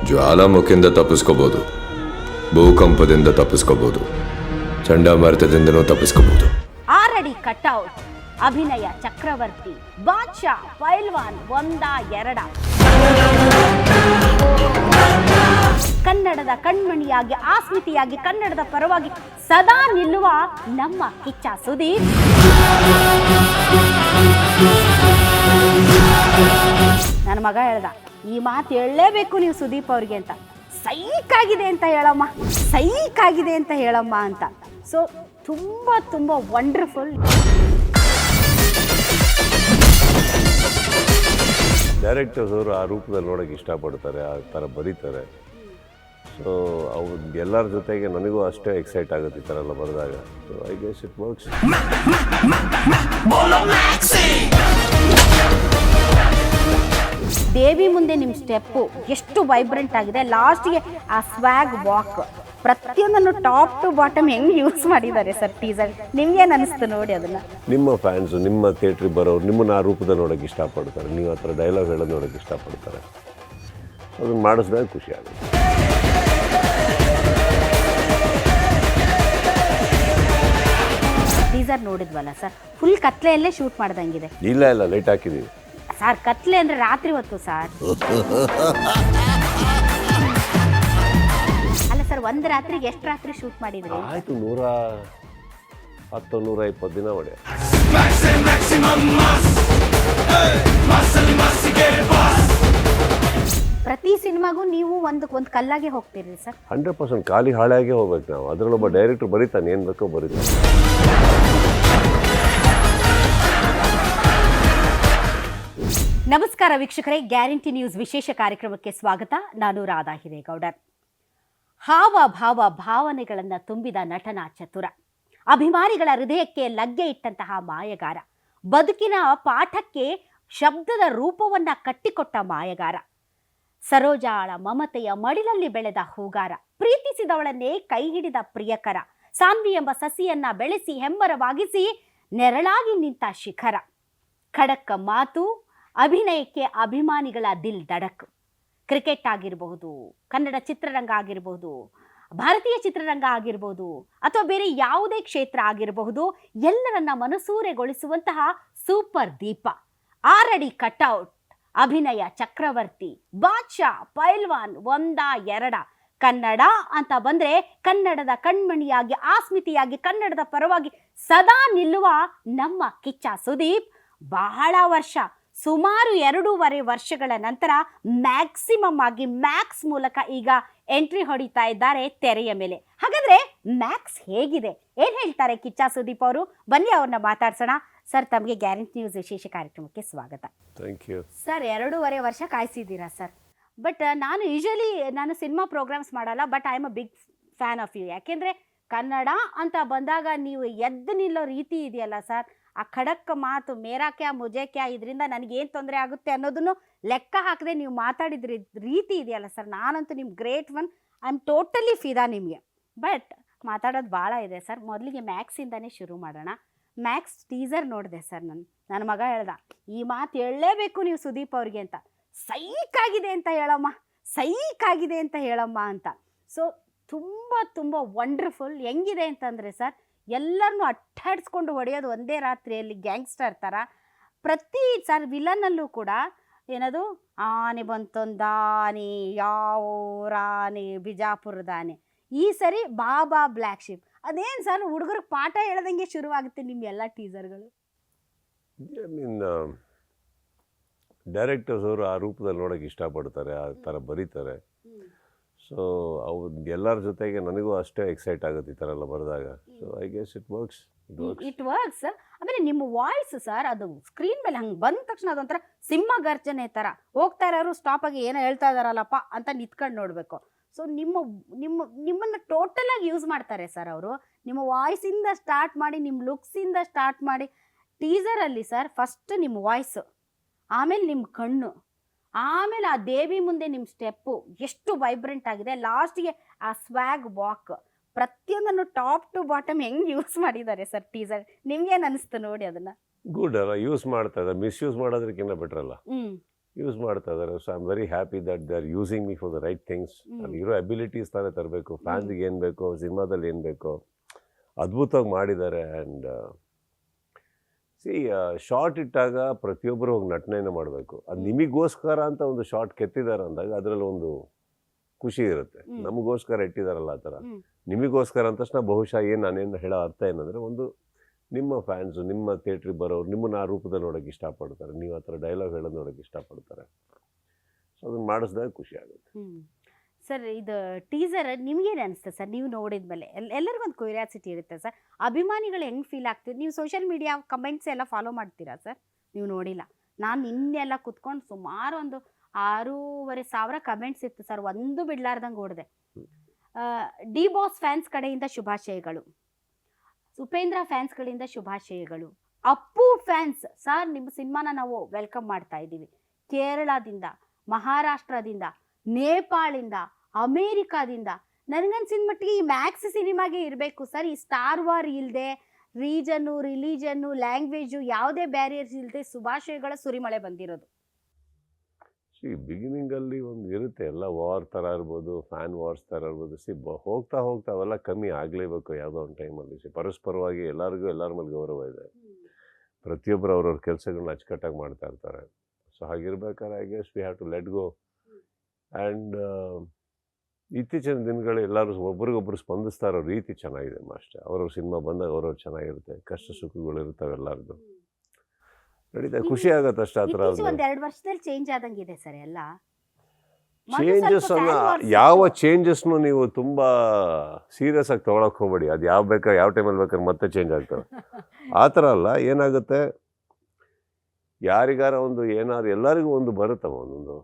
ಜ್ವಾಲಾಮುಖಿಯಿಂದ ತಪ್ಪಿಸ್ಕೋಬಹುದು, ಭೂಕಂಪದಿಂದ ತಪ್ಪಿಸ್ಕೋಬಹುದು, ಚಂಡಮಾರುತದಿಂದನೂ ತಪ್ಪಿಸ್ಕೋಬಹುದು. 6 ಅಡಿ ಕಟ್ಔಟ್, ಅಭಿನಯ ಚಕ್ರವರ್ತಿ, ಬಾದ್ಶಾ, ಪೈಲ್ವಾನ್, 1 2. ಕನ್ನಡದ ಕಣ್ಮಣಿಯಾಗಿ, ಆಸ್ಮಿತೆಯಾಗಿ, ಕನ್ನಡದ ಪರವಾಗಿ ಸದಾ ನಿಲ್ಲುವ ನಮ್ಮ ಕಿಚ್ಚ ಸುದೀಪ್. ನನ್ನ ಮಗ ಹೇಳ್ದ, ಈ ಮಾತು ಹೇಳಲೇಬೇಕು ನೀವು ಸುದೀಪ್ ಅವ್ರಿಗೆ ಅಂತ. ಸೈಕಾಗಿದೆ ಅಂತ ಹೇಳಮ್ಮ, ಸೈಕಾಗಿದೆ ಅಂತ ಹೇಳಮ್ಮ ಅಂತ. ಸೊ ತುಂಬ ತುಂಬ ವಂಡರ್ಫುಲ್. ಡೈರೆಕ್ಟರ್ಸ್ ಅವರು ಆ ರೂಪದಲ್ಲಿ ನೋಡೋಕ್ಕೆ ಇಷ್ಟಪಡ್ತಾರೆ, ಆ ಥರ ಬರೀತಾರೆ. ಸೊ ಅವ್ರು ಎಲ್ಲರ ಜೊತೆಗೆ ನನಗೂ ಅಷ್ಟೇ ಎಕ್ಸೈಟ್ ಆಗುತ್ತೆ ಈ ಥರ ಎಲ್ಲ ಬರೆದಾಗ. So I guess it works. ದೇವಿ ಮುಂದೆ ನಿಮ್ಮ ಸ್ಟೆಪ್ಪು ಎಷ್ಟು ವೈಬ್ರೆಂಟ್ ಆಗಿದೆ. ಲಾಸ್ಟ್ಗೆ ಆ ಸ್ವ್ಯಾಗ್ ವಾಕ್, ಪ್ರತಿಯೊಂದನ್ನು ಟಾಪ್ ಟು ಬಾಟಮ್ ಹೆಂಗೆ ಯೂಸ್ ಮಾಡಿದ್ದಾರೆ ಸರ್ ಟೀಸರ್. ನಿಮ್ಗೇನು ಅನಿಸ್ತು ನೋಡಿ ಅದನ್ನು? ನಿಮ್ಮ ಫ್ಯಾನ್ಸು, ನಿಮ್ಮ ಥಿಯೇಟ್ರಿಗೆ ಬರೋರು ನಿಮ್ಮನ್ನು ಆ ರೂಪದಲ್ಲಿ ನೋಡೋಕ್ಕೆ ಇಷ್ಟಪಡ್ತಾರೆ, ನೀವು ಆ ಥರ ಡೈಲಾಗ್ ಹೇಳೋದು ನೋಡೋಕ್ಕೆ ಇಷ್ಟಪಡ್ತಾರೆ. ಅದನ್ನು ಮಾಡಿಸಿದಾಗ ಖುಷಿ ಆಗುತ್ತೆ. ಟೀಸರ್ ನೋಡಿದ್ವಲ್ಲ ಸರ್, ಫುಲ್ ಕತ್ಲೆಯಲ್ಲೇ ಶೂಟ್ ಮಾಡ್ದಂಗಿದೆ. ಇಲ್ಲ ಲೈಟ್ ಹಾಕಿದ್ದೀವಿ ಸರ್. ಕತ್ಲೆ ಅಂದರೆ ರಾತ್ರಿ ಹೊತ್ತು ಸರ್. ಅಲ್ಲ ಸರ್, ಒಂದು ರಾತ್ರಿಗೆ ಎಷ್ಟು ರಾತ್ರಿ ಶೂಟ್ ಮಾಡಿದ್ರಿ? ಆಯಿತು, 110-120 ದಿನ ಹೊಡೆ. ಪ್ರತಿ ಸಿನಿಮಾಗೂ ನೀವು ಒಂದು ಕಲ್ಲಾಗೆ ಹೋಗ್ತೀರಿ ಸರ್? 100% ಖಾಲಿ ಹಾಳಾಗೇ ಹೋಗ್ಬೇಕು ನಾವು. ಅದರಲ್ಲೊಬ್ಬ ಡೈರೆಕ್ಟರ್ ಬರೀತಾನೆ, ಏನು ಬೇಕೋ ಬರೀತಾನೆ. ನಮಸ್ಕಾರ ವೀಕ್ಷಕರೇ, ಗ್ಯಾರಂಟಿ ನ್ಯೂಸ್ ವಿಶೇಷ ಕಾರ್ಯಕ್ರಮಕ್ಕೆ ಸ್ವಾಗತ. ನಾನು ರಾಧಾ ಹಿರೇಗೌಡರ್. ಹಾವ ಭಾವ ಭಾವನೆಗಳನ್ನು ತುಂಬಿದ ನಟನ ಚತುರ, ಅಭಿಮಾನಿಗಳ ಹೃದಯಕ್ಕೆ ಲಗ್ಗೆ ಇಟ್ಟಂತಹ ಮಾಯಗಾರ, ಬದುಕಿನ ಪಾಠಕ್ಕೆ ಶಬ್ದದ ರೂಪವನ್ನ ಕಟ್ಟಿಕೊಟ್ಟ ಮಾಯಗಾರ, ಸರೋಜಾಳ ಮಮತೆಯ ಮಡಿಲಲ್ಲಿ ಬೆಳೆದ ಹೂಗಾರ, ಪ್ರೀತಿಸಿದವಳನ್ನೇ ಕೈ ಹಿಡಿದ ಪ್ರಿಯಕರ, ಸಾನ್ವಿ ಎಂಬ ಸಸಿಯನ್ನ ಬೆಳೆಸಿ ಹೆಮ್ಮರವಾಗಿಸಿ ನೆರಳಾಗಿ ನಿಂತ ಶಿಖರ, ಖಡಕ್ಕ ಮಾತು, ಅಭಿನಯಕ್ಕೆ ಅಭಿಮಾನಿಗಳ ದಿಲ್ ಧಡಕ್. ಕ್ರಿಕೆಟ್ ಆಗಿರಬಹುದು, ಕನ್ನಡ ಚಿತ್ರರಂಗ ಆಗಿರಬಹುದು, ಭಾರತೀಯ ಚಿತ್ರರಂಗ ಆಗಿರಬಹುದು, ಅಥವಾ ಬೇರೆ ಯಾವುದೇ ಕ್ಷೇತ್ರ ಆಗಿರಬಹುದು, ಎಲ್ಲರನ್ನ ಮನಸೂರೆಗೊಳಿಸುವಂತಹ ಸೂಪರ್ ದೀಪ, 6 ಅಡಿ ಕಟ್ಔಟ್, ಅಭಿನಯ ಚಕ್ರವರ್ತಿ, ಬಾದ್ಶಾ, ಪೈಲ್ವಾನ್, 1 2. ಕನ್ನಡ ಅಂತ ಬಂದ್ರೆ ಕನ್ನಡದ ಕಣ್ಮಣಿಯಾಗಿ, ಆಸ್ಮಿತೆಯಾಗಿ, ಕನ್ನಡದ ಪರವಾಗಿ ಸದಾ ನಿಲ್ಲುವ ನಮ್ಮ ಕಿಚ್ಚ ಸುದೀಪ್ ಬಹಳ ವರ್ಷ, ಸುಮಾರು 2.5 ವರ್ಷಗಳ ನಂತರ ಮ್ಯಾಕ್ಸಿಮಮ್ ಆಗಿ ಮ್ಯಾಕ್ಸ್ ಮೂಲಕ ಈಗ ಎಂಟ್ರಿ ಹೊಡಿತಾ ಇದ್ದಾರೆ ತೆರೆಯ ಮೇಲೆ. ಹಾಗಾದ್ರೆ ಮ್ಯಾಕ್ಸ್ ಹೇಗಿದೆ, ಏನ್ ಹೇಳ್ತಾರೆ ಕಿಚ್ಚ ಸುದೀಪ್ ಅವರು? ಬನ್ನಿ ಅವ್ರನ್ನ ಮಾತಾಡ್ಸೋಣ. ಸರ್, ತಮಗೆ ಗ್ಯಾರಂಟಿ ನ್ಯೂಸ್ ವಿಶೇಷ ಕಾರ್ಯಕ್ರಮಕ್ಕೆ ಸ್ವಾಗತ. Thank you sir. 2.5 ವರ್ಷ ಕಾಯಿಸಿದ್ದೀರಾ ಸರ್. ಬಟ್ ನಾನು ಸಿನಿಮಾ ಪ್ರೋಗ್ರಾಮ್ಸ್ ಮಾಡಲ್ಲ, but I am a big fan of you. ಯಾಕೆಂದರೆ ಕನ್ನಡ ಅಂತ ಬಂದಾಗ ನೀವು ಎದ್ದು ನಿಲ್ಲೋ ರೀತಿ ಇದೆಯಲ್ಲ ಸರ್, ಆ ಖಡಕ್ ಮಾತು, ಮೇರಾ ಕ್ಯಾ ಮುಜೆ ಕ್ಯಾ, ಇದರಿಂದ ನನಗೇನು ತೊಂದರೆ ಆಗುತ್ತೆ ಅನ್ನೋದನ್ನು ಲೆಕ್ಕ ಹಾಕದೆ ನೀವು ಮಾತಾಡಿದ ರೀತಿ ಇದೆಯಲ್ಲ ಸರ್, ನಾನಂತೂ ನಿಮ್ಮ great one. I am totally ಫಿದಾ ನಿಮಗೆ. ಬಟ್ ಮಾತಾಡೋದು ಭಾಳ ಇದೆ ಸರ್. ಮೊದಲಿಗೆ ಮ್ಯಾಕ್ಸಿಂದನೇ ಶುರು ಮಾಡೋಣ. ಮ್ಯಾಕ್ಸ್ ಟೀಸರ್ ನೋಡಿದೆ ಸರ್. ನನ್ನ ಮಗ ಹೇಳ್ದ, ಈ ಮಾತು ಹೇಳಲೇಬೇಕು ನೀವು ಸುದೀಪ್ ಅವ್ರಿಗೆ ಅಂತ. ಸೈಕಾಗಿದೆ ಅಂತ ಹೇಳಮ್ಮ, ಸೈಕಾಗಿದೆ ಅಂತ ಹೇಳಮ್ಮ ಅಂತ. ಸೊ ತುಂಬ ತುಂಬ ವಂಡರ್ಫುಲ್. ಹೆಂಗಿದೆ ಅಂತಂದರೆ ಸರ್, ಎಲ್ಲರನ್ನೂ ಅಟ್ಟಾಡಿಸ್ಕೊಂಡು ಹೊಡೆಯೋದು ಒಂದೇ ರಾತ್ರಿಯಲ್ಲಿ ಗ್ಯಾಂಗ್ಸ್ಟರ್ ಥರ. ಪ್ರತಿ ಸರ್ ವಿಲನ್ನಲ್ಲೂ ಕೂಡ ಏನದು, ಆನೆ ಬಂತೊಂದಾನೆ, ಯಾವ ಆನೆ, ಬಿಜಾಪುರದ ಆನೆ. ಈ ಸರಿ ಬಾಬಾ ಬ್ಲ್ಯಾಕ್ ಶಿಪ್. ಅದೇನು ಸರ್, ಹುಡುಗರಿಗೆ ಪಾಠ ಹೇಳ್ದಂಗೆ ಶುರುವಾಗುತ್ತೆ ನಿಮ್ಮ ಎಲ್ಲ ಟೀಸರ್ಗಳು. ಡೈರೆಕ್ಟರ್ಸ್ ಅವರು ಆ ರೂಪದಲ್ಲಿ ನೋಡೋಕ್ಕೆ ಇಷ್ಟಪಡ್ತಾರೆ, ಆ ಥರ ಬರೀತಾರೆ. ಸೊ ಅವ್ರು ಎಲ್ಲರ ಜೊತೆಗೆ ನನಗೂ ಅಷ್ಟೇ ಎಕ್ಸೈಟ್ ಆಗುತ್ತೆ ಈ ಥರ ಎಲ್ಲ ಬರೆದಾಗ. So I guess it works. It works. ಆಮೇಲೆ ನಿಮ್ಮ ವಾಯ್ಸ್ ಸರ್, ಅದು ಸ್ಕ್ರೀನ್ ಮೇಲೆ ಹಂಗೆ ಬಂದ ತಕ್ಷಣ ಅದೊಂಥರ ಸಿಂಹ ಗರ್ಜನೆ ಥರ. ಹೋಗ್ತಾ ಇರೋರು ಸ್ಟಾಪಾಗಿ ಏನೋ ಹೇಳ್ತಾ ಇದ್ದಾರಲ್ಲಪ್ಪ ಅಂತ ನಿಂತ್ಕೊಂಡು ನೋಡಬೇಕು. ಸೊ ನಿಮ್ಮನ್ನು ಟೋಟಲಾಗಿ ಯೂಸ್ ಮಾಡ್ತಾರೆ ಸರ್ ಅವರು. ನಿಮ್ಮ ವಾಯ್ಸಿಂದ ಸ್ಟಾರ್ಟ್ ಮಾಡಿ, ನಿಮ್ಮ ಲುಕ್ಸಿಂದ ಸ್ಟಾರ್ಟ್ ಮಾಡಿ. ಟೀಸರಲ್ಲಿ ಸರ್ ಫಸ್ಟ್ ನಿಮ್ಮ ವಾಯ್ಸು, ಆಮೇಲೆ ನಿಮ್ಮ ಕಣ್ಣು, ಆಮೇಲೆ ಆ ದೇವಿ ಮುಂದೆ ನಿಮ್ಮ ಸ್ಟೆಪ್ಪು ಎಷ್ಟು ವೈಬ್ರೆಂಟ್ ಆಗಿದೆ. ಲಾಸ್ಟ್ಗೆ ಆ ಸ್ವ್ಯಾಗ್ ವಾಕ್, ಪ್ರತಿಯೊಂದನ್ನು ಟಾಪ್ ಟು ಬಾಟಮ್ ಹೆಂಗೆ ಯೂಸ್ ಮಾಡಿದ್ದಾರೆ ಸರ್ ಟೀಸರ್. ನಿಮ್ಗೇನು ಅನಿಸ್ತು ನೋಡಿ ಅದನ್ನು? ಗುಡ್ ಅಲ್ಲ, ಯೂಸ್ ಮಾಡ್ತಾ ಇದ್ದಾರೆ. ಮಿಸ್ಯೂಸ್ ಮಾಡೋದಕ್ಕಿಂತ ಬೆಟ್ರ್ ಅಲ್ಲ. ಯೂಸ್ ಮಾಡ್ತಾ ಇದ್ದಾರೆ. So I am very happy that they are using me for the right things. ಅಲ್ಲಿರೋ ಅಬಿಲಿಟೀಸ್ ತಾನೇ ತರಬೇಕು, ಫ್ಯಾನ್ಸ್ಗೆ ಏನು ಬೇಕೋ, ಸಿನಿಮಾದಲ್ಲಿ ಏನು ಬೇಕೋ ಅದ್ಭುತವಾಗಿ ಮಾಡಿದ್ದಾರೆ. ಆ್ಯಂಡ್ ಶಾರ್ಟ್ ಇಟ್ಟಾಗ ಪ್ರತಿಯೊಬ್ಬರು ಹೋಗಿ ನಟನೆಯನ್ನು ಮಾಡಬೇಕು. ಅದು ನಿಮಗೋಸ್ಕರ ಅಂತ ಒಂದು ಶಾರ್ಟ್ ಕೆತ್ತಿದ್ದಾರೆ ಅಂದಾಗ ಅದರಲ್ಲಿ ಒಂದು ಖುಷಿ ಇರುತ್ತೆ. ನಮಗೋಸ್ಕರ ಇಟ್ಟಿದ್ದಾರಲ್ಲ ಆ ಥರ, ನಿಮಗೋಸ್ಕರ ಅಂದ ತಕ್ಷಣ ಬಹುಶಃ ನಾನೇನು ಹೇಳೋ ಅರ್ಥ ಏನಂದರೆ, ಒಂದು ನಿಮ್ಮ ಫ್ಯಾನ್ಸು, ನಿಮ್ಮ ಥಿಯೇಟ್ರಿಗೆ ಬರೋರು ನಿಮ್ಮನ್ನು ಆ ರೂಪದಲ್ಲಿ ನೋಡೋಕ್ಕೆ ಇಷ್ಟಪಡ್ತಾರೆ, ನೀವು ಆ ಥರ ಡೈಲಾಗ್ ಹೇಳೋದು ನೋಡೋಕ್ಕೆ ಇಷ್ಟಪಡ್ತಾರೆ. ಸೊ ಅದನ್ನು ಮಾಡಿಸಿದಾಗ ಖುಷಿ ಆಗುತ್ತೆ. ಸರ್, ಇದು ಟೀಸರ್ ನಿಮ್ಗೇನು ಅನಿಸ್ತೆ ಸರ್? ನೀವು ನೋಡಿದ್ಮೇಲೆ ಎಲ್ಲರಿಗೊಂದು ಕ್ಯೂರಿಯಾಸಿಟಿ ಇರುತ್ತೆ ಸರ್, ಅಭಿಮಾನಿಗಳು ಹೆಂಗೆ ಫೀಲ್ ಆಗ್ತಿದೆ? ನೀವು ಸೋಷಿಯಲ್ ಮೀಡಿಯಾ ಕಮೆಂಟ್ಸ್ ಎಲ್ಲ ಫಾಲೋ ಮಾಡ್ತೀರಾ ಸರ್? ನೀವು ನೋಡಿಲ್ಲ, ನಾನು ನಿನ್ನೆಲ್ಲ ಕುತ್ಕೊಂಡು ಸುಮಾರು ಒಂದು 6,500 ಕಮೆಂಟ್ಸ್ ಇತ್ತು ಸರ್, ಒಂದು ಬಿಡ್ಲಾರ್ದಂಗೆ ಓಡಿದೆ. ಡಿ ಬಾಸ್ ಫ್ಯಾನ್ಸ್ ಕಡೆಯಿಂದ ಶುಭಾಶಯಗಳು, ಉಪೇಂದ್ರ ಫ್ಯಾನ್ಸ್ಗಳಿಂದ ಶುಭಾಶಯಗಳು, ಅಪ್ಪು ಫ್ಯಾನ್ಸ್ ಸರ್ ನಿಮ್ಮ ಸಿನಿಮಾನ ನಾವು ವೆಲ್ಕಮ್ ಮಾಡ್ತಾ ಇದ್ದೀವಿ, ಕೇರಳದಿಂದ, ಮಹಾರಾಷ್ಟ್ರದಿಂದ, ನೇಪಾಳಿಂದ, ಅಮೇರಿಕಾದಿಂದ. ನನಗನ್ಸಿದ ಮಟ್ಟಿಗೆ ಈ ಮ್ಯಾಕ್ಸ್ ಸಿನಿಮಾಗೆ ಇರಬೇಕು ಸರ್, ಈ ಸ್ಟಾರ್ ವಾರ್ ಇಲ್ಲದೆ, ರೀಜನ್ನು, ರಿಲಿಜನ್ನು, ಲ್ಯಾಂಗ್ವೇಜು ಯಾವುದೇ ಬ್ಯಾರಿಯರ್ಸ್ ಇಲ್ಲದೆ ಶುಭಾಶಯಗಳ ಸುರಿಮಳೆ ಬಂದಿರೋದು. ಬಿಗಿನಿಂಗಲ್ಲಿ ಒಂದು ಇರುತ್ತೆ, ಎಲ್ಲ ವಾರ್ ಥರ ಇರ್ಬೋದು, ಫ್ಯಾನ್ ವಾರ್ಸ್ ಥರ ಇರ್ಬೋದು. ಹೋಗ್ತಾ ಹೋಗ್ತಾ ಅವೆಲ್ಲ ಕಮ್ಮಿ ಆಗಲೇಬೇಕು ಯಾವುದೋ ಒಂದು ಟೈಮಲ್ಲಿ. ಪರಸ್ಪರವಾಗಿ ಎಲ್ಲರಿಗೂ ಎಲ್ಲರ ಮೇಲೆ ಗೌರವ ಇದೆ, ಪ್ರತಿಯೊಬ್ಬರು ಅವ್ರವ್ರ ಕೆಲಸಗಳನ್ನ ಅಚ್ಚುಕಟ್ಟಾಗಿ ಮಾಡ್ತಾ ಇರ್ತಾರೆ. ಸೊ ಹಾಗಿರ್ಬೇಕಾದ್ರೆ I guess we have to let go. And ಇತ್ತೀಚಿನ ದಿನಗಳು ಎಲ್ಲರೂ ಒಬ್ರಿಗೊಬ್ರು ಸ್ಪಂದಿಸ್ತಾ ಇರೋ ರೀತಿ ಚೆನ್ನಾಗಿದೆ ಅಷ್ಟೇ. ಅವ್ರವ್ರ ಸಿನಿಮಾ ಬಂದಾಗ ಅವ್ರವ್ರು ಚೆನ್ನಾಗಿರುತ್ತೆ, ಕಷ್ಟ ಸುಖಗಳು ಇರ್ತವೆ ಎಲ್ಲರದ್ದು, ನಡೀತಾ ಖುಷಿ ಆಗತ್ತೆ ಅಷ್ಟೇ. ಆ ಥರ ಒಂದು 2 ವರ್ಷದಲ್ಲಿ ಚೇಂಜ್ ಆದಂಗಿದೆ ಸರ್ ಎಲ್ಲ. ಚೇಂಜಸ್ ಯಾವ ಚೇಂಜಸ್ನು ನೀವು ತುಂಬ ಸೀರಿಯಸ್ ಆಗಿ ತೊಗೊಳಕ್ಕೆ ಹೋಗ್ಬೇಡಿ. ಅದು ಯಾವ ಬೇಕಾದ್ರೆ ಯಾವ ಟೈಮಲ್ಲಿ ಬೇಕಾದ್ರೆ ಮತ್ತೆ ಚೇಂಜ್ ಆಗ್ತವೆ. ಆ ಥರ ಅಲ್ಲ, ಏನಾಗುತ್ತೆ ಯಾರಿಗಾರ ಒಂದು ಏನಾದ್ರು ಎಲ್ಲರಿಗೂ ಒಂದು ಬರುತ್ತವ, ಒಂದೊಂದು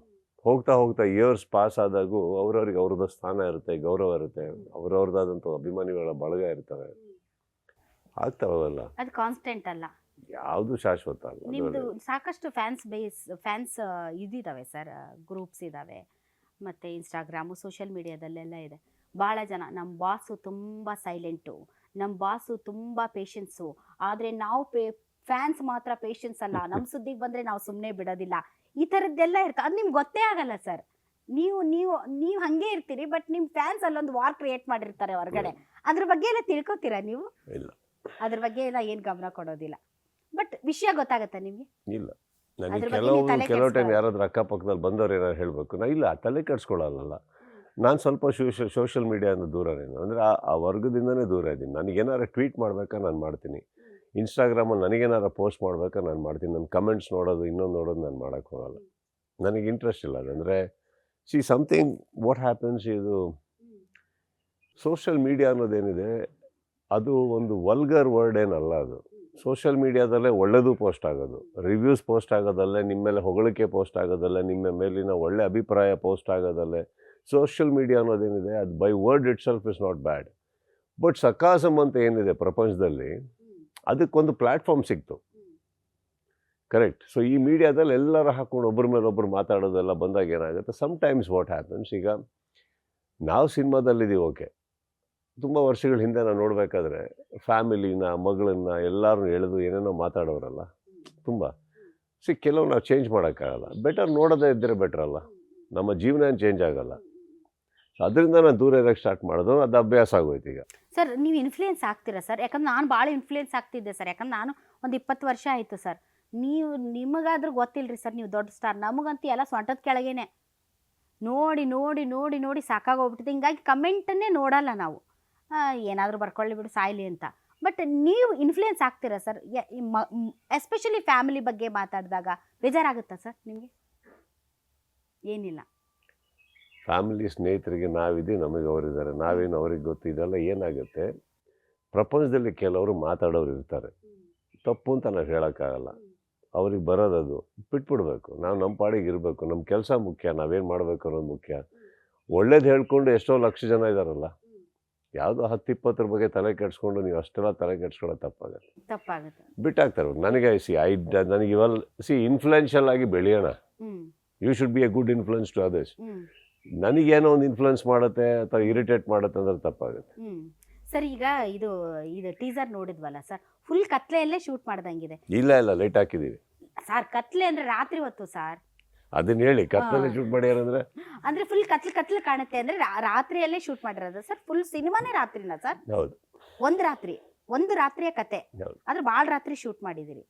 ಹೋಗ್ತಾ ಹೋಗ್ತಾ ಇಯರ್ಸ್ ಪಾಸ್ ಆದಾಗೂ ಅವ್ರವ್ರಿಗೆ ಅವ್ರದ್ದು ಸ್ಥಾನ ಇರುತ್ತೆ, ಗೌರವ ಇರುತ್ತೆ, ಅವ್ರವ್ರದ್ದಾದಂಥ ಅಭಿಮಾನಿಗಳ ಬಳಗ ಇರ್ತವೆ, ಆಗ್ತಾವಲ್ಲ. ಅದು ಕಾನ್ಸ್ಟೆಂಟ್ ಅಲ್ಲ, ಯಾವುದು ಶಾಶ್ವತ ಅಲ್ಲ. ನಿಮ್ಮದು ಸಾಕಷ್ಟು ಫ್ಯಾನ್ಸ್ ಇದಿದ್ದಾವೆ ಸರ್, ಗ್ರೂಪ್ಸ್ ಇದ್ದಾವೆ, ಮತ್ತು ಇನ್ಸ್ಟಾಗ್ರಾಮು, ಸೋಷಿಯಲ್ ಮೀಡಿಯಾದಲ್ಲೆಲ್ಲ ಇದೆ. ಭಾಳ ಜನ ನಮ್ಮ ಬಾಸು ತುಂಬ ಸೈಲೆಂಟು, ನಮ್ಮ ಬಾಸು ತುಂಬ ಪೇಷನ್ಸು, ಆದರೆ ನಾವು ಫ್ಯಾನ್ಸ್ ಮಾತ್ರ ಪೇಷನ್ಸ್ ಅಲ್ಲ, ನಮ್ಮ ಸುದ್ದಿಗೆ ಬಂದರೆ ನಾವು ಸುಮ್ಮನೆ ಬಿಡೋದಿಲ್ಲ, ಈ ಥರದ್ದೆಲ್ಲ ಇರ್ತದೆ. ಅದು ನಿಮ್ಗೆ ಗೊತ್ತೇ ಆಗಲ್ಲ ಸರ್. ನೀವು ಹಾಗೆ ಇರ್ತೀರಿ, ಬಟ್ ನಿಮ್ಮ ಫ್ಯಾನ್ಸ್ ಅಲ್ಲೊಂದು ವಾರ್ ಕ್ರಿಯೇಟ್ ಮಾಡಿರ್ತಾರೆ ಹೊರಗಡೆ. ಅದ್ರ ಬಗ್ಗೆ ಎಲ್ಲ ತಿಳ್ಕೊತೀರಾ ನೀವು? ಇಲ್ಲ, ಅದ್ರ ಬಗ್ಗೆ ಎಲ್ಲ ಏನು ಗಮನ ಕೊಡೋದಿಲ್ಲ, ಬಟ್ ವಿಷಯ ಗೊತ್ತಾಗತ್ತಾ ನಿಮಗೆ? ಇಲ್ಲ, ನನಗೆ ಕೆಲವು ಟೈಮ್ ಯಾರಾದ್ರೂ ಅಕ್ಕಪಕ್ಕದಲ್ಲಿ ಬಂದವ್ರು ಏನಾದ್ರು ಹೇಳಬೇಕು, ನಾ ಇಲ್ಲ ತಲೆ ಕೆಡ್ಸ್ಕೊಳ್ಳಲ್ಲ. ನಾನು ಸ್ವಲ್ಪ ಸೋಷಿಯಲ್ ಮೀಡಿಯಾದಿಂದ ದೂರನೇನು, ಅಂದರೆ ಆ ವರ್ಗದಿಂದನೇ ದೂರ ಇದ್ದೀನಿ. ನನಗೇನಾರು ಟ್ವೀಟ್ ಮಾಡ್ಬೇಕಾ ನಾನು ಮಾಡ್ತೀನಿ, ಇನ್ಸ್ಟಾಗ್ರಾಮಲ್ಲಿ ನನಗೇನಾರು ಪೋಸ್ಟ್ ಮಾಡ್ಬೇಕಾ ನಾನು ಮಾಡ್ತೀನಿ. ನನ್ನ ಕಮೆಂಟ್ಸ್ ನೋಡೋದು ಇನ್ನೊಂದು ನೋಡೋದು ನಾನು ಮಾಡೋಕ್ಕೆ ಹೋಗಲ್ಲ, ನನಗೆ ಇಂಟ್ರೆಸ್ಟ್ ಇಲ್ಲ. ಅದಂದರೆ ಸಮಥಿಂಗ್ ವಾಟ್ ಹ್ಯಾಪನ್ಸ್, ಇದು ಸೋಷಿಯಲ್ ಮೀಡಿಯಾ ಅನ್ನೋದೇನಿದೆ ಅದು ಒಂದು ವಲ್ಗರ್ ವರ್ಡ್ ಏನಲ್ಲ. ಅದು ಸೋಷಿಯಲ್ ಮೀಡಿಯಾದಲ್ಲೇ ಒಳ್ಳೆಯದು ಪೋಸ್ಟ್ ಆಗೋದು, ರಿವ್ಯೂಸ್ ಪೋಸ್ಟ್ ಆಗೋದಲ್ಲೇ, ನಿಮ್ಮ ಮೇಲೆ ಹೊಗಳಿಕೆ ಪೋಸ್ಟ್ ಆಗೋದಲ್ಲೇ, ನಿಮ್ಮ ಮೇಲಿನ ಒಳ್ಳೆ ಅಭಿಪ್ರಾಯ ಪೋಸ್ಟ್ ಆಗೋದಲ್ಲೇ. ಸೋಷಿಯಲ್ ಮೀಡಿಯಾ ಅನ್ನೋದೇನಿದೆ ಅದು by word itself is not bad. But sarcasm ಅಂತ ಏನಿದೆ ಪ್ರಪಂಚದಲ್ಲಿ, ಅದಕ್ಕೊಂದು ಪ್ಲ್ಯಾಟ್ಫಾರ್ಮ್ ಸಿಕ್ತು, ಕರೆಕ್ಟ್. ಸೊ ಈ ಮೀಡಿಯಾದಲ್ಲಿ ಎಲ್ಲರೂ ಹಾಕ್ಕೊಂಡು ಒಬ್ಬರ ಮೇಲೆ ಒಬ್ಬರು ಮಾತಾಡೋದೆಲ್ಲ ಬಂದಾಗ ಏನಾಗುತ್ತೆ, ಸಮ್ಟೈಮ್ಸ್ ವಾಟ್ ಹ್ಯಾಪನ್ಸ್, ಈಗ ನಾವು ಸಿನಿಮಾದಲ್ಲಿದ್ದೀವಿ, ಓಕೆ, ತುಂಬ ವರ್ಷಗಳ ಹಿಂದೆ ನಾವು ನೋಡಬೇಕಾದ್ರೆ ಫ್ಯಾಮಿಲಿನ, ಮಗಳನ್ನ ಎಲ್ಲರೂ ಎಳೆದು ಏನೇನೋ ಮಾತಾಡೋರಲ್ಲ ತುಂಬ. ಕೆಲವು ನಾವು ಚೇಂಜ್ ಮಾಡೋಕ್ಕಾಗಲ್ಲ, ಬೆಟರ್ ನೋಡೋದೇ ಇದ್ದರೆ ಬೆಟರ್ ಅಲ್ಲ, ನಮ್ಮ ಜೀವನ ಏನು ಚೇಂಜ್ ಆಗಲ್ಲ. ಸೊ ಅದರಿಂದ ನಾನು ದೂರ ಇರೋಕ್ಕೆ ಸ್ಟಾರ್ಟ್ ಮಾಡೋದು, ಅದು ಅಭ್ಯಾಸ ಆಗೋಯ್ತು ಈಗ. ಸರ್ ನೀವು ಇನ್ಫ್ಲೂಯೆನ್ಸ್ ಆಗ್ತೀರಾ ಸರ್? ಯಾಕಂದ್ರೆ ನಾನು ಭಾಳ ಇನ್ಫ್ಲೂಯೆನ್ಸ್ ಆಗ್ತಿದ್ದೆ ಸರ್, ಯಾಕಂದ್ರೆ ನಾನು ಒಂದು 20 ವರ್ಷ ಆಯಿತು ಸರ್. ನಿಮಗಾದ್ರೂ ಗೊತ್ತಿಲ್ಲರಿ ಸರ್, ನೀವು ದೊಡ್ಡ ಸ್ಟಾರ್, ನಮಗಂತೂ ಎಲ್ಲ ಸೊಂಟದ ಕೆಳಗೇನೆ ನೋಡಿ ನೋಡಿ ನೋಡಿ ನೋಡಿ ಸಾಕಾಗೋಗ್ಬಿಟ್ಟಿದೆ. ಹಿಂಗಾಗಿ ಕಮೆಂಟನ್ನೇ ನೋಡಲ್ಲ ನಾವು, ಏನಾದರೂ ಬರ್ಕೊಳ್ಳಿ ಬಿಡು ಸಾಯ್ಲಿ ಅಂತ. ಬಟ್ ನೀವು ಇನ್ಫ್ಲೂಯೆನ್ಸ್ ಆಗ್ತೀರಾ ಸರ್? ಎಸ್ಪೆಷಲಿ ಫ್ಯಾಮಿಲಿ ಬಗ್ಗೆ ಮಾತಾಡಿದಾಗ ಬೇಜಾರಾಗುತ್ತಾ ಸರ್ ನಿಮಗೆ? ಏನಿಲ್ಲ, ಫ್ಯಾಮಿಲಿ ಸ್ನೇಹಿತರಿಗೆ ನಾವಿದ್ದೀವಿ, ನಮಗೆ ಅವರಿದ್ದಾರೆ, ನಾವೇನು ಅವ್ರಿಗೆ ಗೊತ್ತಿದೆಲ್ಲ. ಏನಾಗುತ್ತೆ, ಪ್ರಪಂಚದಲ್ಲಿ ಕೆಲವರು ಮಾತಾಡೋರು ಇರ್ತಾರೆ, ತಪ್ಪು ಅಂತ ನಾವು ಹೇಳೋಕ್ಕಾಗಲ್ಲ, ಅವ್ರಿಗೆ ಬರೋದದು ಬಿಟ್ಬಿಡ್ಬೇಕು. ನಾವು ನಮ್ಮ ಪಾಡಿಗೆ ಇರಬೇಕು, ನಮ್ಮ ಕೆಲಸ ಮುಖ್ಯ, ನಾವೇನು ಮಾಡಬೇಕು ಅನ್ನೋದು ಮುಖ್ಯ. ಒಳ್ಳೇದು ಹೇಳ್ಕೊಂಡು ಎಷ್ಟೋ ಲಕ್ಷ ಜನ ಇದ್ದಾರಲ್ಲ, ಯಾವುದೋ 10-20 ಬಗ್ಗೆ ತಲೆ ಕೆಡಿಸ್ಕೊಂಡು ನೀವು ಅಷ್ಟೆಲ್ಲ ತಲೆ ಕೆಡಿಸ್ಕೊಳ್ಳೋದು ತಪ್ಪಾಗುತ್ತೆ, ಬಿಟ್ಟಾಗ್ತಾರೆ. ನನಗೆ ನನಗೆ ಇವೆಲ್ಲ ಇನ್ಫ್ಲುಯೆನ್ಷಿಯಲ್ ಆಗಿ ಬೆಳೆಯೋಣ, you should be a good influence to others. ನನಗೇನೋ ಒಂದು ಇನ್ಫ್ಲುಯೆನ್ಸ್ ಮಾಡುತ್ತೆ ಅಥವಾ ಇರಿಟೇಟ್ ಮಾಡುತ್ತೆ ಅಂದ್ರೆ ತಪ್ಪಾಗುತ್ತೆ. ಸರ್ ಈಗ ಇದು ಟೀಸರ್ ನೋಡಿದ್ವಲ್ಲ ಸರ್, ಫುಲ್ ಕತ್ಲೆಯಲ್ಲೇ ಶೂಟ್ ಮಾಡ್ದಂಗಿದೆ. ಇಲ್ಲ ಲೈಟ್ ಹಾಕಿದ್ದೀವಿ ಸರ್. ಕತ್ಲೆ ಅಂದರೆ ರಾತ್ರಿ ಹೊತ್ತು ಸರ್, ಅದನ್ನ ಹೇಳಿ ಕತ್ತಲಲ್ಲಿ ಶೂಟ್ ಮಾಡ್ಯಾರ ಅಂದ್ರೆ ಅಂದ್ರೆ ಫುಲ್ ಕತ್ಲು ಕಾಣುತ್ತೆ ಅಂದ್ರೆ ರಾತ್ರಿಯಲ್ಲೇ ಶೂಟ್ ಮಾಡಿರೋದು ಸರ್? ಫುಲ್ ಸಿನಿಮಾನೇ ರಾತ್ರಿನಾ ಸರ್? ಹೌದು, ಒಂದು ರಾತ್ರಿಯ ಕತೆ ಹೌದು. ಆದ್ರೆ ಭಾಳ ರಾತ್ರಿ ಶೂಟ್ ಮಾಡಿದಿರಿ.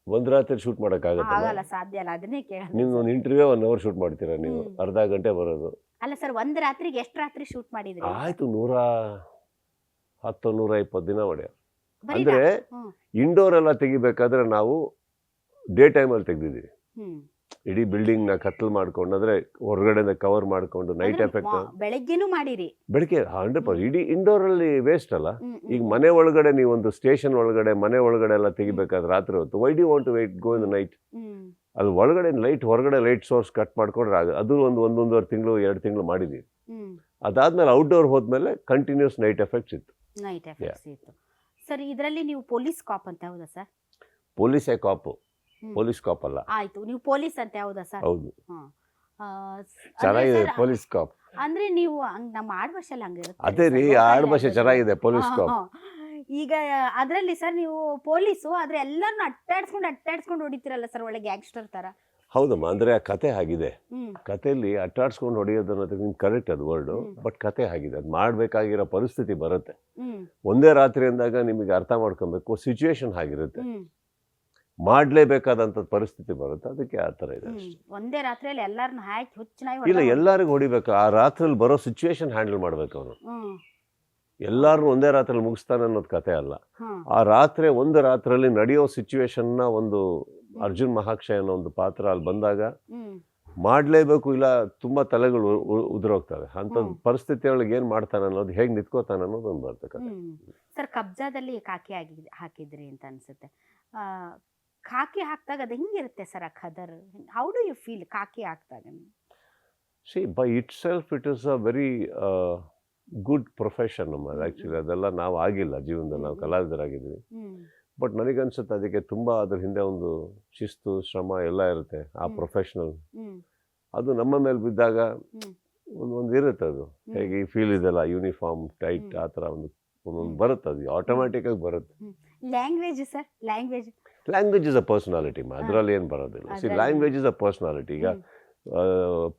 ಒಂದ್ ರಾತ್ರಿ ಶೂಟ್ ಮಾಡಕ್ಕಾಗತ್ತಲ್ಲ, ಆಗಲ್ಲ, ಸಾಧ್ಯ ಅಲ್ಲ. ಅದನ್ನೇ ಕೇಳ. ನೀವು ಒಂದು ಇಂಟರ್ವ್ಯೂ 1 hour ಶೂಟ್ ಮಾಡ್ತೀರಾ ನೀವು, ಅರ್ಧ ಗಂಟೆ ಬರೋದು. ಅಲ್ಲ ಸರ್, ಒಂದು ರಾತ್ರಿಗೆ ಎಷ್ಟು ರಾತ್ರಿ ಶೂಟ್ ಮಾಡಿದ್ರಿ? ಆಯ್ತು 110 120 ದಿನ ಮಾಡ್ಯಾರ. ಬರೀ ಅಂದ್ರೆ ಇಂಡೋರ್ ಎಲ್ಲ ತೆಗಿಬೇಕಾದ್ರೆ ನಾವು ಡೇ ಟೈಮಲ್ಲಿ ತೆಗ್ದಿದ್ದೀವಿ. ಇಡೀ ಬಿಲ್ಡಿಂಗ್ ನ ಕತ್ಲ್ ಮಾಡ್ಕೊಂಡು, ಅಂದ್ರೆ ಹೊರಗಡೆ ಕವರ್ ಮಾಡ್ಕೊಂಡು ನೈಟ್ ಎಫೆಕ್ಟ್ ಬೆಳಗ್ಗೆನೂ ಮಾಡಿರಿ. ಬೆಳಗ್ಗೆ 100%. ಇಡೀ ಇಂಡೋರ್ ಅಲ್ಲಿ ವೇಸ್ಟ್ ಅಲ್ಲ. ಈಗ ಮನೆ ಒಳಗಡೆ ನೀವು ಒಂದು ಸ್ಟೇಷನ್ ಒಳಗಡೆ ಮನೆ ಒಳಗಡೆ ಎಲ್ಲ ತೆಗಿಬೇಕಾದ್ರೆ ರಾತ್ರಿ ಹೊತ್ತು why do want to wait go in the night? ಅಲ್ಲಿ ಒಳಗಡೆ ಲೈಟ್, ಹೊರಗಡೆ ಲೈಟ್ ಸೋರ್ಸ್ ಕಟ್ ಮಾಡ್ಕೊಂಡ್ರೆ ಅದು 1.5 ತಿಂಗಳು 2 ತಿಂಗಳು ಮಾಡಿದೀವಿ. ಅದಾದ್ಮೇಲೆ ಔಟ್ಡೋರ್ ಹೋದ್ಮೇಲೆ ಕಂಟಿನ್ಯೂಸ್ ನೈಟ್ ಎಫೆಕ್ಟ್ಸ್ ಇತ್ತು. ನೈಟ್ ಎಫೆಕ್ಟ್ಸ್ ಇತ್ತು ಸರ್. ಇದರಲ್ಲಿ ನೀವು ಪೊಲೀಸ್ ಕಾಪ್ ಅಂತ ಹೌದಾ ಸರ್? ಪೊಲೀಸೇ ಕಾಪು, ಪೊಲೀಸ್ ಕಾಪ್ ಅಲ್ಲ. ಆಯ್ತು, ನೀವು ಪೊಲೀಸ್ ಅಂತ ಹೌದಾ ಸರ್? ಹೌದು, ಚೆನ್ನಾಗಿದೆ ಪೊಲೀಸ್ ಕಾಪ್. ಅಂದ್ರೆ ನೀವು ನಮ್ಮ ಆಡ್ಭಾಷೆಲ್ಲ ಹಂಗಿರುತ್ತೆ. ಅದೇ ರೀ, ಆಡ್ಭಾಷೆ ಚೆನ್ನಾಗಿದೆ ಪೊಲೀಸ್ ಕಾಪ್. ಈಗ ಅದರಲ್ಲಿ ಸರ್ ನೀವು ಪೊಲೀಸು ಆದ್ರೆ ಎಲ್ಲರನ್ನ ಅಟ್ಟಾಡ್ಸ್ಕೊಂಡು ಹೊಡಿತೀರಲ್ಲ ಸರ್, ಒಳ್ಳೆ ಗ್ಯಾಂಗ್ಸ್ಟರ್ ತರ. ಹೌದಮ್ಮ, ಅಂದ್ರೆ ಆ ಕತೆ ಆಗಿದೆ. ಕಥೆಯಲ್ಲಿ ಅಟ್ಟಾಡ್ಸ್ಕೊಂಡು ಹೊಡೆಯೋದು ಅನ್ನೋದು ನಿಮ್ಗೆ ಕರೆಕ್ಟ್ ಅದು ವರ್ಡು, ಬಟ್ ಕತೆ ಆಗಿದೆ. ಅದು ಮಾಡ್ಬೇಕಾಗಿರೋ ಪರಿಸ್ಥಿತಿ ಬರುತ್ತೆ. ಒಂದೇ ರಾತ್ರಿ ಅಂದಾಗ ನಿಮಗೆ ಅರ್ಥ ಮಾಡ್ಕೊಬೇಕು, ಸಿಚುವೇಶನ್ ಆಗಿರುತ್ತೆ, ಮಾಡ್ಲೇಬೇಕಾದಂತ ಪರಿಸ್ಥಿತಿ ಬರುತ್ತೆ. ಅದಕ್ಕೆ ಆ ತರ ಇದೆ. ಒಂದೇ ರಾತ್ರಿಯಲ್ಲಿ ಎಲ್ಲಾರನ್ನ ಹಾಕಿ ಹುಚ್ಚನಾಗಿ ಇಲ್ಲ, ಎಲ್ಲರಿಗೂ ಹೊಡಿಬೇಕು. ಆ ರಾತ್ರಿಯಲ್ಲಿ ಬರೋ ಸಿಚುವೇಶನ್ ಹ್ಯಾಂಡಲ್ ಮಾಡ್ಬೇಕು ಅವನು. ಎಲ್ಲಾರು ಒಂದೇ ರಾತ್ರಿ ಮುಗಿಸ್ತಾನೆ ಅನ್ನೋದು ಕತೆ ಅಲ್ಲ. ಆ ರಾತ್ರಿ ಒಂದು ರಾತ್ರಿಯಲ್ಲಿ ನಡೆಯೋ ಸಿಚುವೇಶನ್ ನ ಒಂದು ಅರ್ಜುನ್ ಮಹಾಕ್ಷಯ ಅನ್ನೋ ಒಂದು ಪಾತ್ರ ಅಲ್ಲಿ ಬಂದಾಗ ಮಾಡ್ಲೇಬೇಕು. ಇಲ್ಲ ತುಂಬಾ ತಲೆಗಳು ಉದುರೋಗ್ತವೆ. ಅಂತ ಪರಿಸ್ಥಿತಿ ಒಳಗೆ ಏನ್ ಮಾಡ್ತಾನೆ ಅನ್ನೋದು, ಹೇಗ್ ನಿಂತ್ಕೋತಾನೆ ಅನ್ನೋದು ಒಂದು ಬರ್ತಕ್ಕಂಥ. ಸರ್, ಕಬ್ಜಾದಲ್ಲಿ ಕಾಕಿ ಹಾಕಿದ್ರಿ ಅಂತ ಅನ್ಸುತ್ತೆ. ಕಾಕಿ ಹಾಕಿದಾಗ ಅದು ಹೆಂಗಿರುತ್ತೆ ಸರ್ ಆ ಖದರ್? ಹೌ ಡು ಯು ಫೀಲ್ ಕಾಕಿ ಹಾಕಿದಾಗ? C, by it self it is a very good profession. Actually ಅದೆಲ್ಲ ನಾವು ಆಗಿಲ್ಲ ಜೀವನದಲ್ಲಿ, ನಾವು ಕಲಾವಿದರಾಗಿದ್ವಿ. ಬಟ್ ನನಗನ್ಸುತ್ತೆ ಅದಕ್ಕೆ ತುಂಬಾ ಅದ್ರ ಹಿಂದೆ ಒಂದು ಶಿಸ್ತು, ಶ್ರಮ ಎಲ್ಲ ಇರುತ್ತೆ. ಆ ಪ್ರೊಫೆಷನಲ್ ಅದು ನಮ್ಮ ಮೇಲೆ ಬಿದ್ದಾಗ ಒಂದು ಇರುತ್ತೆ. ಅದು ಹೇಗೆ ಫೀಲ್ ಇದೆಲ್ಲ, ಯೂನಿಫಾರ್ಮ್ ಟೈಟ್ ಆ ಥರ ಒಂದೊಂದು ಬರುತ್ತೆ. ಅದು ಆಟೋಮ್ಯಾಟಿಕ್ ಆಗಿ ಬರುತ್ತೆ. Language sir, language is a personality. ಅದರಲ್ಲಿ ಏನು ಬರೋದಿಲ್ಲ. C, language is a personality. ಈಗ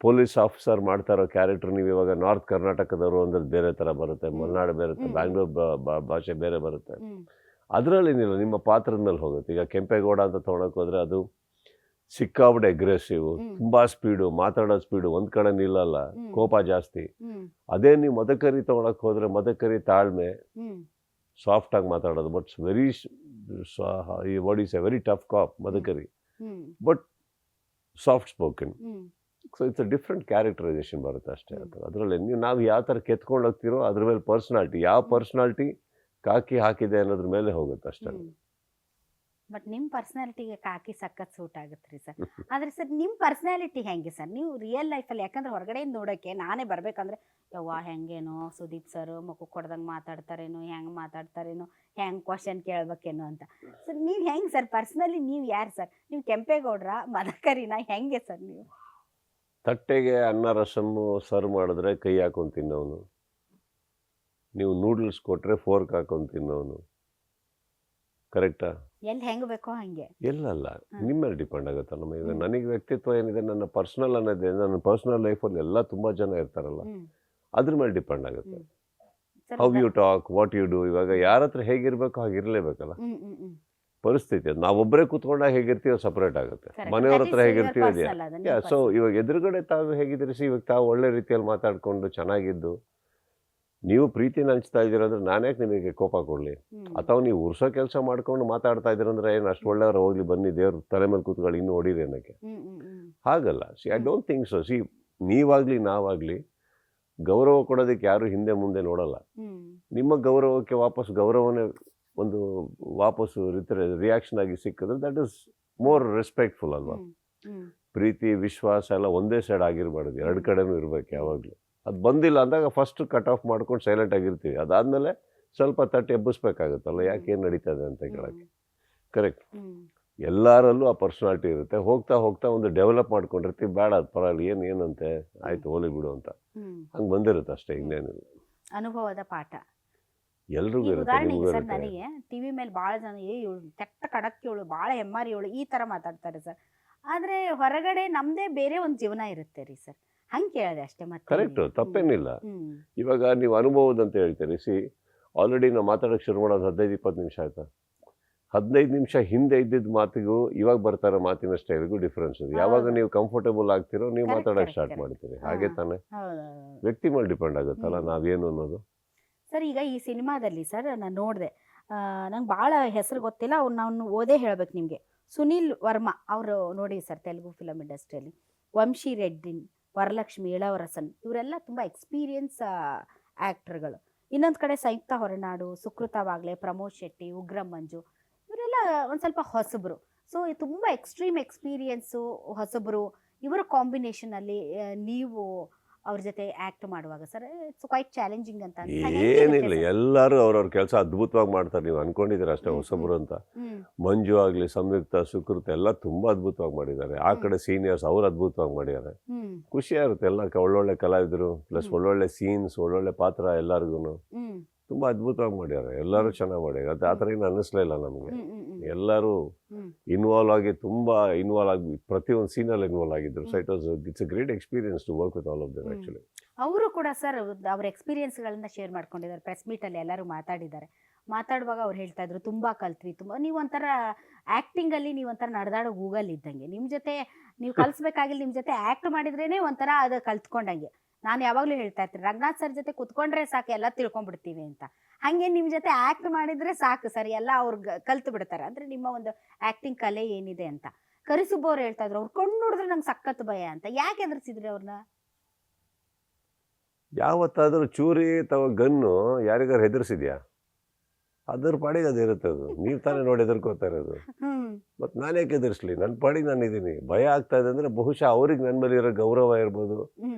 ಪೊಲೀಸ್ ಆಫೀಸರ್ ಮಾಡ್ತಾ ಇರೋ ಕ್ಯಾರೆಕ್ಟರ್ ನೀವು ಇವಾಗ ನಾರ್ತ್ ಕರ್ನಾಟಕದವರು ಅಂದ್ರೆ ಬೇರೆ ಥರ ಬರುತ್ತೆ, ಮಲೆನಾಡು ಬೇರೆ, ಬ್ಯಾಂಗ್ಳೂರ್ ಭಾಷೆ ಬೇರೆ ಬರುತ್ತೆ. ಅದರಲ್ಲಿ ಏನಿಲ್ಲ, ನಿಮ್ಮ ಪಾತ್ರದ ಮೇಲೆ ಹೋಗುತ್ತೆ. ಈಗ ಕೆಂಪೇಗೌಡ ಅಂತ ತೊಗೊಳಕ್ ಹೋದ್ರೆ ಅದು ಸಿಕ್ಕಾಬಿಟ್ಟೆ ಅಗ್ರೆಸಿವ್, ತುಂಬಾ ಸ್ಪೀಡು, ಮಾತಾಡೋ ಸ್ಪೀಡು, ಒಂದ್ ಕಡೆ ನಿಲ್ಲಲ್ಲ, ಕೋಪ ಜಾಸ್ತಿ. ಅದೇ ನೀವು ಮದಕರಿ ತೊಗೊಳಕ್ ಹೋದ್ರೆ ಮದಕರಿ ತಾಳ್ಮೆ, ಸಾಫ್ಟ್ ಆಗಿ ಮಾತಾಡೋದು. But very what is a very tough cop Madakari, but soft spoken. So it's a different characterisation ಬರುತ್ತೆ ಅಷ್ಟೇ. ಅದರಲ್ಲಿ ನಾವು ಯಾವ ಥರ ಕೆತ್ಕೊಂಡು ಹೋಗ್ತಿರೋ ಅದ್ರ ಮೇಲೆ ಪರ್ಸನಾಲಿಟಿ, ಯಾವ ಪರ್ಸನಾಲಿಟಿ ಕಾಕಿ ಹಾಕಿದೆ ಅನ್ನೋದ್ರ ಮೇಲೆ ಹೋಗುತ್ತೆ ಅಷ್ಟೇ. ಬಟ್ ನಿಮ್ಮ ಪರ್ಸನಾಲಿಟಿಗೆ ಕಾಕಿ ಸಖತ್ ಸೂಟ್ ಆಗುತ್ತೆ ರೀ ಸರ್. ಆದರೆ ಸರ್, ನಿಮ್ಮ ಪರ್ಸನಾಲಿಟಿ ಹೆಂಗೆ ಸರ್ ನೀವು ರಿಯಲ್ ಲೈಫಲ್ಲಿ? ಯಾಕಂದ್ರೆ ಹೊರಗಡೆಯಿಂದ ನೋಡೋಕ್ಕೆ ನಾನೇ ಬರಬೇಕಂದ್ರೆ ಯವ್ವ ಹೆಂಗೇನೋ ಸುದೀಪ್ ಸರ್ ಮುಖಕ್ಕೆ ಕೊಡ್ದಂಗೆ ಮಾತಾಡ್ತಾರೇನೋ, ಹೆಂಗೆ ಮಾತಾಡ್ತಾರೇನೋ, ಹೆಂಗೆ ಕ್ವಶನ್ ಕೇಳ್ಬೇಕೇನೋ ಅಂತ. ಸರ್ ನೀವು ಹೆಂಗೆ ಸರ್ ಪರ್ಸ್ನಲಿ? ನೀವು ಯಾರು ಸರ್? ನೀವು ಕೆಂಪೇಗೌಡ್ರ, ಮದಕರಿನ, ಹೆಂಗೆ ಸರ್ ನೀವು? ತಟ್ಟೆಗೆ ಅನ್ನ ರಸಮ್ಮು ಸರ್ವ್ ಮಾಡಿದ್ರೆ ಕೈ ಹಾಕೊಂಡು ತಿನ್ನೋನು, ನೀವು ನೂಡಲ್ಸ್ ಕೊಟ್ಟರೆ ಫೋರ್ಕ್ ಹಾಕೊಂಡು ತಿನ್ನೋನು. ಕರೆಕ್ಟಾ? ಎಲ್ಲಿ ಹೆಂಗೆ ಬೇಕೋ ಹಂಗೆ. ಎಲ್ಲಲ್ಲ, ನಿಮ್ಮ ಮೇಲೆ ಡಿಪೆಂಡ್ ಆಗುತ್ತೆ. ಈಗ ನನಗೆ ವ್ಯಕ್ತಿತ್ವ ಏನಿದೆ, ನನ್ನ ಪರ್ಸನಲ್ ಅನ್ನೋದೇ, ನನ್ನ ಪರ್ಸನಲ್ ಲೈಫಲ್ಲಿ ಎಲ್ಲ ತುಂಬ ಜನ ಇರ್ತಾರಲ್ಲ, ಅದ್ರ ಮೇಲೆ ಡಿಪೆಂಡ್ ಆಗುತ್ತೆ. How you talk, what you do. ಇವಾಗ ಯಾರ ಹತ್ರ ಹೇಗಿರ್ಬೇಕು ಹಾಗಿರ್ಲೇಬೇಕಲ್ಲ ಪರಿಸ್ಥಿತಿ. ಅದು ನಾವೊಬ್ಬರೇ ಕೂತ್ಕೊಂಡಾಗ ಹೇಗಿರ್ತೀವೋ ಸಪ್ರೇಟ್ ಆಗುತ್ತೆ. ಮನೆಯವ್ರ ಹತ್ರ ಹೇಗಿರ್ತೀವೋ ಇದೆಯಾ. ಸೊ ಇವಾಗ ಎದುರುಗಡೆ ತಾವು ಹೇಗಿದ್ದೀರಿ, ಇವಾಗ ತಾವು ಒಳ್ಳೆ ರೀತಿಯಲ್ಲಿ ಮಾತಾಡ್ಕೊಂಡು ಚೆನ್ನಾಗಿದ್ದು ನೀವು ಪ್ರೀತಿನ ಹಂಚ್ತಾ ಇದ್ದೀರಂದ್ರೆ ನಾನ್ಯಾಕೆ ನಿಮಗೆ ಕೋಪ ಕೊಡಲಿ? ಅಥವಾ ನೀವು ಉರ್ಸೋ ಕೆಲಸ ಮಾಡ್ಕೊಂಡು ಮಾತಾಡ್ತಾ ಇದ್ದೀರಂದ್ರೆ ಏನು ಅಷ್ಟು ಒಳ್ಳೆಯವ್ರು ಹೋಗ್ಲಿ ಬನ್ನಿ ದೇವ್ರ ತಲೆ ಮೇಲೆ ಕೂತ್ಕೊಳ್ಳಿ ಇನ್ನೂ ಹೊಡೀರಿ ಅನ್ನೋಕ್ಕೆ. ಹಾಗಲ್ಲ. See, I don't think so. See, ನೀವಾಗಲಿ ನಾವಾಗಲಿ ಗೌರವ ಕೊಡೋದಕ್ಕೆ ಯಾರು ಹಿಂದೆ ಮುಂದೆ ನೋಡಲ್ಲ. ನಿಮ್ಮ ಗೌರವಕ್ಕೆ ವಾಪಸ್ ಗೌರವನೇ ಒಂದು ವಾಪಸ್ಸು ರಿಯಾಕ್ಷನ್ ಆಗಿ ಸಿಕ್ಕಿದ್ರೆ ದಟ್ ಇಸ್ ಮೋರ್ ರೆಸ್ಪೆಕ್ಟ್ಫುಲ್ ಅಲ್ವಾ? ಪ್ರೀತಿ ವಿಶ್ವಾಸ ಎಲ್ಲ ಒಂದೇ ಸೈಡ್ ಆಗಿರಬಾರ್ದು, ಎರಡು ಕಡೆನೂ ಇರಬೇಕು ಯಾವಾಗಲೂ. ಅದು ಬಂದಿಲ್ಲ ಅಂದಾಗ ಫಸ್ಟ್ ಕಟ್ ಆಫ್ ಮಾಡ್ಕೊಂಡು ಸೈಲೆಂಟ್ ಆಗಿರ್ತೀವಿ. ಅದಾದಮೇಲೆ ಸ್ವಲ್ಪ ತಟ್ಟಿ ಎಬ್ಬಿಸ್ಬೇಕಾಗುತ್ತಲ್ಲ, ಯಾಕೆ ಏನು ನಡೀತದೆ ಅಂತ ಕೇಳೋಕ್ಕೆ. ಕರೆಕ್ಟ್. ಎಲ್ಲರಲ್ಲೂ ಆ ಪರ್ಸನಾಲಿಟಿ ಇರುತ್ತೆ. ಹೋಗ್ತಾ ಹೋಗ್ತಾ ಒಂದು ಡೆವಲಪ್ ಮಾಡ್ಕೊಂಡಿರ್ತೀವಿ. ಬೇಡ ಅದು ಪರವಾಗಿಲ್ಲ, ಏನಂತೆ ಆಯ್ತು ಹೋಲಿ ಬಿಡು ಅಂತ ಹಂಗೆ ಬಂದಿರುತ್ತೆ ಅಷ್ಟೇ, ಇನ್ನೇನಿಲ್ಲ. ಅನುಭವದ ಪಾಠ ಎಲ್ರಿಗೂ ಇರುತ್ತೆ. ಸರ್, ನನಗೆ ಟಿವಿ ಮೇಲೆ ಭಾಳ ಜನ ಇವಳು ಕೆಟ್ಟ ಕಡಕ್ಕೆ ಇವಳು, ಭಾಳ ಎಮ್ಮಾರಿ ಇವಳು, ಈ ಥರ ಮಾತಾಡ್ತಾರೆ ಸರ್. ಆದ್ರೆ ಹೊರಗಡೆ ನಮ್ದೇ ಬೇರೆ ಒಂದು ಜೀವನ ಇರುತ್ತೆ ರೀ ಸರ್, ಹಂಗೆ ಕೇಳಿದೆ ಅಷ್ಟೇ. ಮತ್ತೆ ಕರೆಕ್ಟು, ತಪ್ಪೇನಿಲ್ಲ. ಇವಾಗ ನೀವು ಅನುಭವದಂತ ಹೇಳ್ತೀರಿ. ಆಲ್ರೆಡಿ ನಾವು ಮಾತಾಡೋಕ್ಕೆ ಶುರು ಮಾಡೋದು 15-20 ನಿಮಿಷ ಆಯ್ತಾ? 15 ನಿಮಿಷ ಹಿಂದೆ ಇದ್ದಿದ್ದ ಮಾತಿಗೂ ಇವಾಗ ಬರ್ತಾರೋ ಮಾತಿನ ಸ್ಟೈಲ್ಗೂ ಡಿಫ್ರೆನ್ಸ್ ಇದೆ. ಯಾವಾಗ ನೀವು ಕಂಫರ್ಟೇಬಲ್ ಆಗ್ತಿರೋ ನೀವು ಮಾತಾಡೋಕೆ ಸ್ಟಾರ್ಟ್ ಮಾಡ್ತೀರಿ, ಹಾಗೆ ತಾನೆ? ವ್ಯಕ್ತಿ ಮೇಲೆ ಡಿಪೆಂಡ್ ಆಗುತ್ತಲ್ಲ ನಾವೇನು ಅನ್ನೋದು. ಸರ್ ಈಗ ಈ ಸಿನಿಮಾದಲ್ಲಿ ಸರ್ ನಾನು ನೋಡಿದೆ, ನಂಗೆ ಭಾಳ ಹೆಸರು ಗೊತ್ತಿಲ್ಲ, ಅವ್ರು ನಾನು ಓದೇ ಹೇಳ್ಬೇಕು ನಿಮಗೆ. ಸುನೀಲ್ ವರ್ಮಾ ಅವರು ನೋಡಿ ಸರ್, ತೆಲುಗು ಫಿಲಮ್ ಇಂಡಸ್ಟ್ರಿಯಲ್ಲಿ ವಂಶಿ ರೆಡ್ಡಿ, ವರಲಕ್ಷ್ಮಿ, ಇಳವರಸನ್ ಇವರೆಲ್ಲ ತುಂಬ ಎಕ್ಸ್ಪೀರಿಯನ್ಸ್ ಆ್ಯಕ್ಟರ್ಗಳು. ಇನ್ನೊಂದು ಕಡೆ ಸಂಯುಕ್ತ ಹೊರನಾಡು, ಸುಕೃತ ವಾಗ್ಲೆ, ಪ್ರಮೋದ್ ಶೆಟ್ಟಿ, ಉಗ್ರಂ ಮಂಜು ಇವರೆಲ್ಲ ಒಂದು ಸ್ವಲ್ಪ ಹೊಸಬರು. ಸೊ ತುಂಬ ಎಕ್ಸ್ಟ್ರೀಮ್ ಎಕ್ಸ್ಪೀರಿಯನ್ಸು ಹೊಸಬರು. ಇವರ ಕಾಂಬಿನೇಷನಲ್ಲಿ ನೀವು ಅವ್ರ ಜೊತೆ ಆ್ಯಕ್ಟ್ ಮಾಡುವಾಗ ಸರ್ ಇಟ್ಸ್ ಕ್ವೈಟ್ ಚಾಲೆಂಜಿಂಗ್ ಅಂತ ಏನಿಲ್ಲ, ಎಲ್ಲರೂ ಅವ್ರವ್ರ ಕೆಲಸ ಅದ್ಭುತವಾಗಿ ಮಾಡ್ತಾರೆ. ನೀವು ಅನ್ಕೊಂಡಿದ್ದೀರ ಅಷ್ಟೇ ಹೊಸಬರು ಅಂತ. ಮಂಜು ಆಗಲಿ, ಸಂಯುಕ್ತ, ಸುಕೃತ ಎಲ್ಲ ತುಂಬ ಅದ್ಭುತವಾಗಿ ಮಾಡಿದ್ದಾರೆ. ಆ ಕಡೆ ಸೀನಿಯರ್ಸ್ ಅವ್ರು ಅದ್ಭುತವಾಗಿ ಮಾಡಿದ್ದಾರೆ. ಖುಷಿ ಆಗುತ್ತೆ. ಎಲ್ಲ ಒಳ್ಳೊಳ್ಳೆ ಕಲಾವಿದರು ಪ್ಲಸ್ ಒಳ್ಳೊಳ್ಳೆ ಸೀನ್ಸ್, ಒಳ್ಳೊಳ್ಳೆ ಪಾತ್ರ ಎಲ್ಲರಿಗೂ ತುಂಬ ಅದ್ಭುತವಾಗಿ ಮಾಡ್ಯಾರೆ. ಎಲ್ಲರೂ ಚೆನ್ನಾಗಿ ಮಾಡ್ಯಾರ. ಅದು ಆ ಥರ ಏನು ಅನ್ನಿಸ್ಲೇ ಇಲ್ಲ ನಮಗೆ. ಎಲ್ಲರೂ ಇನ್ವಾಲ್ವ್ ಆಗಿ ಪ್ರತಿಯೊಂದು ಸೀನಲ್ಲಿ ಇನ್ವಾಲ್ವ್ ಆಗಿದ್ರು. So it's a great experience to work with all of them actually. ಅವರು ಕೂಡ ಸರ್ ಅವ್ರ ಎಕ್ಸ್ಪೀರಿಯನ್ಸ್ಗಳನ್ನ ಶೇರ್ ಮಾಡ್ಕೊಂಡಿದ್ದಾರೆ. ಪ್ರೆಸ್ ಮೀಟಲ್ಲಿ ಎಲ್ಲರೂ ಮಾತಾಡಿದ್ದಾರೆ. ಮಾತಾಡುವಾಗ ಅವ್ರು ಹೇಳ್ತಾ ಇದ್ರು ತುಂಬ ಕಲ್ತ್ವಿ, ತುಂಬ ನೀವೊಂಥರ ಆ್ಯಕ್ಟಿಂಗಲ್ಲಿ ನೀವೊಂಥರ ನಡೆದಾಡೋ ಗೂಗಲ್ ಇದ್ದಂಗೆ. ನಿಮ್ಮ ಜೊತೆ ನೀವು ಕಲಿಸ್ಬೇಕಾಗಿಲ್ಲ, ನಿಮ್ಮ ಜೊತೆ ಆ್ಯಕ್ಟ್ ಮಾಡಿದ್ರೇ ಒಂಥರ ಅದು ಕಲ್ತ್ಕೊಂಡಂಗೆ. ನಾನು ಯಾವಾಗಲೂ ಹೇಳ್ತಾ ಇರ್ತೀನಿ, ರಂಗನಾಥ್ ಸರ್ ಜೊತೆ ಕುತ್ಕೊಂಡ್ರೆ ಸಾಕು ಎಲ್ಲ ತಿಳ್ಕೊಂಡ್ಬಿಡ್ತೀವಿ ಅಂತ. ಹಾಗೆ ನಿಮ್ಮ ಜೊತೆ ಆ್ಯಕ್ಟ್ ಮಾಡಿದರೆ ಸಾಕು ಸರ್, ಎಲ್ಲ ಅವ್ರು ಕಲ್ತು ಬಿಡ್ತಾರೆ. ಅಂದರೆ ನಿಮ್ಮ ಒಂದು ಆ್ಯಕ್ಟಿಂಗ್ ಕಲೆ ಏನಿದೆ ಅಂತ. ಕರಿಸುಬ್ಬ ಅವ್ರು ಹೇಳ್ತಾ ಇದ್ರು, ಅವ್ರು ಕೊಂಡು ನೋಡಿದ್ರೆ ನಂಗೆ ಸಖತ್ ಭಯ ಅಂತ. ಯಾಕೆ ಎದುರಿಸಿದ್ರಿ ಅವ್ರನ್ನ? ಯಾವತ್ತಾದರೂ ಚೂರಿ ಅಥವಾ ಗನ್ನು ಯಾರಿಗಾರು ಹೆದರ್ಸಿದ್ಯಾ? ಅದ್ರ ಪಾಡಿಗೆ ಅದು ಇರುತ್ತೆ. ಅದು ನೀವು ತಾನೇ ನೋಡಿ ಹೆದರ್ಕೋತಾ ಇರೋದು. ಮತ್ತು ನಾನೇಕೆ ಹೆದರ್ಸ್ಲಿ? ನನ್ನ ಪಾಡಿಗೆ ನಾನು ಇದ್ದೀನಿ. ಭಯ ಆಗ್ತಾ ಇದೆ ಅಂದರೆ ಬಹುಶಃ ಅವ್ರಿಗೆ ನನ್ನ ಮೇಲೆ ಇರೋ ಗೌರವ ಇರ್ಬೋದು,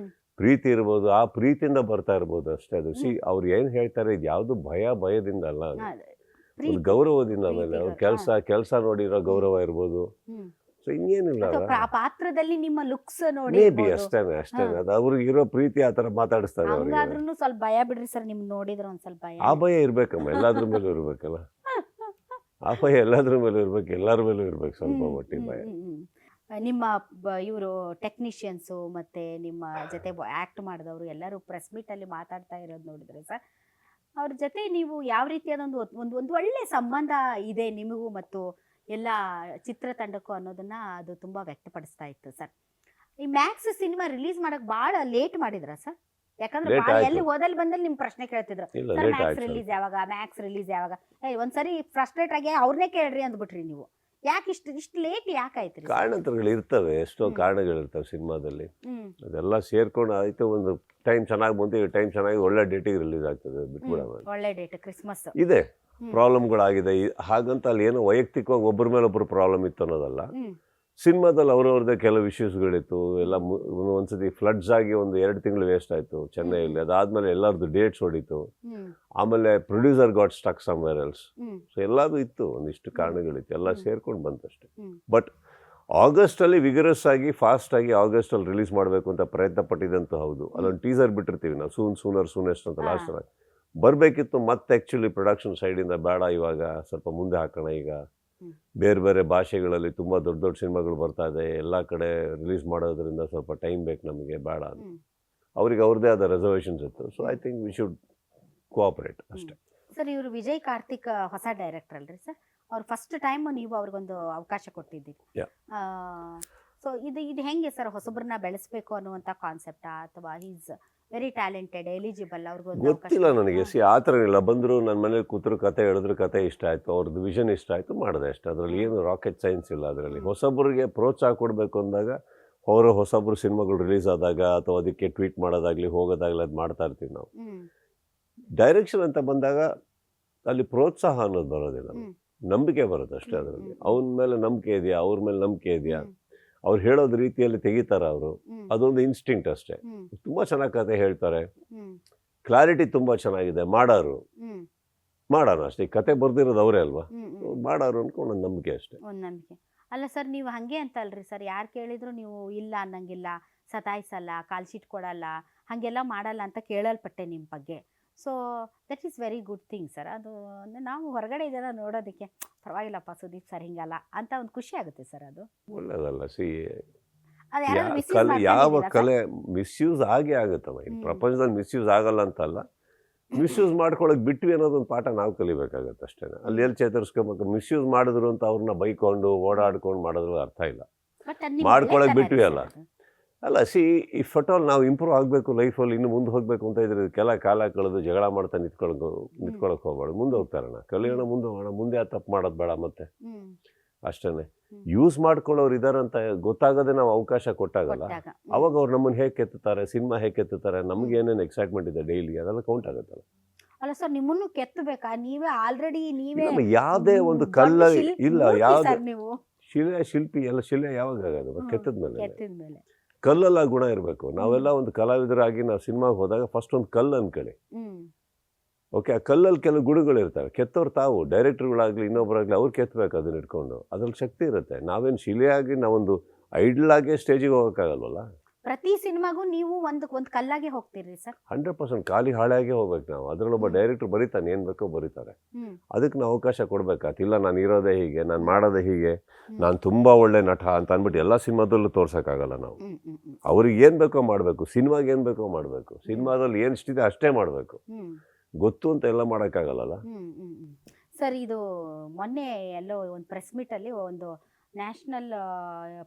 ಪ್ರೀತಿ ಇರ್ಬೋದು. ಆ ಪ್ರೀತಿಯಿಂದ ಬರ್ತಾ ಇರ್ಬೋದು ಅಷ್ಟೇ. ಅದು ಅವ್ರು ಏನು ಹೇಳ್ತಾರೆ ಇದು ಯಾವುದು ಭಯದಿಂದ ಅಲ್ಲ, ಅದು ಗೌರವದಿಂದ. ಆಮೇಲೆ ಅವ್ರ ಕೆಲಸ ನೋಡಿರೋ ಗೌರವ ಇರ್ಬೋದು. ಸೊ ಇನ್ನೇನಿಲ್ಲ, ಪಾತ್ರದಲ್ಲಿ ನಿಮ್ಮ ಲುಕ್ಸ್ ನೋಡಿ ಮೇ ಬಿ ಅಷ್ಟೇನೆ. ಅದು ಅವ್ರಿಗೆ ಇರೋ ಪ್ರೀತಿ ಆ ಥರ ಮಾತಾಡಿಸ್ತಾರೆ. ಅವ್ರಿಗೆ ಸ್ವಲ್ಪ ಭಯ ಬಿಡ್ರಿ ಸರ್, ನಿಮ್ ನೋಡಿದ್ರೆ ಒಂದ್ ಸ್ವಲ್ಪ ಆ ಭಯ ಇರ್ಬೇಕಮ್ಮ, ಎಲ್ಲಾದ್ರ ಮೇಲೂ ಇರ್ಬೇಕಲ್ಲ. ಆ ಭಯ ಎಲ್ಲಾದ್ರ ಮೇಲೂ ಇರ್ಬೇಕು, ಎಲ್ಲಾರ ಮೇಲೂ ಇರ್ಬೇಕು ಸ್ವಲ್ಪ ಮಟ್ಟಿಗೆ ಭಯ. ನಿಮ್ಮ ಇವರು ಟೆಕ್ನಿಷಿಯನ್ಸು ಮತ್ತು ನಿಮ್ಮ ಜೊತೆ ಆ್ಯಕ್ಟ್ ಮಾಡಿದವರು ಎಲ್ಲರೂ ಪ್ರೆಸ್ ಮೀಟಲ್ಲಿ ಮಾತಾಡ್ತಾ ಇರೋದು ನೋಡಿದ್ರೆ ಸರ್, ಅವ್ರ ಜೊತೆ ನೀವು ಯಾವ ರೀತಿಯಾದೊಂದು ಒಂದು ಒಳ್ಳೆಯ ಸಂಬಂಧ ಇದೆ ನಿಮಗೂ ಮತ್ತು ಎಲ್ಲ ಚಿತ್ರತಂಡಕ್ಕೂ ಅನ್ನೋದನ್ನು ಅದು ತುಂಬ ವ್ಯಕ್ತಪಡಿಸ್ತಾ ಇತ್ತು ಸರ್. ಈ ಮ್ಯಾಕ್ಸ್ ಸಿನಿಮಾ ರಿಲೀಸ್ ಮಾಡೋಕ್ಕೆ ಭಾಳ ಲೇಟ್ ಮಾಡಿದ್ರಾ ಸರ್? ಯಾಕಂದ್ರೆ ಎಲ್ಲಿ ಹೋದಲ್ಲಿ ಬಂದಲ್ಲಿ ನಿಮ್ಮ ಪ್ರಶ್ನೆ ಕೇಳ್ತಿದ್ರು, ಸರ್ ಮ್ಯಾಕ್ಸ್ ರಿಲೀಸ್ ಯಾವಾಗ? ಒಂದ್ಸರಿ ಫ್ರಸ್ಟ್ರೇಟ್ ಆಗಿ ಅವ್ರನ್ನೇ ಕೇಳ್ರಿ ಅಂದ್ಬಿಟ್ರಿ ನೀವು. ಯಾಕೆ ಇಷ್ಟು ಲೇಟ್ ಯಾಕಾಯ್ತು? ಕಾರಣಗಳು ಇರ್ತವೆ, ಎಷ್ಟೋ ಕಾರಣಗಳಿರ್ತವೆ ಸಿನಿಮಾದಲ್ಲಿ. ಅದೆಲ್ಲ ಸೇರ್ಕೊಂಡು ಆಯ್ತು, ಒಂದು ಟೈಮ್ ಚೆನ್ನಾಗಿ ಬಂತು, ಟೈಮ್ ಚೆನ್ನಾಗಿ ಒಳ್ಳೆ ಡೇಟಿಗೆ ರಿಲೀಸ್ ಆಗ್ತದೆ, ಬಿಟ್ಬಿಡೋಣ. ಒಳ್ಳೆ ಡೇಟ್ ಕ್ರಿಸ್ಮಸ್ ಇದೆ, ಪ್ರಾಬ್ಲಮ್ಗಳಾಗಿದೆ. ಹಾಗಂತ ಅಲ್ಲಿ ಏನೋ ವೈಯಕ್ತಿಕವಾಗಿ ಒಬ್ಬರ ಮೇಲೆ ಒಬ್ಬರು ಪ್ರಾಬ್ಲಮ್ ಇತ್ತು ಅನ್ನೋದಲ್ಲ. ಸಿನಿಮಾದಲ್ಲಿ ಅವ್ರವ್ರದ್ದೇ ಕೆಲವು ಇಶ್ಯೂಸ್ಗಳಿತ್ತು. ಎಲ್ಲ ಒಂದ್ಸತಿ ಫ್ಲಡ್ಸ್ ಆಗಿ 1-2 ತಿಂಗಳು ವೇಸ್ಟ್ ಆಯಿತು ಚೆನ್ನೈಯಲ್ಲಿ. ಅದಾದಮೇಲೆ ಎಲ್ಲರದ್ದು ಡೇಟ್ಸ್ ಹೊಡಿತು. ಆಮೇಲೆ producer got stuck somewhere else. So ಎಲ್ಲದೂ ಇತ್ತು, ಒಂದಿಷ್ಟು ಕಾರಣಗಳಿತ್ತು, ಎಲ್ಲ ಸೇರ್ಕೊಂಡು ಬಂತಷ್ಟೆ. ಬಟ್ ಆಗಸ್ಟಲ್ಲಿ ವಿಗರಸ್ ಆಗಿ ಫಾಸ್ಟಾಗಿ ಆಗಸ್ಟಲ್ಲಿ ರಿಲೀಸ್ ಮಾಡಬೇಕು ಅಂತ ಪ್ರಯತ್ನ ಪಟ್ಟಿದ್ದಂತೂ ಹೌದು. ಅಲ್ಲೊಂದು ಟೀಸರ್ ಬಿಟ್ಟಿರ್ತೀವಿ ನಾವು, ಸೂನೆಸ್ಟ್ ಅಂತ ಲಾಸ್ಟ್ ಬರಬೇಕಿತ್ತು. ಮತ್ತೆ ಆ್ಯಕ್ಚುಲಿ ಪ್ರೊಡಕ್ಷನ್ ಸೈಡಿಂದ ಬೇಡ, ಇವಾಗ ಸ್ವಲ್ಪ ಮುಂದೆ ಹಾಕೋಣ, ಈಗ ಬೇರೆ ಬೇರೆ ಭಾಷೆಗಳಲ್ಲಿ ತುಂಬ ದೊಡ್ಡ ಸಿನಿಮಾಗಳು ಬರ್ತಾ ಇದೆ, ಎಲ್ಲ ಕಡೆ ರಿಲೀಸ್ ಮಾಡೋದ್ರಿಂದ ಸ್ವಲ್ಪ ಟೈಮ್ ಬೇಕು ನಮಗೆ, ಬೇಡ ಅಂತ ಅವ್ರಿಗೆ ಅವ್ರದ್ದೇ ಆದ ರೆಸರ್ವೇಷನ್ಸ್ ಇತ್ತು. So I think we should cooperate ಅಷ್ಟೇ. ಸರ್ ಇವರು ವಿಜಯ್ ಕಾರ್ತಿಕ್ ಹೊಸ ಡೈರೆಕ್ಟರ್ ಅಲ್ರಿ ಸರ್, ಅವ್ರು ಫಸ್ಟ್ ಟೈಮ್ ನೀವು ಅವ್ರಿಗೊಂದು ಅವಕಾಶ ಕೊಟ್ಟಿದ್ದೀರಿ. ಸೊ ಇದು ಹೆಂಗೆ ಸರ್, ಹೊಸಬ್ರನ್ನ ಬೆಳೆಸಬೇಕು ಅನ್ನುವಂಥ ಕಾನ್ಸೆಪ್ಟಾ ಅಥವಾ ಈಸ್ ವೆರಿ ಟ್ಯಾಲೆಂಟೆಡ್, ಎಲಿಜಿಬಲ್? ಅವ್ರಿಗೂ ಗೊತ್ತಿಲ್ಲ ನನಗೆ. ಆ ಥರ ಇಲ್ಲ, ಬಂದರು ನನ್ನ ಮನೇಲಿ ಕೂತರು, ಕತೆ ಹೇಳಿದ್ರು, ಕತೆ ಇಷ್ಟ ಆಯಿತು, ಅವ್ರದ್ದು ವಿಷನ್ ಇಷ್ಟ ಆಯಿತು, ಮಾಡಿದೆ ಅಷ್ಟೇ. ಅದರಲ್ಲಿ ಏನು ರಾಕೆಟ್ ಸೈನ್ಸ್ ಇಲ್ಲ. ಅದರಲ್ಲಿ ಹೊಸಬ್ರಿಗೆ ಪ್ರೋತ್ಸಾಹ ಕೊಡಬೇಕು ಅಂದಾಗ ಹೊಸಬ್ರು ಸಿನಿಮಾಗಳು ರಿಲೀಸ್ ಆದಾಗ ಅಥವಾ ಅದಕ್ಕೆ ಟ್ವೀಟ್ ಮಾಡೋದಾಗಲಿ ಹೋಗೋದಾಗಲಿ ಅದು ಮಾಡ್ತಾ ಇರ್ತೀವಿ ನಾವು. ಡೈರೆಕ್ಷನ್ ಅಂತ ಬಂದಾಗ ಅಲ್ಲಿ ಪ್ರೋತ್ಸಾಹ ಅನ್ನೋದು ಬರೋದಿಲ್ಲ, ನಂಬಿಕೆ ಬರುತ್ತೆ ಅಷ್ಟೇ. ಅದರಲ್ಲಿ ಅವನ ಮೇಲೆ ನಂಬಿಕೆ ಇದೆಯಾ, ಅವ್ರ ಮೇಲೆ ನಂಬಿಕೆ ಇದೆಯಾ, ಅವ್ರು ಹೇಳೋದು ರೀತಿಯಲ್ಲಿ ತೆಗಿತಾರ ಅವರು, ಅದೊಂದು ಇನ್ಸ್ಟಿಂಕ್ಟ್ ಅಷ್ಟೇ. ತುಂಬ ಚೆನ್ನಾಗಿ ಕತೆ ಹೇಳ್ತಾರೆ, ಕ್ಲಾರಿಟಿ ತುಂಬ ಚೆನ್ನಾಗಿದೆ, ಮಾಡೋಣ ಅಷ್ಟೇ. ಕತೆ ಬರ್ದಿರೋದು ಅವರೇ ಅಲ್ವಾ, ಮಾಡೋರು ಅನ್ಕೊಂಡು ಒಂದು ನಂಬಿಕೆ ಅಷ್ಟೇ. ಒಂದು ನಂಬಿಕೆ ಅಲ್ಲ ಸರ್, ನೀವು ಹಾಗೆ ಅಂತ ಅಲ್ರಿ ಸರ್, ಯಾರು ಕೇಳಿದ್ರು ನೀವು ಇಲ್ಲ ಅನ್ನಂಗಿಲ್ಲ, ಸತಾಯಿಸಲ್ಲ, ಕಾಲ್ ಶೀಟ್ ಕೊಡಲ್ಲ, ಹಾಗೆಲ್ಲ ಮಾಡಲ್ಲ ಅಂತ ಕೇಳಲ್ಪಟ್ಟೆ ನಿಮ್ಮ ಬಗ್ಗೆ. So that is very good thing sir. ಅದು ಅಂದ್ರೆ ನಾವು ಹೊರಗಡೆ ಇದೆಲ್ಲ ನೋಡೋದಕ್ಕೆ ಪರವಾಗಿಲ್ಲಪ್ಪ ಸುದೀಪ್ ಸರ್ ಹಿಂಗಲ್ಲ ಅಂತ ಒಂದು ಖುಷಿ ಆಗುತ್ತೆ ಸರ್. ಅದು ಒಳ್ಳೇದಲ್ಲ. ಅದು ಯಾರಾದ್ರೂ misuse ಯಾವ ಮಾಡ್ಕೊಂಡಿದ್ದೀರಾ ಕಲೆ ಮಿಸ್ಯೂಸ್ ಆಗೇ ಆಗುತ್ತಮ್ಮ. ಈ ಪ್ರಪಂಚದಲ್ಲಿ ಮಿಸ್ಯೂಸ್ ಆಗಲ್ಲ ಅಂತಲ್ಲ, ಮಿಸ್ಯೂಸ್ ಮಾಡ್ಕೊಳಕ್ ಬಿಟ್ವಿ ಅನ್ನೋದೊಂದು ಪಾಠ ನಾವು ಕಲಿಬೇಕಾಗತ್ತೆ ಅಷ್ಟೇ. ಅಲ್ಲಿ ಎಲ್ಲಿ ಚೇತರಿಸ್ಕೋಬೇಕು. ಮಿಸ್ಯೂಸ್ ಮಾಡಿದ್ರು ಅಂತ ಅವ್ರನ್ನ ಬೈಕೊಂಡು ಓಡಾಡ್ಕೊಂಡು ಮಾಡೋದ್ರ ಅರ್ಥ ಇಲ್ಲ. ಬಟ್ ಅದು ಮಾಡ್ಕೊಳಕ್ ಬಿಟ್ವಿ ಅಲ್ಲ. ಅಲ್ಲ ಇಫ್ ಅಟ್ ಆಲ್ ನಾವು ಇಂಪ್ರೂವ್ ಆಗಬೇಕು ಲೈಫಲ್ಲಿ, ಇನ್ನು ಮುಂದೆ ಹೋಗ್ಬೇಕು ಅಂತ ಇದ್ರೆ ಕೆಲ ಕಾಲ ಕಳೆದು ಜಗಳ ಮಾಡ್ತಾ ನಿಂತ್ಕೊಳಕ್ ಹೋಗ್ಬೇಡ. ಮುಂದೆ ಹೋಗ್ತಾರಣ, ಕಲಿಯೋಣ, ಮುಂದೆ ಹೋಗೋಣ, ಮುಂದೆ ಆ ತಪ್ಪು ಮಾಡೋದು ಬೇಡ ಮತ್ತೆ ಅಷ್ಟೇ. ಯೂಸ್ ಮಾಡ್ಕೊಳ್ಳೋರು ಇದಾರಂತ ಗೊತ್ತಾಗದೆ ನಾವು ಅವಕಾಶ ಕೊಟ್ಟಾಗಲ್ಲ, ಅವಾಗ ಅವ್ರು ನಮ್ಮನ್ನು ಹೇಗೆ ಕೆತ್ತುತ್ತಾರೆ, ಸಿನಿಮಾ ಹೇಗೆ ಕೆತ್ತುತ್ತಾರೆ, ನಮ್ಗೆ ಏನೇನು ಎಕ್ಸೈಟ್ಮೆಂಟ್ ಇದೆ ಡೈಲಿ ಅದೆಲ್ಲ ಕೌಂಟ್ ಆಗುತ್ತಲ್ಲ. ಅಲ್ಲ ಸರ್, ನಿಮ್ಮನ್ನು ಕೆತ್ತಬೇಕಾ? ನೀವೇ ಆಲ್ರೆಡಿ ನೀವೇ ಯಾವುದೇ ಒಂದು ಕಲ್ಲ ಇಲ್ಲ, ಯಾವ್ದು ನೀವು ಶಿಲ್ಪಿ ಎಲ್ಲ ಶಿಲೆ ಯಾವಾಗ ಆಗೋದು ಕೆತ್ತದ ಮೇಲೆ. ಕೆತ್ತಿದ್ಮೇಲೆ ಕಲ್ಲೆಲ್ಲ ಗುಣ ಇರಬೇಕು. ನಾವೆಲ್ಲ ಒಂದು ಕಲಾವಿದರಾಗಿ ನಾವು ಸಿನಿಮಾಗೆ ಹೋದಾಗ ಫಸ್ಟ್ ಒಂದು ಕಲ್ಲು ಅನ್ಕೊಳ್ಳಿ. ಓಕೆ, ಆ ಕಲ್ಲಲ್ಲಿ ಕೆಲವು ಗುಣಗಳು ಇರ್ತವೆ. ಕೆತ್ತವ್ರು ತಾವು ಡೈರೆಕ್ಟರ್ಗಳಾಗಲಿ ಇನ್ನೊಬ್ಬರಾಗಲಿ ಅವ್ರು ಕೆತ್ತಬೇಕು ಅದನ್ನ ಇಟ್ಕೊಂಡು. ಅದ್ರಲ್ಲಿ ಶಕ್ತಿ ಇರುತ್ತೆ. ನಾವೇನು ಶಿಲೆಯಾಗಿ ನಾವೊಂದು ಐಡಲ್ ಆಗಿ ಸ್ಟೇಜಿಗೆ ಹೋಗೋಕ್ಕಾಗಲ್ವಲ್ಲ. ಪ್ರತಿ ಸಿನಿಮಾಗೂ ನೀವು ಒಂದು ಕಲ್ಲಾಗೆ ಹೋಗ್ತೀರಿ ಸರ್? 100% ಖಾಲಿ ಹಾಳಾಗೆ ಹೋಗ್ಬೇಕು ನಾವು. ಅದ್ರಲ್ಲೊಬ್ಬ ಡೈರೆಕ್ಟರ್ ಬರೀತಾನೆ, ಏನು ಬೇಕೋ ಬರೀತಾರೆ. ಅದಕ್ಕೆ ನಾವು ಅವಕಾಶ ಕೊಡ್ಬೇಕಾಗ್ತ. ಇಲ್ಲ ನಾನು ಇರೋದೇ ಹೀಗೆ, ನಾನು ಮಾಡೋದೇ ಹೀಗೆ, ನಾನು ತುಂಬ ಒಳ್ಳೆ ನಟ ಅಂತ ಅಂದ್ಬಿಟ್ಟು ಎಲ್ಲ ಸಿನಿಮಾದಲ್ಲೂ ತೋರ್ಸೋಕ್ಕಾಗಲ್ಲ ನಾವು. ಅವ್ರಿಗೆ ಏನು ಬೇಕೋ ಮಾಡಬೇಕು, ಸಿನಿಮಾಗೆ ಏನು ಬೇಕೋ ಮಾಡಬೇಕು, ಸಿನಿಮಾದಲ್ಲಿ ಏನು ಇಷ್ಟಿದೆ ಅಷ್ಟೇ ಮಾಡಬೇಕು. ಗೊತ್ತು ಅಂತ ಎಲ್ಲ ಮಾಡೋಕ್ಕಾಗಲ್ಲ ಸರ್. ಇದು ಮೊನ್ನೆ ಎಲ್ಲೋ ಒಂದು ಪ್ರೆಸ್ ಮೀಟಲ್ಲಿ ಒಂದು ನ್ಯಾಷನಲ್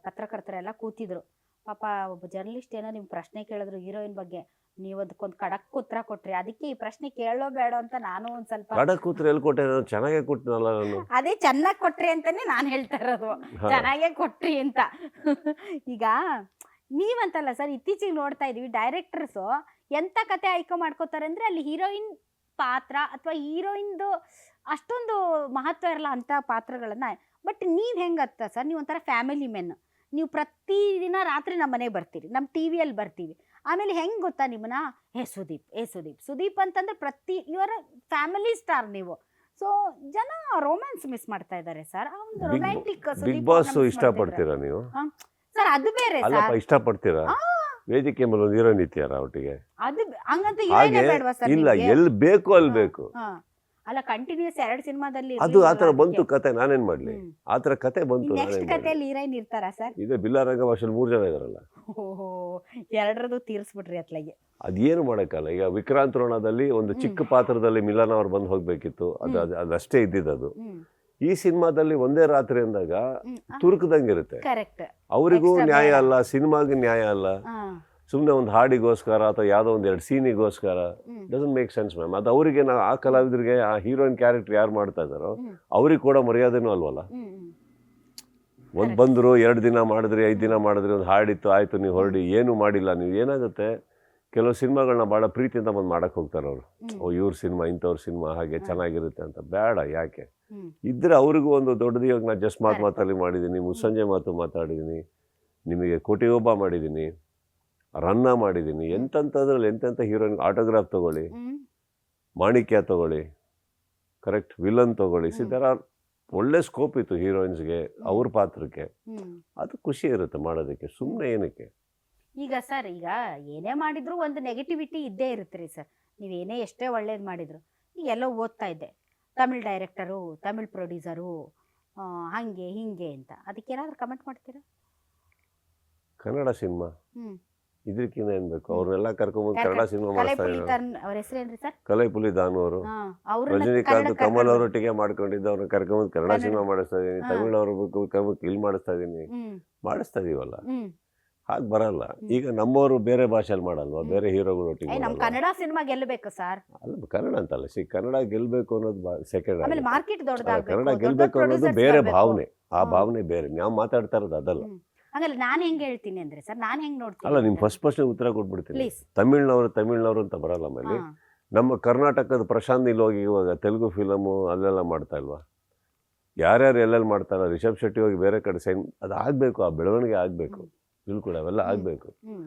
ಪತ್ರಕರ್ತರೆಲ್ಲ ಕೂತಿದ್ರು. ಪಾಪ ಒಬ್ಬ ಜರ್ನಲಿಸ್ಟ್ ಏನೋ ನಿಮ್ಮ ಪ್ರಶ್ನೆ ಕೇಳಿದ್ರು ಹೀರೋಯಿನ್ ಬಗ್ಗೆ, ನೀವು ಅದಕ್ಕೊಂದು ಖಡಕ್ ಉತ್ತರ ಕೊಟ್ರಿ. ಅದಕ್ಕೆ ಈ ಪ್ರಶ್ನೆ ಕೇಳೋ ಬೇಡ ಅಂತ ನಾನು ಒಂದು ಸ್ವಲ್ಪ ಖಡಕ್ ಉತ್ತರ ಎಲ್ಲಿ ಕೊಟ್ಟೆ? ನಾನು ಚೆನ್ನಾಗೇ ಕೊಟ್ಟನಲ್ಲ. ನಾನು ಅದೇ ಚೆನ್ನಾಗಿ ಕೊಟ್ರಿ ಅಂತಾನೆ ನಾನು ಹೇಳ್ತಾ ಇರೋದು, ಚೆನ್ನಾಗೇ ಕೊಟ್ರಿ ಅಂತ. ಈಗ ನೀವಂತಲ್ಲ ಸರ್, ಇತ್ತೀಚೆಗೆ ನೋಡ್ತಾ ಇದೀವಿ ಡೈರೆಕ್ಟರ್ಸು ಎಂಥ ಕತೆ ಆಯ್ಕೆ ಮಾಡ್ಕೋತಾರೆ ಅಂದರೆ ಅಲ್ಲಿ ಹೀರೋಯಿನ್ ಪಾತ್ರ ಅಥವಾ ಹೀರೋಯಿನ್ದು ಅಷ್ಟೊಂದು ಮಹತ್ವ ಇರಲ್ಲ ಅಂಥ ಪಾತ್ರಗಳನ್ನ. ಬಟ್ ನೀವು ಹೆಂಗತ್ತ ಸರ್, ನೀವು ಒಂಥರ ಫ್ಯಾಮಿಲಿ ಮೆನ್. ನೀವು ಪ್ರತಿದಿನ ರಾತ್ರಿ ನಮ್ಮ ಮನೆಗೆ ಬರ್ತೀರಿ, ನಮ್ಮ ಟಿ ವಿಯಲ್ಲಿ ಬರ್ತೀವಿ. ಆಮೇಲೆ ಹೆಂಗೆ ಗೊತ್ತಾ ನಿಮ್ಮನ್ನ, ಸುದೀಪ್ ಅಂತಂದ್ರೆ ಪ್ರತಿ ಯುವರ್ ಫ್ಯಾಮಿಲಿ ಸ್ಟಾರ್ ನೀವು. ಸೊ ಜನ ರೊಮ್ಯಾನ್ಸ್ ಮಿಸ್ ಮಾಡ್ತಾ ಇದ್ದಾರೆ ಸರ್. ಒಂದು ರೊಮ್ಯಾಂಟಿಕ್ ಬಿಗ್ ಬಾಸ್ ಇಷ್ಟಪಡ್ತೀರಾ ನೀವು? ಸರ್ ಅದು ಬೇರೆ ಸರ್. ಇಷ್ಟಪಡ್ತೀರಾ? ವೇದಿಕೆ ಮೇಲೆ ಒಂದು ಹೀರೋಯಿನ್ ಇತ್ಯಾರ ಒಟ್ಟಿಗೆ? ಅದು ಹಂಗಂತ ಹೀರೋಯಿನ್ ಬೇಡವಾ ಸರ್? ಇಲ್ಲ, ಎಲ್ಲಿ ಬೇಕು ಅಲ್ಲಿ ಬೇಕು. ಅಲ್ಲ, ಕಂಟಿನ್ಯೂಸ್ 2 ಸಿನಿಮಾದಲ್ಲಿ ಅದು ಆತರ ಬಂತು ಕತೆ. ನಾನೇನ್ ಮಾಡ್ಲಿ? ಆತರ ಕತೆ ಬಂತು. ನೆಕ್ಸ್ಟ್ ಕತೆಯಲ್ಲಿ ಹೀರೋಯಿನ್ ಇರ್ತಾರಾ ಸರ್? ಇದೆ ಬಿಲ್ಲಾರಂಗ ಭಾಷೆಯಲ್ಲಿ 3 ಜನ ಇದಾರಲ್ಲ. ಓಹೋ, 2ರದು ತೀರಿಸ್ಬಿಟ್ರಿ ಅತ್ಲಾಗೆ. ಅದೇನು ಮಾಡಕ್ಕಲ್ಲ. ಈಗ ವಿಕ್ರಾಂತ್ ರೋಣದಲ್ಲಿ ಒಂದು ಚಿಕ್ಕ ಪಾತ್ರದಲ್ಲಿ ಮಿಲನ್ ಅವ್ರು ಬಂದು ಹೋಗ್ಬೇಕಿತ್ತು, ಅದಷ್ಟೇ ಇದ್ದಿದ್ದು. ಈ ಸಿನಿಮಾದಲ್ಲಿ ಒಂದೇ ರಾತ್ರಿ ಅಂದಾಗ ತುರುಕದಂಗಿರುತ್ತೆ. ಅವರಿಗೂ ನ್ಯಾಯ ಅಲ್ಲ, ಸಿನಿಮಾಗೂ ನ್ಯಾಯ ಅಲ್ಲ. ಸುಮ್ಮನೆ ಒಂದು ಹಾಡಿಗೋಸ್ಕರ ಅಥವಾ ಯಾವುದೋ ಒಂದು 2 ಸೀನಿಗೋಸ್ಕರ ಡಸಂಟ್ ಮೇಕ್ ಸೆನ್ಸ್ ಮ್ಯಾಮ್. ಅದು ಅವರಿಗೆ ಆ ಕಲಾವಿದರಿಗೆ ಆ ಹೀರೋಯಿನ್ ಕ್ಯಾರೆಕ್ಟರ್ ಯಾರು ಮಾಡ್ತಾ ಇದ್ದಾರೋ ಅವ್ರಿಗೆ ಕೂಡ ಮರ್ಯಾದೆನೂ ಅಲ್ವಲ್ಲ. ಒಂದು ಬಂದರು 2 ದಿನ ಮಾಡಿದ್ರಿ, 5 ದಿನ ಮಾಡಿದ್ರಿ, ಒಂದು ಹಾಡಿತ್ತು ಆಯ್ತು, ನೀವು ಹೊರಡಿ, ಏನು ಮಾಡಿಲ್ಲ. ನೀವು ಏನಾಗುತ್ತೆ, ಕೆಲವು ಸಿನಿಮಾಗಳನ್ನ ಭಾಳ ಪ್ರೀತಿಯಿಂದ ಬಂದು ಮಾಡಕ್ಕೆ ಹೋಗ್ತಾರೆ ಅವರು. ಇವ್ರ ಸಿನಿಮಾ, ಇಂಥವ್ರ ಸಿನಿಮಾ ಹಾಗೆ ಚೆನ್ನಾಗಿರುತ್ತೆ ಅಂತ. ಬೇಡ, ಯಾಕೆ ಇದ್ರೆ ಅವ್ರಿಗೂ ಒಂದು ದೊಡ್ಡದು. ಇವಾಗ ನಾನು ಜಸ್ಟ್ ಮಾತಲ್ಲಿ ಮಾಡಿದ್ದೀನಿ, ಮುಸ್ಸಂಜೆ ಮಾತು ಮಾತಾಡಿದ್ದೀನಿ, ನಿಮಗೆ ಕೋಟಿಗೊಬ್ಬ ಮಾಡಿದ್ದೀನಿ, ರನ್ನ ಮಾಡಿದ್ದೀನಿ. ಎಂತಂತದ್ರಲ್ಲಿ ಎಂತೆಂಥ ಹೀರೋಯಿನ್ ಆಟೋಗ್ರಾಫ್ ತಗೊಳ್ಳಿ, ಮಾಣಿಕ್ಯ ತಗೊಳ್ಳಿ, ಕರೆಕ್ಟ್, ವಿಲನ್ ತಗೊಳ್ಳಿ. ಸಿದ್ಧಾರ ಒಳ್ಳೆ ಸ್ಕೋಪ್ ಇತ್ತು ಹೀರೋಯಿನ್ಸ್ಗೆ, ಅವ್ರ ಪಾತ್ರಕ್ಕೆ. ಅದು ಖುಷಿ ಇರುತ್ತೆ ಮಾಡೋದಕ್ಕೆ, ಸುಮ್ಮನೆ ಏನಕ್ಕೆ. ಈಗ ಸರ್, ಈಗ ಏನೇ ಮಾಡಿದ್ರು ಒಂದು ನೆಗೆಟಿವಿಟಿ ಇದ್ದೇ ಇರುತ್ತೆ ರೀ ಸರ್. ನೀವೇನೇ ಎಷ್ಟೇ ಒಳ್ಳೇದು ಮಾಡಿದ್ರು. ಈಗ ಎಲ್ಲೋ ಓದ್ತಾ ಇದ್ದೆ, ತಮಿಳ್ ಡೈರೆಕ್ಟರು, ತಮಿಳ್ ಪ್ರೊಡ್ಯೂಸರು, ಹಂಗೆ ಹಿಂಗೆ ಅಂತ. ಅದಕ್ಕೇನಾದ್ರೂ ಕಮೆಂಟ್ ಮಾಡ್ತೀರಾ? ಕನ್ನಡ ಸಿನಿಮಾ ಇದಕ್ಕಿಂತ ಏನ್ ಬೇಕು? ಅವ್ರನ್ನೆಲ್ಲ ಕರ್ಕೊಂಡ್ಬಂದು ಕನ್ನಡ ಸಿನಿಮಾ ಮಾಡಿಸ್ತಾ ಇದ್ದಾರೆ. ಅವ್ರ ಹೆಸರೇನ್ರಿ ಸರ್? ಕಲೈಪುಲಿ ದಾನು ಅವರು. ರಜನಿಕಾಂತ್, ಕಮಲ್ ಅವ್ರೊಟ್ಟಿಗೆ ಮಾಡ್ಕೊಂಡಿದ್ದು ಅವ್ರನ್ನ ಕರ್ಕೊಂಡ್ಬಂದು ಕನ್ನಡ ಸಿನಿಮಾ ಮಾಡಿಸ್ತಾ ಇದೀನಿ. ತಮಿಳ್ ಅವ್ರ ಇಲ್ಲಿ ಮಾಡಿಸ್ತಾ ಇದೀನಿ, ಮಾಡಿಸ್ತಾ ಇದೀವಲ್ಲ. ಹಾಗೆ ಬರಲ್ಲ. ಈಗ ನಮ್ಮವರು ಬೇರೆ ಭಾಷೆಯಲ್ಲಿ ಮಾಡಲ್ವಾ, ಬೇರೆ ಹೀರೋಗಳೊಟ್ಟಿಗೆ. ನಮ್ಮ ಕನ್ನಡ ಸಿನಿಮಾ ಗೆಲ್ಲಬೇಕು ಸರ್. ಅಲ್ಲ, ಕನ್ನಡ ಅಂತಲ್ಲ, ಕನ್ನಡ ಗೆಲ್ಬೇಕು ಅನ್ನೋದು ಸೆಕೆಂಡ್. ಕನ್ನಡ ಗೆಲ್ಬೇಕು ಅನ್ನೋದು ಬೇರೆ ಭಾವನೆ. ಆ ಭಾವನೆ ಬೇರೆ. ನಾವು ಮಾತಾಡ್ತಾ ಇರೋದು ಅದಲ್ಲ. ಹಂಗಲ್ಲ, ನಾನು ಹೆಂಗೆ ಹೇಳ್ತೀನಿ ಅಂದ್ರೆ ಸರ್, ನಾನು ಹೆಂಗೆ ನೋಡ್ತೀನಿ ಅಲ್ಲ, ನಿಮ್ ಫಸ್ಟ್ ಉತ್ತರ ಕೊಟ್ಬಿಡ್ತೀನಿ. ತಮಿಳ್ನವರು ಅಂತ ಬರಲ್ಲ. ಆಮೇಲೆ ನಮ್ಮ ಕರ್ನಾಟಕದ ಪ್ರಶಾಂತ್ ನೀಲ್ ಹೋಗಿ ಇವಾಗ ತೆಲುಗು ಫಿಲಮು ಅಲ್ಲೆಲ್ಲ ಮಾಡ್ತಾ ಇಲ್ವಾ? ಯಾರ್ಯಾರು ಎಲ್ಲೆಲ್ಲಿ ಮಾಡ್ತಾರ, ರಿಷಬ್ ಶೆಟ್ಟಿ ಹೋಗಿ ಬೇರೆ ಕಡೆ ಸೈನ್. ಅದು ಆಗ್ಬೇಕು, ಆ ಬೆಳವಣಿಗೆ ಆಗ್ಬೇಕು, ತಿಳ್ಕೊಡ ಅವೆಲ್ಲ ಆಗ್ಬೇಕು.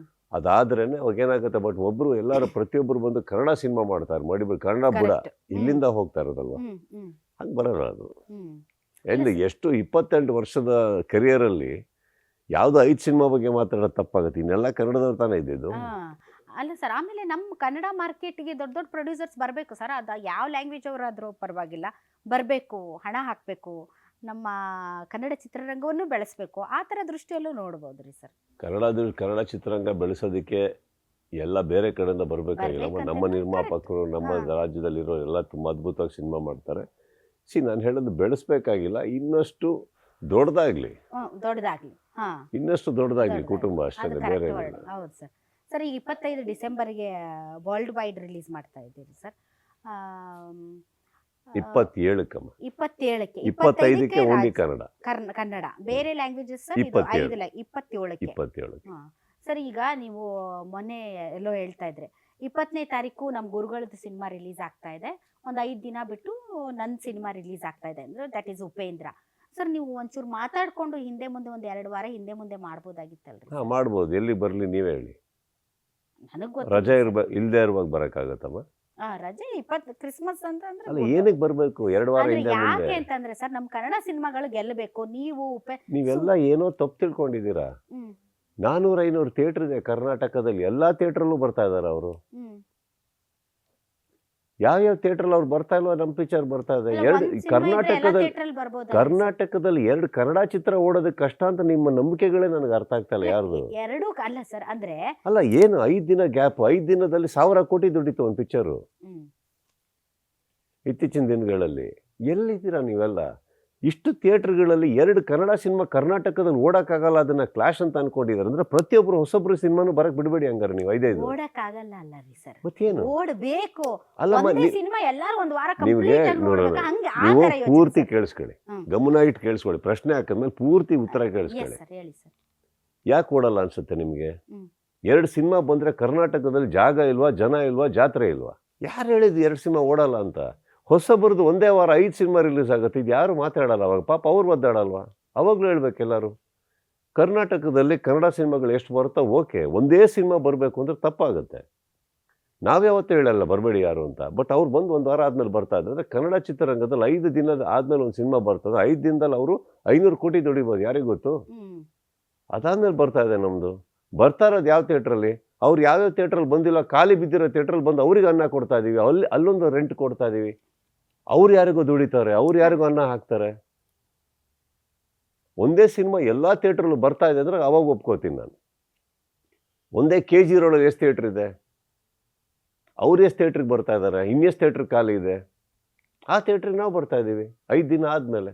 ಅದಾದ್ರೇನೆ ಅವಾಗ ಏನಾಗುತ್ತೆ. ಬಟ್ ಒಬ್ರು ಎಲ್ಲರೂ ಪ್ರತಿಯೊಬ್ಬರು ಬಂದು ಕನ್ನಡ ಸಿನಿಮಾ ಮಾಡ್ತಾರೆ, ಮಾಡಿಬಿಟ್ಟು ಕನ್ನಡ ಬುಡ ಇಲ್ಲಿಂದ ಹೋಗ್ತಾ ಇರೋದಲ್ವಾ? ಹಂಗೆ ಬರೋಲ್ಲ ಅದು. ಎಷ್ಟು 28 ವರ್ಷದ ಕೆರಿಯರಲ್ಲಿ ಯಾವುದೋ 5 ಸಿನಿಮಾ ಬಗ್ಗೆ ಮಾತಾಡೋದು ತಪ್ಪಾಗುತ್ತೆ. ಇನ್ನೆಲ್ಲ ಕನ್ನಡದವ್ರು ತಾನೇ ಇದ್ದಿದ್ದು. ಅಲ್ಲ ಸರ್, ಆಮೇಲೆ ನಮ್ಮ ಕನ್ನಡ ಮಾರ್ಕೆಟ್ಗೆ ದೊಡ್ಡ ದೊಡ್ಡ ಪ್ರೊಡ್ಯೂಸರ್ಸ್ ಬರಬೇಕು ಸರ್. ಅದು ಯಾವ ಲ್ಯಾಂಗ್ವೇಜ್ ಅವರಾದರೂ ಪರವಾಗಿಲ್ಲ, ಬರಬೇಕು, ಹಣ ಹಾಕಬೇಕು, ನಮ್ಮ ಕನ್ನಡ ಚಿತ್ರರಂಗವನ್ನು ಬೆಳೆಸಬೇಕು, ಆ ಥರ ದೃಷ್ಟಿಯಲ್ಲೂ ನೋಡ್ಬೋದು ರೀ ಸರ್. ಕನ್ನಡ ಚಿತ್ರರಂಗ ಬೆಳೆಸೋದಕ್ಕೆ ಎಲ್ಲ ಬೇರೆ ಕಡೆಯಿಂದ ಬರಬೇಕಾಗಿಲ್ಲ. ನಮ್ಮ ನಿರ್ಮಾಪಕರು ನಮ್ಮ ರಾಜ್ಯದಲ್ಲಿರೋ ಎಲ್ಲ ತುಂಬ ಅದ್ಭುತವಾಗಿ ಸಿನಿಮಾ ಮಾಡ್ತಾರೆ. ನಾನು ಹೇಳೋದು ಬೆಳೆಸ್ಬೇಕಾಗಿಲ್ಲ, ಇನ್ನಷ್ಟು ದೊಡ್ಡದಾಗ್ಲಿ, ಇನ್ನಷ್ಟು ದೊಡ್ಡದಾಗ್ಲಿ ಕುಟುಂಬ, ಅಷ್ಟೇ, ಬೇರೆ. ಹೌದು ಸರ್. ಸರ್, ಈಗ 25 ಡಿಸೆಂಬರ್ಗೆ ವರ್ಲ್ಡ್ ವೈಡ್ ರಿಲೀಸ್ ಮಾಡ್ತಾ ಇದ್ದೀರಿ ಸರ್. 27ಕ್ಕೆ 25ಕ್ಕೆ ಓನ್ಲಿ ಕನ್ನಡ, ಬೇರೆ ಲ್ಯಾಂಗ್ವೇಜಸ್ ಸರ್ 27ಕ್ಕೆ. ಸರ್, ಈಗ ನೀವು ಮೊನ್ನೆ ಎಲ್ಲೋ ಹೇಳ್ತಾ ಇದ್ರೆ 20ನೇ ತಾರೀಕು ನಮ್ಮ ಗುರುಗಳದ್ದು ಸಿನಿಮಾ ರಿಲೀಸ್ ಆಗ್ತಾ ಇದೆ, ಒಂದು 5 ದಿನ ಬಿಟ್ಟು ನನ್ನ ಸಿನಿಮಾ ರಿಲೀಸ್ ಆಗ್ತಾ ಇದೆ ಅಂದ್ರೆ ದಟ್ ಈಸ್ ಉಪೇಂದ್ರ. ಸರ್, ನೀವು ಒಂಚೂರು ಮಾತಾಡ್ಕೊಂಡು ಹಿಂದೆ ಮುಂದೆ ಒಂದು 2 ವಾರ ಹಿಂದೆ ಮುಂದೆ ಮಾಡ್ಬೋದಾಗಿತ್ತಲ್ರಿ? ಮಾಡ್ಬೋದು. ಎಲ್ಲಿ ಬರಲಿ ನೀವೇ ಹೇಳಿ. ನನಗೆ ಗೊತ್ತು, ರಜೆ ಇಲ್ಲದೆ ಇರುವಾಗ ಬರೋಕ್ಕಾಗತ್ತಮ್ಮ? ರಜೆ 20 ಕ್ರಿಸ್ಮಸ್ ಅಂತಂದ್ರೆ ಅಲ್ಲ, ಏನಕ್ಕೆ ಬರಬೇಕು 2 ವಾರ ಹಿಂದೆ ಮುಂದೆ? ಯಾಕೆ ಅಂತಂದ್ರೆ ಸರ್, ನಮ್ಮ ಕನ್ನಡ ಸಿನಿಮಾಗಳು ಗೆಲ್ಲಬೇಕು. ನೀವೆಲ್ಲ ಏನೋ ತಪ್ಪು ತಿಳ್ಕೊಂಡಿದ್ದೀರಾ. 400-500 ಥಿಯೇಟರ್ ಇದೆ ಕರ್ನಾಟಕದಲ್ಲಿ, ಎಲ್ಲಾ ಥಿಯೇಟ್ರಲ್ಲೂ ಬರ್ತಾ ಇದಾರೆ ಅವರು. ಯಾವ್ಯಾವ ಥಿಯೇಟ್ರಲ್ಲಿ ಅವ್ರು ಬರ್ತಾ ಇಲ್ವಾ? ನಮ್ಮ ಪಿಕ್ಚರ್ ಬರ್ತಾ ಇದೆ. ಕರ್ನಾಟಕದಲ್ಲಿ 2 ಕನ್ನಡ ಚಿತ್ರ ಓಡೋದಕ್ಕೆ ಕಷ್ಟ ಅಂತ ನಿಮ್ಮ ನಂಬಿಕೆಗಳೇ ನನಗೆ ಅರ್ಥ ಆಗ್ತಾ ಇಲ್ಲ. ಯಾರ್ದು? ಎರಡು ಅಲ್ಲ ಸರ್, ಅಂದ್ರೆ ಅಲ್ಲ, ಏನು 5 ದಿನ ಗ್ಯಾಪ್, 5 ದಿನದಲ್ಲಿ 1000 ಕೋಟಿ ದುಡಿತು ಒಂದು ಪಿಕ್ಚರು ಇತ್ತೀಚಿನ ದಿನಗಳಲ್ಲಿ. ಎಲ್ಲಿದ್ದೀರಾ ನೀವೆಲ್ಲ? ಇಷ್ಟು ಥಿಯೇಟರ್ಗಳಲ್ಲಿ 2 ಕನ್ನಡ ಸಿನಿಮಾ ಕರ್ನಾಟಕದಲ್ಲಿ ಓಡಕ್ಕಾಗಲ್ಲ, ಅದನ್ನ ಕ್ಲಾಶ್ ಅಂತ ಅನ್ಕೊಂಡಿದ್ದಾರೆ ಅಂದ್ರೆ ಪ್ರತಿಯೊಬ್ಬರು ಹೊಸೊಬ್ರು ಸಿನಿಮಾನು ಬರಕ್ ಬಿಡಬೇಡಿ ಹಂಗಾರೆ ನೀವು. 5 ಓಡಕ್ಕಾಗಲ್ಲ ಅಲ್ಲ ರೀ ಸರ್, ಮತ್ತೇನು ಓಡಬೇಕು. ಅಲ್ಲಮ್ಮ, ಸಿನಿಮಾ ಎಲ್ಲರೂ ಒಂದು ವಾರ ನಿಮ್ಗೆ ನೋಡೋಣ, ನೀವು ಪೂರ್ತಿ ಕೇಳಿಸ್ಕೊಳ್ಳಿ, ಗಮನ ಇಟ್ಟು ಕೇಳಿಸ್ಕೊಳ್ಳಿ. ಪ್ರಶ್ನೆ ಹಾಕಿದ್ಮೇಲೆ ಪೂರ್ತಿ ಉತ್ತರ ಕೇಳಿಸ್ಕೊಳ್ಳಿ. ಯಾಕೆ ಓಡಲ್ಲ ಅನ್ಸುತ್ತೆ ನಿಮ್ಗೆ? 2 ಸಿನಿಮಾ ಬಂದ್ರೆ ಕರ್ನಾಟಕದಲ್ಲಿ ಜಾಗ ಇಲ್ವಾ, ಜನ ಇಲ್ವಾ, ಜಾತ್ರೆ ಇಲ್ವಾ? ಯಾರು ಹೇಳಿದ್ರು 2 ಸಿನಿಮಾ ಓಡಲ್ಲ ಅಂತ? ಹೊಸಬರದು ಒಂದೇ ವಾರ 5 ಸಿನಿಮಾ ರಿಲೀಸ್ ಆಗುತ್ತೆ, ಇದು ಯಾರು ಮಾತಾಡಲ್ಲ. ಅವಾಗ ಪಾಪ ಅವ್ರು ಒದ್ದಾಡಲ್ವಾ? ಅವಾಗಲೂ ಹೇಳ್ಬೇಕು ಎಲ್ಲರೂ. ಕರ್ನಾಟಕದಲ್ಲಿ ಕನ್ನಡ ಸಿನಿಮಾಗಳು ಎಷ್ಟು ಬರುತ್ತೋ ಓಕೆ, ಒಂದೇ ಸಿನಿಮಾ ಬರಬೇಕು ಅಂದ್ರೆ ತಪ್ಪಾಗುತ್ತೆ. ನಾವ್ಯಾವತ್ತೂ ಹೇಳಲ್ಲ ಬರಬೇಡಿ ಯಾರು ಅಂತ. ಬಟ್ ಅವ್ರು ಬಂದು 1 ವಾರ ಆದ್ಮೇಲೆ ಬರ್ತಾ ಇದ್ದಾರೆ. ಕನ್ನಡ ಚಿತ್ರರಂಗದಲ್ಲಿ 5 ದಿನದ ಆದ್ಮೇಲೆ ಒಂದು ಸಿನಿಮಾ ಬರ್ತದೆ, 5 ದಿನದಲ್ಲಿ ಅವರು 500 ಕೋಟಿ ದುಡಿಬೋದು, ಯಾರಿಗೂ ಗೊತ್ತು? ಅದಾದ್ಮೇಲೆ ಬರ್ತಾ ಇದೆ ನಮ್ದು. ಬರ್ತಾ ಇರೋದು ಯಾವ ಥಿಯೇಟ್ರಲ್ಲಿ? ಅವ್ರು ಯಾವ್ಯಾವ ಥಿಯೇಟ್ರಲ್ಲಿ ಬಂದಿಲ್ಲ, ಖಾಲಿ ಬಿದ್ದಿರೋ ಥಿಯೇಟ್ರಲ್ಲಿ ಬಂದು ಅವ್ರಿಗೆ ಅನ್ನ ಕೊಡ್ತಾ ಇದೀವಿ, ಅಲ್ಲೊಂದು ರೆಂಟ್ ಕೊಡ್ತಾ ಇದೀವಿ. ಅವ್ರು ಯಾರಿಗೂ ದುಡಿತಾರೆ, ಅವ್ರು ಯಾರಿಗೂ ಅನ್ನ ಹಾಕ್ತಾರೆ. ಒಂದೇ ಸಿನಿಮಾ ಎಲ್ಲಾ ಥಿಯೇಟ್ರಲ್ಲೂ ಬರ್ತಾ ಇದೆ ಅಂದ್ರೆ ಅವಾಗ ಒಪ್ಕೋತೀನಿ ನಾನು. ಒಂದೇ KG ರೋಡಲ್ಲಿ ಎಷ್ಟು ಥಿಯೇಟ್ರ್ ಇದೆ, ಅವ್ರು ಎಷ್ಟು ಥಿಯೇಟ್ರಿಗೆ ಬರ್ತಾ ಇದ್ದಾರೆ, ಇನ್ನೆಷ್ಟು ಥಿಯೇಟ್ರ್ ಖಾಲಿ ಇದೆ, ಆ ಥಿಯೇಟ್ರಿಗೆ ನಾವು ಬರ್ತಾ ಇದ್ದೀವಿ 5 ದಿನ ಆದ್ಮೇಲೆ.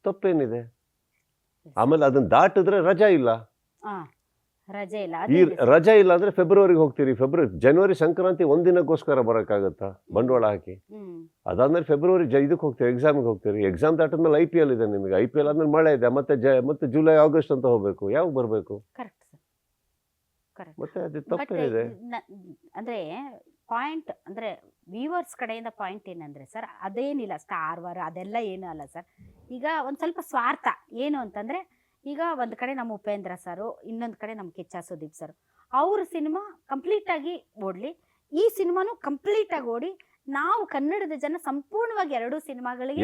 ತಪ್ಪೇನಿದೆ? ಆಮೇಲೆ ಅದನ್ನ ದಾಟಿದ್ರೆ ರಜಾ ಇಲ್ಲ. ಈ ರಜಾ ಇಲ್ಲ ಅಂದ್ರೆ ಫೆಬ್ರವರಿಗೆ ಹೋಗ್ತೀರಿ. ಜನವರಿ ಸಂಕ್ರಾಂತಿ 1 ದಿನಕ್ಕೋಸ್ಕರ ಬರೋಕ್ಕಾಗತ್ತಾ ಬಂಡವಾಳ ಹಾಕಿ? ಅದಾದ್ಮೇಲೆ ಫೆಬ್ರವರಿ ಇದಕ್ಕೆ ಹೋಗ್ತೀರಿ, ಎಕ್ಸಾಮ್ಗೆ ಹೋಗ್ತೀರಿ. ಎಕ್ಸಾಮ್ ದಾಟಿದ್ಮೇಲೆ IPL ಇದೆ ನಿಮಗೆ, IPL ಆದ್ಮೇಲೆ ಮಳೆ ಇದೆ, ಮತ್ತೆ ಜುಲೈ ಆಗಸ್ಟ್ ಅಂತ ಹೋಗ್ಬೇಕು. ಯಾವಾಗ ಬರಬೇಕು? ಮತ್ತೆ ಅದು ತಪ್ಪೇನಿದೆ? ಅಂದ್ರೆ ಪಾಯಿಂಟ್ ಅಂದ್ರೆ ವ್ಯೂವರ್ಸ್ ಕಡೆಯಿಂದ ಪಾಯಿಂಟ್ ಏನಂದ್ರೆ ಸರ್, ಅದೇನಿಲ್ಲ ಸ್ಟಾರ್ ವಾರ್ ಅದೆಲ್ಲ ಏನು ಅಲ್ಲ ಸರ್. ಈಗ ಒಂದ್ ಸ್ವಲ್ಪ ಸ್ವಾರ್ಥ ಏನು ಅಂತಂದ್ರೆ, ಈಗ ಒಂದು ಕಡೆ ನಮ್ಮ ಉಪೇಂದ್ರ ಸರ್, ಇನ್ನೊಂದು ಕಡೆ ನಮ್ಮ ಕಿಚ್ಚ ಸುದೀಪ್ ಸರ್, ಅವ್ರ ಸಿನಿಮಾ ಕಂಪ್ಲೀಟ್ ಆಗಿ ಓಡ್ಲಿ, ಈ ಸಿನಿಮಾನು ಕಂಪ್ಲೀಟ್ ಆಗಿ ಓಡಿ, ನಾವು ಕನ್ನಡದ ಜನ ಸಂಪೂರ್ಣವಾಗಿ 2 ಸಿನಿಮಾಗಳಿಗೆ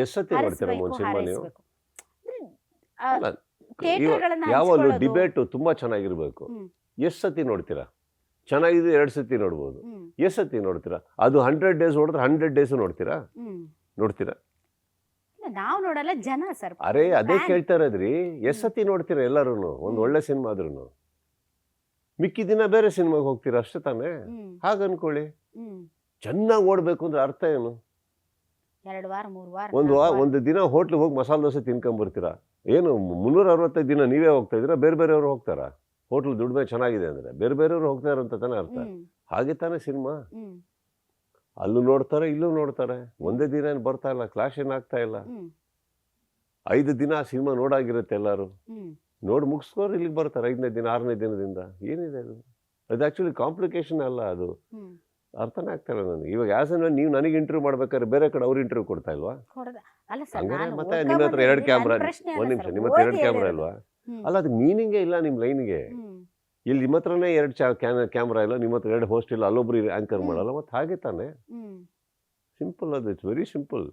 ಯಾವಾಗಲೂ ಡಿಬೇಟ್ ತುಂಬಾ ಚೆನ್ನಾಗಿರ್ಬೇಕು. ಎಷ್ಟು ಸತಿ ನೋಡ್ತೀರಾ? ಚೆನ್ನಾಗಿದೆ 2 ಸತಿ ನೋಡ್ಬೋದು. ಎಷ್ಟು ಸತಿ ನೋಡ್ತೀರಾ? ಅದು 100 ಡೇಸ್ ನೋಡಿದ್ರೆ 100 ಡೇಸ್ ನೋಡ್ತೀರಾ? ನಾವು ನೋಡಲ್ಲ, ಜನ ಸರ್. ಅರೆ ಅದೇ ಕೇಳ್ತಾ ಇರೋದ್ರಿ, ಎಷ್ಟು ಸತಿ ನೋಡ್ತೀರಾ ಎಲ್ಲರೂ? ಒಂದು ಒಳ್ಳೆ ಸಿನಿಮಾ ಆದ್ರೂ ಮಿಕ್ಕಿ ದಿನ ಬೇರೆ ಸಿನಿಮಾಗೆ ಹೋಗ್ತೀರಾ ಅಷ್ಟೇ ತಾನೇ? ಹಾಗ ಅನ್ಕೊಳ್ಳಿ. ಚೆನ್ನಾಗಿ ಓಡ್ಬೇಕು ಅಂದ್ರೆ ಅರ್ಥ ಏನು? 2 ವಾರ 3 ವಾರ ಒಂದು ದಿನ ಹೋಟ್ಲಿಗೆ ಹೋಗಿ ಮಸಾಲೆ ದೋಸೆ ತಿನ್ಕೊಂಡ್ಬರ್ತೀರಾ? ಏನು 365 ದಿನ ನೀವೇ ಹೋಗ್ತಾ ಇದ್ದೀರಾ? ಬೇರೆಯವರು ಹೋಗ್ತಾರಾ? ಹೋಟ್ಲ್ ದುಡ್ಮೆ ಚೆನ್ನಾಗಿದೆ ಅಂದ್ರೆ ಬೇರೆಯವರು ಹೋಗ್ತಾರೆ ಅಂತ ತಾನೇ ಅರ್ಥ. ಹಾಗೆ ತಾನೇ ಸಿನಿಮಾ. ಅಲ್ಲೂ ನೋಡ್ತಾರೆ, ಇಲ್ಲೂ ನೋಡ್ತಾರೆ. ಒಂದೇ ದಿನ ಏನು ಬರ್ತಾ ಇಲ್ಲ, ಕ್ಲಾಶ್ ಏನಾಗ್ತಾ ಇಲ್ಲ. 5 ದಿನ ಆ ಸಿನಿಮಾ ನೋಡಾಗಿರುತ್ತೆ ಎಲ್ಲರೂ. ನೋಡಿ ಮುಗಿಸ್ಕೋರು ಇಲ್ಲಿಗೆ ಬರ್ತಾರೆ 5ನೇ ದಿನ 6ನೇ ದಿನದಿಂದ. ಏನಿದೆ ಅದು? ಆಕ್ಚುಲಿ ಕಾಂಪ್ಲಿಕೇಶನ್ ಅಲ್ಲ ಅದು. ಅರ್ಥನೇ ಆಗ್ತಾ ಇಲ್ಲ ನನಗೆ. ಇವಾಗ ನೀವು ನನಗೆ ಇಂಟರ್ವ್ಯೂ ಮಾಡ್ಬೇಕಾದ್ರೆ ಬೇರೆ ಕಡೆ ಅವ್ರು ಇಂಟರ್ವ್ಯೂ ಕೊಡ್ತಾ ಇಲ್ವಾ? ಮತ್ತೆ ನಿಮ್ಮ ಹತ್ರ 2 ಕ್ಯಾಮ್ರಾ, 1 ನಿಮಿಷ, ನಿಮ್ಮ ಹತ್ರ 2 ಕ್ಯಾಮ್ರಾ ಇಲ್ವಾ? ಅಲ್ಲ, ಅದು ಮೀನಿಂಗೇ ಇಲ್ಲ ನಿಮ್ಮ ಲೈನ್ಗೆ. ಇಲ್ಲಿ ನಿಮ್ಮ ಹತ್ರನೇ 2 ಕ್ಯಾಮ್ರಾ ಇಲ್ಲ, ನಿಮ್ಮ ಹತ್ರ 2 ಹೋಸ್ಟ್ ಇಲ್ಲ, ಅಲ್ಲೊಬ್ರು ಆಂಕರ್ ಮಾಡಲ್ಲ. ಮತ್ತೆ ಹಾಗೆ ತಾನೆ, ಸಿಂಪಲ್ ಅದು. It's very simple.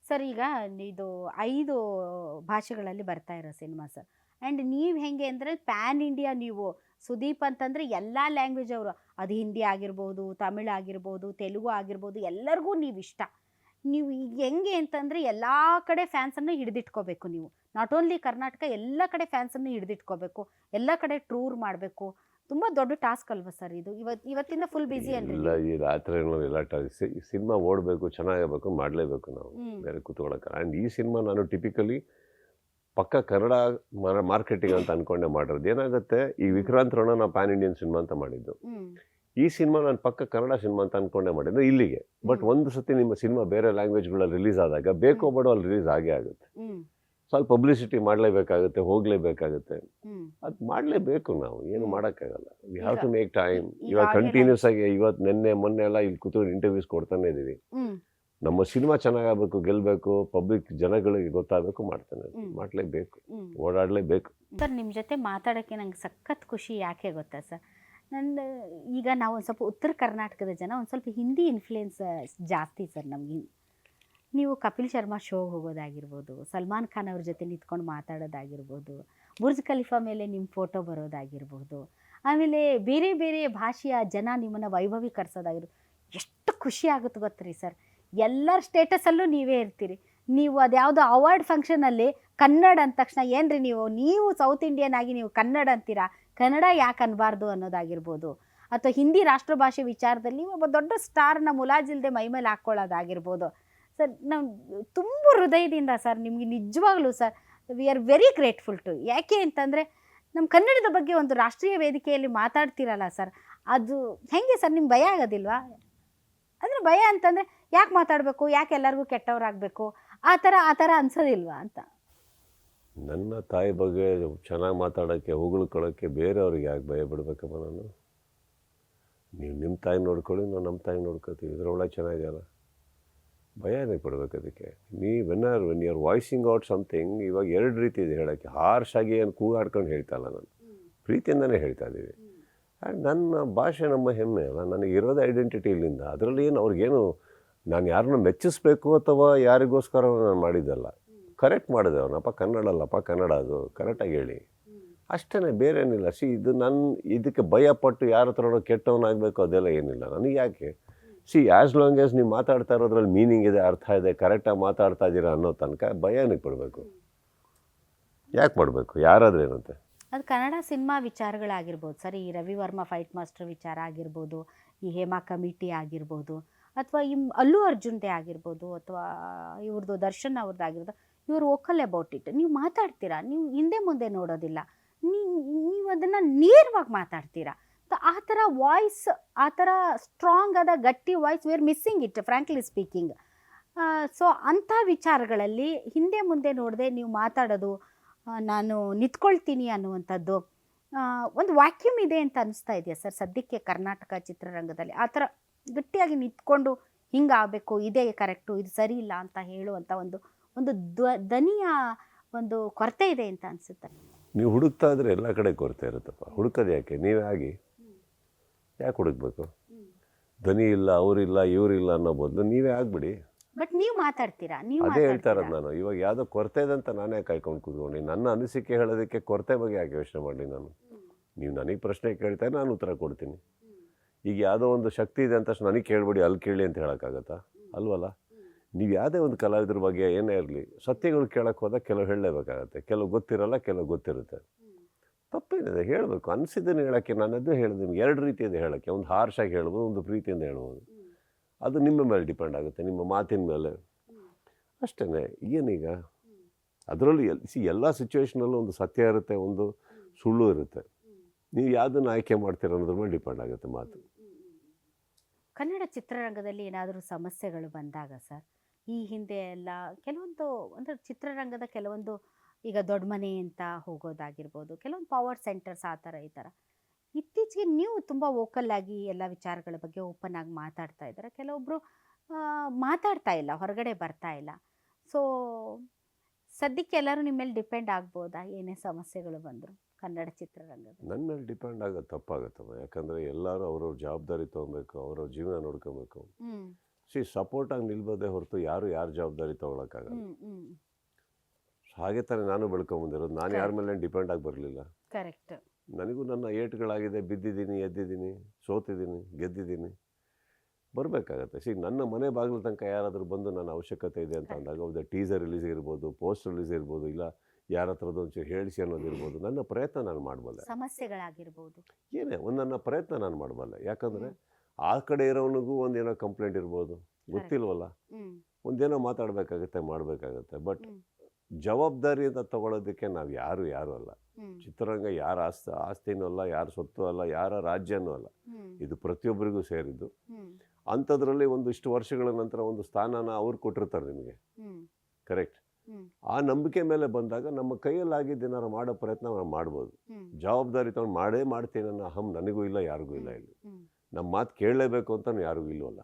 ಸರ್, ಈಗ ಇದು 5 ಭಾಷೆಗಳಲ್ಲಿ ಬರ್ತಾ ಇರೋ ಸಿನಿಮಾ ಸರ್. ಆ್ಯಂಡ್ ನೀವು ಹೆಂಗೆ ಅಂದರೆ ಪ್ಯಾನ್ ಇಂಡಿಯಾ ನೀವು. ಸುದೀಪ್ ಅಂತಂದರೆ ಎಲ್ಲ ಲ್ಯಾಂಗ್ವೇಜ್ ಅವರು, ಅದು ಹಿಂದಿ ಆಗಿರ್ಬೋದು, ತಮಿಳ್ ಆಗಿರ್ಬೋದು, ತೆಲುಗು ಆಗಿರ್ಬೋದು, ಎಲ್ಲರಿಗೂ ನೀವು ಇಷ್ಟ. ನೀವು ಈಗ ಹೆಂಗೆ ಅಂತಂದರೆ ಎಲ್ಲ ಕಡೆ ಫ್ಯಾನ್ಸನ್ನು ಹಿಡಿದಿಟ್ಕೋಬೇಕು ನೀವು. ನಾಟ್ ಓನ್ಲಿ ಕರ್ನಾಟಕ, ಎಲ್ಲ ಕಡೆ ಫ್ಯಾನ್ಸನ್ನು ಹಿಡಿದಿಟ್ಕೋಬೇಕು, ಎಲ್ಲ ಕಡೆ ಟೂರ್ ಮಾಡಬೇಕು. ತುಂಬ ದೊಡ್ಡ ಟಾಸ್ಕ್ ಅಲ್ವಾ ಸರ್ ಇದು? ಇವತ್ತಿಂದ ಫುಲ್ ಬ್ಯುಸಿ ಅನ್ರಿ? ಇಲ್ಲ, ಇದು ಆ ಥರ ಏನೋ ಎಲ್ಲ ಸಿನಿಮಾ ಓಡಬೇಕು, ಚೆನ್ನಾಗಬೇಕು, ಮಾಡಲೇಬೇಕು ನಾವು, ಬೇರೆ ಕೂತ್ಕೊಳ್ಳೋಕೆ. ಆ್ಯಂಡ್ ಈ ಸಿನಿಮಾ ನಾನು ಟಿಪಿಕಲಿ ಪಕ್ಕ ಕನ್ನಡ ಮಾರ್ಕೆಟಿಂಗ್ ಅಂತ ಅಂದ್ಕೊಂಡೆ ಮಾಡಿರೋದು. ಏನಾಗುತ್ತೆ, ಈ ವಿಕ್ರಾಂತ್ ರೋಣ ನಾವು ಪ್ಯಾನ್ ಇಂಡಿಯನ್ ಸಿನಿಮಾ ಅಂತ ಮಾಡಿದ್ದು. ಈ ಸಿನಿಮಾ ನಾನು ಪಕ್ಕ ಕನ್ನಡ ಸಿನಿಮಾ ಅಂತ ಅಂದ್ಕೊಂಡೆ ಮಾಡಿದ್ದು ಇಲ್ಲಿಗೆ. ಬಟ್ ಒಂದು ಸತಿ ನಿಮ್ಮ ಸಿನಿಮಾ ಬೇರೆ ಲ್ಯಾಂಗ್ವೇಜ್ಗಳಲ್ಲಿ ರಿಲೀಸ್ ಆದಾಗ ಬೇಕೋ ಬೇಡೋ ಅಲ್ಲಿ ರಿಲೀಸ್ ಆಗೇ ಆಗುತ್ತೆ. ಸ್ವಲ್ಪ ಪಬ್ಲಿಸಿಟಿ ಮಾಡಲೇಬೇಕಾಗುತ್ತೆ, ಹೋಗಲೇಬೇಕಾಗುತ್ತೆ. ಅದು ಮಾಡಲೇಬೇಕು, ನಾವು ಏನು ಮಾಡೋಕ್ಕಾಗಲ್ಲ. We have to make time. ಇವಾಗ ಕಂಟಿನ್ಯೂಸ್ ಆಗಿ ಇವತ್ತು ನಿನ್ನೆ ಮೊನ್ನೆ ಎಲ್ಲ ಇಲ್ಲಿ ಕೂತ್ಕೊಂಡು ಇಂಟರ್ವ್ಯೂಸ್ ಕೊಡ್ತಾನೆ ಇದ್ದೀವಿ. ನಮ್ಮ ಸಿನಿಮಾ ಚೆನ್ನಾಗಬೇಕು, ಗೆಲ್ಲಬೇಕು, ಪಬ್ಲಿಕ್ ಜನಗಳಿಗೆ ಗೊತ್ತಾಗಬೇಕು, ಮಾಡಲೇಬೇಕು, ಓಡಾಡಲೇಬೇಕು. ಸರ್ ನಿಮ್ಮ ಜೊತೆ ಮಾತಾಡೋಕ್ಕೆ ನಂಗೆ ಸಖತ್ ಖುಷಿ. ಯಾಕೆ ಗೊತ್ತಾ ಸರ್, ಈಗ ನಾವು ಒಂದು ಸ್ವಲ್ಪ ಉತ್ತರ ಕರ್ನಾಟಕದ ಜನ, ಒಂದು ಸ್ವಲ್ಪ ಹಿಂದಿ ಇನ್ಫ್ಲುಯೆನ್ಸ್ ಜಾಸ್ತಿ ಸರ್ ನಮಗೆ. ನೀವು ಕಪಿಲ್ ಶರ್ಮಾ ಶೋಗೆ ಹೋಗೋದಾಗಿರ್ಬೋದು, ಸಲ್ಮಾನ್ ಖಾನ್ ಅವ್ರ ಜೊತೆ ನಿಂತ್ಕೊಂಡು ಮಾತಾಡೋದಾಗಿರ್ಬೋದು, ಬುರ್ಜ್ ಖಲೀಫಾ ಮೇಲೆ ನಿಮ್ಮ ಫೋಟೋ ಬರೋದಾಗಿರ್ಬೋದು, ಆಮೇಲೆ ಬೇರೆ ಬೇರೆ ಭಾಷೆಯ ಜನ ನಿಮ್ಮನ್ನು ವೈಭವೀಕರಿಸೋದಾಗಿರ್ಬೋದು, ಎಷ್ಟು ಖುಷಿ ಆಗುತ್ತೆ ಗೊತ್ತ್ರಿ ಸರ್. ಎಲ್ಲರ ಸ್ಟೇಟಸಲ್ಲೂ ನೀವೇ ಇರ್ತೀರಿ. ನೀವು ಅದ್ಯಾವುದೋ ಅವಾರ್ಡ್ ಫಂಕ್ಷನಲ್ಲಿ ಕನ್ನಡ ಅಂದ ತಕ್ಷಣ ಏನ್ರಿ ನೀವು ಸೌತ್ ಇಂಡಿಯನ್ ಆಗಿ ನೀವು ಕನ್ನಡ ಅಂತೀರಾ, ಕನ್ನಡ ಯಾಕೆ ಅನ್ನಬಾರ್ದು ಅನ್ನೋದಾಗಿರ್ಬೋದು, ಅಥವಾ ಹಿಂದಿ ರಾಷ್ಟ್ರಭಾಷೆ ವಿಚಾರದಲ್ಲಿ ಒಬ್ಬ ದೊಡ್ಡ ಸ್ಟಾರ್ನ ಮುಲಾಜಿಲ್ದೆ ಮೈಮೇಲೆ ಹಾಕ್ಕೊಳ್ಳೋದಾಗಿರ್ಬೋದು. ಸರ್ ನಾವು ತುಂಬ ಹೃದಯದಿಂದ ಸರ್ ನಿಮಗೆ ನಿಜವಾಗ್ಲೂ sir we are very grateful to. ಯಾಕೆ ಅಂತಂದರೆ ನಮ್ಮ ಕನ್ನಡದ ಬಗ್ಗೆ ಒಂದು ರಾಷ್ಟ್ರೀಯ ವೇದಿಕೆಯಲ್ಲಿ ಮಾತಾಡ್ತಿರಲ್ಲ ಸರ್, ಅದು ಹೇಗೆ ಸರ್ ನಿಮ್ಗೆ ಭಯ ಆಗೋದಿಲ್ವಾ? ಅಂದರೆ ಭಯ ಅಂತಂದರೆ ಯಾಕೆ ಮಾತಾಡಬೇಕು, ಯಾಕೆ ಎಲ್ಲರಿಗೂ ಕೆಟ್ಟವರಾಗಬೇಕು, ಆ ಥರ ಅನ್ಸೋದಿಲ್ವಾ ಅಂತ. ನನ್ನ ತಾಯಿ ಬಗ್ಗೆ ಚೆನ್ನಾಗಿ ಮಾತಾಡೋಕ್ಕೆ, ಹೊಗಳ್ಕೊಳ್ಳೋಕ್ಕೆ ಬೇರೆಯವ್ರಿಗೆ ಯಾಕೆ ಭಯ ಬಿಡಬೇಕಮ್ಮ? ನೀವು ನಿಮ್ಮ ತಾಯಿ ನೋಡ್ಕೊಳ್ಳಿ, ನಾವು ನಮ್ಮ ತಾಯಿ ನೋಡ್ಕೊತೀವಿ, ಇದರೊಳಗೆ ಚೆನ್ನಾಗಿದೆಯಲ್ಲ, ಭಯ ಏನಕ್ಕೆ ಪಡ್ಬೇಕು ಅದಕ್ಕೆ? When you are voicing out something, ಇವಾಗ ಎರಡು ರೀತಿ ಇದೆ ಹೇಳೋಕ್ಕೆ. ಹಾರ್ಶಾಗಿ ಏನು ಕೂಗಾಡ್ಕೊಂಡು ಹೇಳ್ತಾ ಇಲ್ಲ, ನಾನು ಪ್ರೀತಿಯಿಂದನೇ ಹೇಳ್ತಾ ಇದ್ದೀವಿ. ಆ್ಯಂಡ್ ನನ್ನ ಭಾಷೆ ನಮ್ಮ ಹೆಮ್ಮೆ ಅಲ್ಲ, ನನಗೆ ಇರೋದು ಐಡೆಂಟಿಟಿ ಇಲ್ಲಿಂದ. ಅದರಲ್ಲಿ ಏನು ಅವ್ರಿಗೇನು ನಾನು ಯಾರನ್ನ ಮೆಚ್ಚಿಸ್ಬೇಕು ಅಥವಾ ಯಾರಿಗೋಸ್ಕರ ನಾನು ಮಾಡಿದ್ದಲ್ಲ, ಕರೆಕ್ಟ್ ಮಾಡಿದೆ. ಅವನಪ್ಪ ಕನ್ನಡ ಅಲ್ಲಪ್ಪ, ಕನ್ನಡ ಅದು ಕರೆಕ್ಟಾಗಿ ಹೇಳಿ, ಅಷ್ಟೇ, ಬೇರೆ ಏನಿಲ್ಲ. ಇದು ಇದಕ್ಕೆ ಭಯಪಟ್ಟು ಯಾರ ಹತ್ರನೋ ಕೆಟ್ಟವನಾಗಬೇಕು ಅದೆಲ್ಲ ಏನಿಲ್ಲ ನನಗೆ. ಯಾಕೆ ಆ್ಯಸ್ ಲಾಂಗ್ ಆ್ಯಸ್ ನೀವು ಮಾತಾಡ್ತಾ ಇರೋದ್ರಲ್ಲಿ ಮೀನಿಂಗ್ ಇದೆ, ಅರ್ಥ ಇದೆ, ಕರೆಕ್ಟಾಗಿ ಮಾತಾಡ್ತಾ ಇದ್ದೀರಾ ಅನ್ನೋ ತನಕ ಭಯ ಏನಕ್ಕೆ ಪಡಬೇಕು? ಯಾಕೆ ಮಾಡಬೇಕು? ಯಾರಾದ್ರೂ ಏನಂತೆ. ಅದು ಕನ್ನಡ ಸಿನಿಮಾ ವಿಚಾರಗಳಾಗಿರ್ಬೋದು ಸರ್, ಈ ರವಿ ವರ್ಮ ಫೈಟ್ ಮಾಸ್ಟರ್ ವಿಚಾರ ಆಗಿರ್ಬೋದು, ಈ ಹೇಮಾ ಕಮಿಟಿ ಆಗಿರ್ಬೋದು, ಅಥವಾ ಅಲ್ಲು ಅರ್ಜುನ್ದೇ ಆಗಿರ್ಬೋದು, ಅಥವಾ ಇವ್ರದ್ದು ದರ್ಶನ್ ಅವ್ರದ್ದು ಆಗಿರ್ಬೋದು, ಇವರು ವೋಕಲ್ ಅಬೌಟ್ ಇಟ್. ನೀವು ಮಾತಾಡ್ತೀರಾ, ನೀವು ಹಿಂದೆ ಮುಂದೆ ನೋಡೋದಿಲ್ಲ, ನೀವು ಅದನ್ನು ನೇರವಾಗಿ ಮಾತಾಡ್ತೀರಾ. ಆ ಥರ ವಾಯ್ಸ್, ಆ ಥರ ಸ್ಟ್ರಾಂಗ್ ಆದ ಗಟ್ಟಿ voice we are missing it frankly speaking. So ಅಂಥ ವಿಚಾರಗಳಲ್ಲಿ ಹಿಂದೆ ಮುಂದೆ ನೋಡದೆ ನೀವು ಮಾತಾಡೋದು, ನಾನು ನಿಂತ್ಕೊಳ್ತೀನಿ ಅನ್ನುವಂಥದ್ದು ಒಂದು ವ್ಯಾಕ್ಯೂಮ್ ಇದೆ ಅಂತ ಅನಿಸ್ತಾ ಇದೆಯಾ ಸರ್ ಸದ್ಯಕ್ಕೆ ಕರ್ನಾಟಕ ಚಿತ್ರರಂಗದಲ್ಲಿ? ಆ ಥರ ಗಟ್ಟಿಯಾಗಿ ನಿಂತ್ಕೊಂಡು ಹಿಂಗಾಗಬೇಕು, ಇದೇ ಕರೆಕ್ಟು, ಇದು ಸರಿ ಇಲ್ಲ ಅಂತ ಹೇಳುವಂಥ ಒಂದು ದನಿಯ ಒಂದು ಕೊರತೆ ಇದೆ ಅಂತ ಅನಿಸುತ್ತೆ. ನೀವು ಹುಡುಕ್ತಾ ಇದ್ರೆ ಎಲ್ಲ ಕಡೆ ಕೊರತೆ ಇರುತ್ತಪ್ಪ. ಹುಡುಕೋದು ಯಾಕೆ? ನೀವೇ ಆಗಿ ಯಾಕೆ ಹುಡುಕ್ಬೇಕು? ಧ್ವನಿ ಇಲ್ಲ, ಅವರಿಲ್ಲ, ಇವರಿಲ್ಲ ಅನ್ನೋ ಬದಲು ನೀವೇ ಆಗ್ಬಿಡಿ. ಬಟ್ ನೀವು ಮಾತಾಡ್ತೀರಾ, ಅದೇ ಹೇಳ್ತಾ ಇರೋದು ನಾನು. ಇವಾಗ ಯಾವುದೋ ಕೊರತೆ ಇದೆ ಅಂತ ನಾನೇ ಕಾಯ್ಕೊಂಡು ಕೂತ್ಕೊಂಡು ನನ್ನ ಅನಿಸಿಕೆ ಹೇಳೋದಕ್ಕೆ ಕೊರತೆ ಬಗ್ಗೆ ಯಾಕೆ ಯೋಚನೆ ಮಾಡಲಿ ನಾನು? ನೀವು ನನಗೆ ಪ್ರಶ್ನೆ ಕೇಳ್ತಾರೆ, ನಾನು ಉತ್ತರ ಕೊಡ್ತೀನಿ. ಈಗ ಯಾವುದೋ ಒಂದು ಶಕ್ತಿ ಇದೆ ಅಂತ ನನಗೆ ಕೇಳ್ಬಿಡಿ, ಅಲ್ಲಿ ಕೇಳಿ ಅಂತ ಹೇಳೋಕ್ಕಾಗತ್ತಾ? ಅಲ್ವಲ್ಲ. ನೀವು ಯಾವುದೇ ಒಂದು ಕಲಾವಿದ್ರ ಬಗ್ಗೆ ಏನೇ ಇರಲಿ, ಸತ್ಯಗಳು ಕೇಳೋಕ್ಕೆ ಹೋದಾಗ ಕೆಲವು ಹೇಳಲೇಬೇಕಾಗತ್ತೆ, ಕೆಲವು ಗೊತ್ತಿರಲ್ಲ, ಕೆಲವು ಗೊತ್ತಿರುತ್ತೆ. ತಪ್ಪೇನಿದೆ, ಹೇಳಬೇಕು. ಅನಿಸಿದ್ದನ್ನು ಹೇಳೋಕ್ಕೆ ನಾನದು ಹೇಳಿದೆ ನಿಮ್ಗೆ. ಎರಡು ರೀತಿ ಇದೆ ಹೇಳೋಕ್ಕೆ. ಒಂದು ಹಾರ್ಷಾಗಿ ಹೇಳ್ಬೋದು, ಒಂದು ಪ್ರೀತಿಯಿಂದ ಹೇಳ್ಬೋದು. ಅದು ನಿಮ್ಮ ಮೇಲೆ ಡಿಪೆಂಡ್ ಆಗುತ್ತೆ, ನಿಮ್ಮ ಮಾತಿನ ಮೇಲೆ ಅಷ್ಟೇ. ಏನೀಗ ಅದರಲ್ಲೂ ಎಲ್ಲ ಸಿಚುವೇಷನಲ್ಲೂ ಒಂದು ಸತ್ಯ ಇರುತ್ತೆ, ಒಂದು ಸುಳ್ಳು ಇರುತ್ತೆ. ನೀವು ಯಾವುದನ್ನು ಆಯ್ಕೆ ಮಾಡ್ತೀರ ಅನ್ನೋದ್ರ ಮೇಲೆ ಡಿಪೆಂಡ್ ಆಗುತ್ತೆ ಮಾತು. ಕನ್ನಡ ಚಿತ್ರರಂಗದಲ್ಲಿ ಏನಾದರೂ ಸಮಸ್ಯೆಗಳು ಬಂದಾಗ ಸರ್, ಈ ಹಿಂದೆ ಎಲ್ಲ ಕೆಲವೊಂದು ಅಂದರೆ ಚಿತ್ರರಂಗದ ಕೆಲವೊಂದು ಈಗ ದೊಡ್ಡ ಮನೆ ಅಂತ ಹೋಗೋದಾಗಿರ್ಬೋದು, ಕೆಲವೊಂದು ಪವರ್ ಸೆಂಟರ್ಸ್ ಆ ಥರ ಈ ಥರ, ಇತ್ತೀಚೆಗೆ ನೀವು ತುಂಬ ವೋಕಲ್ ಆಗಿ ಎಲ್ಲ ವಿಚಾರಗಳ ಬಗ್ಗೆ ಓಪನ್ ಆಗಿ ಮಾತಾಡ್ತಾ ಇದ್ದಾರೆ. ಕೆಲವೊಬ್ಬರು ಮಾತಾಡ್ತಾ ಇಲ್ಲ, ಹೊರಗಡೆ ಬರ್ತಾ ಇಲ್ಲ. ಸೊ ಸದ್ಯಕ್ಕೆ ಎಲ್ಲರೂ ನಿಮ್ಮ ಮೇಲೆ ಡಿಪೆಂಡ್ ಆಗ್ಬೋದಾ? ಏನೇ ಸಮಸ್ಯೆಗಳು ಬಂದರು ಕನ್ನಡ ಚಿತ್ರರಂಗದ? ನನ್ನ ಮೇಲೆ ಡಿಪೆಂಡ್ ಆಗೋದು ತಪ್ಪಾಗುತ್ತಮ್ಮ. ಯಾಕಂದರೆ ಎಲ್ಲರೂ ಅವ್ರವ್ರ ಜವಾಬ್ದಾರಿ ತೊಗೊಬೇಕು, ಅವ್ರವ್ರ ಜೀವನ ನೋಡ್ಕೊಬೇಕು. ಸಪೋರ್ಟಾಗಿ ನಿಲ್ಬೋದೇ ಹೊರತು ಯಾರು ಯಾರ ಜವಾಬ್ದಾರಿ ತೊಗೊಳಕ್ಕಾಗಲ್ಲ. ಹಾಗೆ ತಾನೇ ನಾನು ಬೆಳ್ಕೊಂಬಂದಿರೋದು. ನಾನು ಯಾರ ಮೇಲೆ ಡಿಪೆಂಡ್ ಆಗಿ ಬರಲಿಲ್ಲ. ಕರೆಕ್ಟ್. ನನಗೂ ನನ್ನ ಏಟ್ಗಳಾಗಿದೆ, ಬಿದ್ದಿದ್ದೀನಿ, ಎದ್ದಿದ್ದೀನಿ, ಸೋತಿದ್ದೀನಿ, ಗೆದ್ದಿದ್ದೀನಿ. ಬರಬೇಕಾಗತ್ತೆ. ನನ್ನ ಮನೆ ಬಾಗಿಲು ತನಕ ಯಾರಾದರೂ ಬಂದು ನನ್ನ ಅವಶ್ಯಕತೆ ಇದೆ ಅಂತ ಅಂದಾಗ, ಒಂದು ಟೀಸರ್ ರಿಲೀಸ್ ಇರ್ಬೋದು, ಪೋಸ್ಟ್ ರಿಲೀಸ್ ಇರ್ಬೋದು, ಇಲ್ಲ ಯಾರ ಹತ್ರದ್ದು ಒಂಚೂರು ಹೇಳಿಸಿ ಅನ್ನೋದಿರ್ಬೋದು, ನನ್ನ ಪ್ರಯತ್ನ ನಾನು ಮಾಡಬಲ್ಲೆ. ಸಮಸ್ಯೆಗಳಾಗಿರ್ಬೋದು, ಏನೇ ಒಂದು ನನ್ನ ಪ್ರಯತ್ನ ನಾನು ಮಾಡಬಲ್ಲೆ. ಯಾಕಂದರೆ ಆ ಕಡೆ ಇರೋನಿಗೂ ಒಂದೇನೋ ಕಂಪ್ಲೇಂಟ್ ಇರ್ಬೋದು, ಗೊತ್ತಿಲ್ವಲ್ಲ, ಒಂದೇನೋ ಮಾತಾಡಬೇಕಾಗತ್ತೆ, ಮಾಡಬೇಕಾಗತ್ತೆ. ಬಟ್ ಜವಾಬ್ದಾರಿ ಅಂತ ತಗೊಳ್ಳೋದಕ್ಕೆ ನಾವು ಯಾರು ಅಲ್ಲ. ಚಿತ್ರರಂಗ ಯಾರ ಆಸ್ತಿನೂ ಅಲ್ಲ, ಯಾರ ಸೊತ್ತು ಅಲ್ಲ, ಯಾರ ರಾಜ್ಯನೂ ಅಲ್ಲ. ಇದು ಪ್ರತಿಯೊಬ್ಬರಿಗೂ ಸೇರಿದ್ದು. ಅಂಥದ್ರಲ್ಲಿ ಒಂದಿಷ್ಟು ವರ್ಷಗಳ ನಂತರ ಒಂದು ಸ್ಥಾನನ ಅವ್ರು ಕೊಟ್ಟಿರ್ತಾರೆ ನಿಮಗೆ, ಕರೆಕ್ಟ್. ಆ ನಂಬಿಕೆ ಮೇಲೆ ಬಂದಾಗ ನಮ್ಮ ಕೈಯಲ್ಲಾಗಿದ್ದು ಏನಾರು ಮಾಡೋ ಪ್ರಯತ್ನ ನಾವು ಮಾಡ್ಬೋದು. ಜವಾಬ್ದಾರಿ ತಗೊಂಡು ಮಾಡ್ತೀನಿ ಅನ್ನೋ ಅಹಂ ನನಗೂ ಇಲ್ಲ, ಯಾರಿಗೂ ಇಲ್ಲ. ಇಲ್ಲಿ ನಮ್ಮ ಮಾತು ಕೇಳಲೇಬೇಕು ಅಂತ ಯಾರಿಗೂ ಇಲ್ವಲ್ಲ.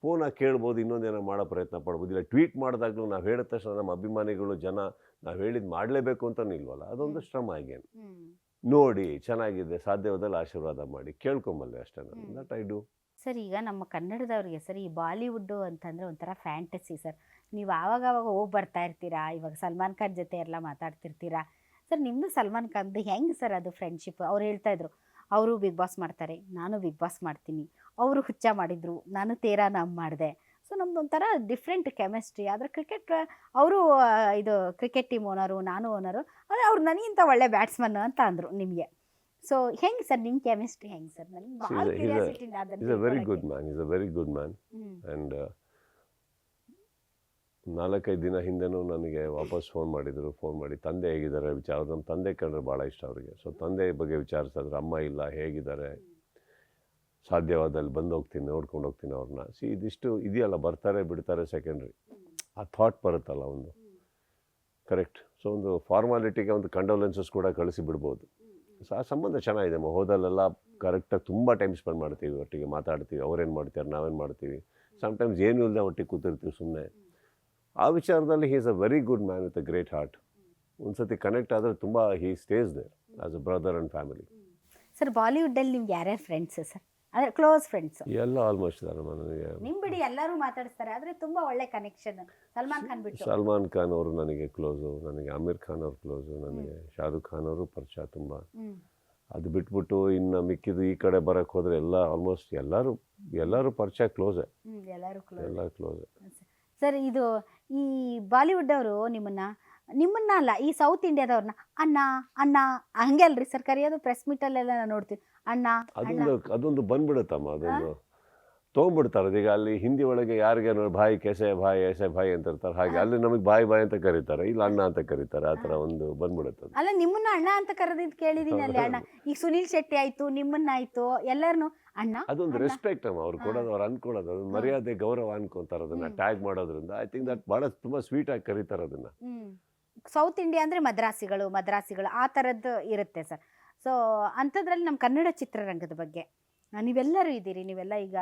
ಫೋನಾಗಿ ಕೇಳ್ಬೋದು, ಇನ್ನೊಂದೇನೋ ಮಾಡೋ ಪ್ರಯತ್ನ ಪಡ್ಬೋದು. ಇಲ್ಲ ಟ್ವೀಟ್ ಮಾಡಿದಾಗಲೂ ನಾವು ಹೇಳಿದ ತಕ್ಷಣ ನಮ್ಮ ಅಭಿಮಾನಿಗಳು ಜನ ನಾವು ಹೇಳಿದ್ದು ಮಾಡಲೇಬೇಕು ಅಂತಲೂ ಇಲ್ವಲ್ಲ. ಅದೊಂದು ಶ್ರಮ. ಆಗೇನು ನೋಡಿ ಚೆನ್ನಾಗಿದೆ, ಸಾಧ್ಯವಾದಲ್ಲಿ ಆಶೀರ್ವಾದ ಮಾಡಿ ಕೇಳ್ಕೊಂಬಲ್ಲೆ, ಅಷ್ಟೇ. That I do. ಸರ್, ಈಗ ನಮ್ಮ ಕನ್ನಡದವ್ರಿಗೆ ಸರ್ ಈ ಬಾಲಿವುಡ್ಡು ಅಂತಂದರೆ ಒಂಥರ ಫ್ಯಾಂಟಸಿ ಸರ್. ನೀವು ಆವಾಗ ಹೋಗಿ ಬರ್ತಾ ಇರ್ತೀರಾ, ಇವಾಗ ಸಲ್ಮಾನ್ ಖಾನ್ ಜೊತೆ ಎಲ್ಲ ಮಾತಾಡ್ತಿರ್ತೀರಾ ಸರ್. ನಿಮ್ಮದು ಸಲ್ಮಾನ್ ಖಾನ್ದು ಹೆಂಗೆ ಸರ್ ಅದು ಫ್ರೆಂಡ್ಶಿಪ್? ಅವ್ರು ಹೇಳ್ತಾಯಿದ್ರು, ಅವರು ಬಿಗ್ ಬಾಸ್ ಮಾಡ್ತಾರೆ, ನಾನು ಬಿಗ್ ಬಾಸ್ ಮಾಡ್ತೀನಿ, ಅವರು ಹುಚ್ಚ ಮಾಡಿದರು, ನಾನು ತೇರಾ ನಾಮ್ ಮಾಡಿದೆ. ಸೊ ನಮ್ದು ಒಂಥರ ಡಿಫ್ರೆಂಟ್ ಕೆಮಿಸ್ಟ್ರಿ. ಆದರೆ ಕ್ರಿಕೆಟ್ ಅವರು ಇದು ಕ್ರಿಕೆಟ್ ಟೀಮ್ ಓನರು, ನಾನು ಓನರು, ಆದರೆ ಅವ್ರು ನನಗಿಂತ ಒಳ್ಳೆ ಬ್ಯಾಟ್ಸ್ಮನ್ ಅಂತ ಅಂದರು ನಿಮಗೆ. ಸೊ ಹೆಂಗೆ ಸರ್ ನಿಮ್ಮ ಕೆಮಿಸ್ಟ್ರಿ ಹೆಂಗೆ ಸರ್? ನನಗೆ ಭಾಳ curiosity. Is a very good man, is a very good man. And 4-5 ದಿನ ಹಿಂದೆನೂ ನನಗೆ ವಾಪಸ್ ಫೋನ್ ಮಾಡಿ ತಂದೆ ಹೇಗಿದ್ದಾರೆ ವಿಚಾರ. ನಮ್ಮ ತಂದೆ ಕಂಡ್ರೆ ಭಾಳ ಇಷ್ಟ ಅವರಿಗೆ. ಸೊ ತಂದೆ ಬಗ್ಗೆ ವಿಚಾರಿಸಿದ್ರು, ಅಮ್ಮ ಇಲ್ಲ, ಹೇಗಿದ್ದಾರೆ, ಸಾಧ್ಯವಾದಲ್ಲಿ ಬಂದು ಹೋಗ್ತೀನಿ, ನೋಡ್ಕೊಂಡು ಹೋಗ್ತೀನಿ ಅವ್ರನ್ನ. ಇದಿಷ್ಟು ಇದೆಯಲ್ಲ, ಬರ್ತಾರೆ ಬಿಡ್ತಾರೆ ಸೆಕೆಂಡ್ರಿ, ಆ ಥಾಟ್ ಬರುತ್ತಲ್ಲ ಒಂದು, ಕರೆಕ್ಟ್. ಸೊ ಒಂದು ಫಾರ್ಮಾಲಿಟಿಗೆ ಒಂದು ಕಂಡೋಲೆನ್ಸಸ್ ಕೂಡ ಕಳಿಸಿ ಬಿಡ್ಬೋದು. ಸೊ ಆ ಸಂಬಂಧ ಚೆನ್ನಾಗಿದೆ. ಹೋದಲ್ಲೆಲ್ಲ ಕರೆಕ್ಟಾಗಿ ತುಂಬ ಟೈಮ್ ಸ್ಪೆಂಡ್ ಮಾಡ್ತೀವಿ, ಒಟ್ಟಿಗೆ ಮಾತಾಡ್ತೀವಿ, ಅವ್ರೇನು ಮಾಡ್ತಾರೆ, ನಾವೇನು ಮಾಡ್ತೀವಿ. ಸಮ್ಟೈಮ್ಸ್ ಏನೂ ಇಲ್ಲದೆ ಒಟ್ಟಿಗೆ ಕೂತಿರ್ತೀವಿ ಸುಮ್ಮನೆ. ಆ ವಿಚಾರದಲ್ಲಿ he is a very good man with a great heart. ಒಂದು ಸತಿ ಕನೆಕ್ಟ್ ಆದರೆ ತುಂಬ he stays there as a brother and family. Sir, ಬಾಲಿವುಡ್ಡಲ್ಲಿ ನಿಮ್ಗೆ ಯಾರ್ಯಾರು ಫ್ರೆಂಡ್ಸ್ ಸರ್? ಅಂದರೆ ಕ್ಲೋಸ್ ಫ್ರೆಂಡ್ಸ್ ಎಲ್ಲ ಆಲ್ಮೋಸ್ಟ್ ಇದ್ದಾರೆ ನನಗೆ. ನಿಮ್ಮ ಬಿಡಿ ಎಲ್ಲರೂ ಮಾತಾಡಿಸ್ತಾರೆ, ಆದರೆ ತುಂಬ ಒಳ್ಳೆ ಕನೆಕ್ಷನ್. ಸಲ್ಮಾನ್ ಖಾನ್ ಬಿಟ್ಟು ಸಲ್ಮಾನ್ ಖಾನ್ ಅವರು ನನಗೆ ಕ್ಲೋಸು, ನನಗೆ ಆಮಿರ್ ಖಾನ್ ಅವ್ರು ಕ್ಲೋಸು, ನನಗೆ ಶಾರುಖ್ ಖಾನ್ ಅವರು ಪರಿಚಯ ತುಂಬ. ಅದು ಬಿಟ್ಬಿಟ್ಟು ಇನ್ನು ಮಿಕ್ಕಿದ್ದು ಈ ಕಡೆ ಬರೋಕ್ಕೆ ಹೋದರೆ ಎಲ್ಲ ಆಲ್ಮೋಸ್ಟ್ ಎಲ್ಲರೂ ಪರಿಚಯ ಕ್ಲೋಸೇ, ಎಲ್ಲ ಕ್ಲೋಸೇ. ಸರ್, ಇದು ಈ ಬಾಲಿವುಡ್ ಅವರು ನಿಮ್ಮನ್ನ ಅಲ್ಲ, ಈ ಸೌತ್ ಇಂಡಿಯಾದವ್ರನ್ನ ಅಣ್ಣ ಅಣ್ಣ ಹಂಗೆ ಅಲ್ರಿ ಸರ್ ಕರೆಯೋದು? ಪ್ರೆಸ್ ಮೀಟಲ್ಲೆಲ್ಲ ನಾವು ನೋಡ್ತೀವಿ ಅಣ್ಣ. ಅದೊಂದು ಬಂದ್ಬಿಡುತ್ತಮ್ಮ, ಅದೊಂದು ತೊಗೊಂಡ್ಬಿಡ್ತಾರೆ. ಈಗ ಅಲ್ಲಿ ಹಿಂದಿ ಒಳಗೆ ಯಾರಿಗೆ ಭಾಯ್ ಕೆಸೆ ಭಾಯ್ ಎಸೆ ಭಾಯ್ ಅಂತ ಇರ್ತಾರೆ, ಹಾಗೆ ಅಲ್ಲಿ ನಮಗೆ ಬಾಯ್ ಅಂತ ಕರೀತಾರೆ, ಇಲ್ಲ ಅಣ್ಣ ಅಂತ ಕರೀತಾರೆ. ಆ ಥರ ಒಂದು ಬಂದ್ಬಿಡುತ್ತೆ. ಅಲ್ಲ, ನಿಮ್ಮನ್ನ ಅಣ್ಣ ಅಂತ ಕರೆದಿದ್ದು ಕೇಳಿದೀನಿ ಅಲ್ಲಿ. ಅಣ್ಣ ಈಗ ಸುನೀಲ್ ಶೆಟ್ಟಿ ಆಯ್ತು, ನಿಮ್ಮನ್ನಾಯ್ತು, ಎಲ್ಲರನ್ನು ಅಣ್ಣ. ಅದೊಂದು ರೆಸ್ಪೆಕ್ಟ್ ಅಮ್ಮ, ಅವ್ರು ಕೊಡೋದು, ಅವ್ರು ಅನ್ಕೊಳ್ಳೋದು, ಅದೊಂದು ಮರ್ಯಾದೆ ಗೌರವ ಅನ್ಕೊಂತಾರೆ. ಅದನ್ನ ಟ್ಯಾಗ್ ಮಾಡೋದ್ರಿಂದ ಐ ಥಿಂಕ್ ದಟ್ ಭಾಳ ತುಂಬ ಸ್ವೀಟ್ ಆಗಿ ಕರೀತಾರೆ ಅದನ್ನ. ಸೌತ್ ಇಂಡಿಯಾ ಅಂದರೆ ಮದ್ರಾಸಿಗಳು ಆ ಥರದ್ದು ಇರುತ್ತೆ ಸರ್. ಸೊ ಅಂಥದ್ರಲ್ಲಿ ನಮ್ಮ ಕನ್ನಡ ಚಿತ್ರರಂಗದ ಬಗ್ಗೆ ನೀವೆಲ್ಲರೂ ಇದ್ದೀರಿ. ನೀವೆಲ್ಲ ಈಗ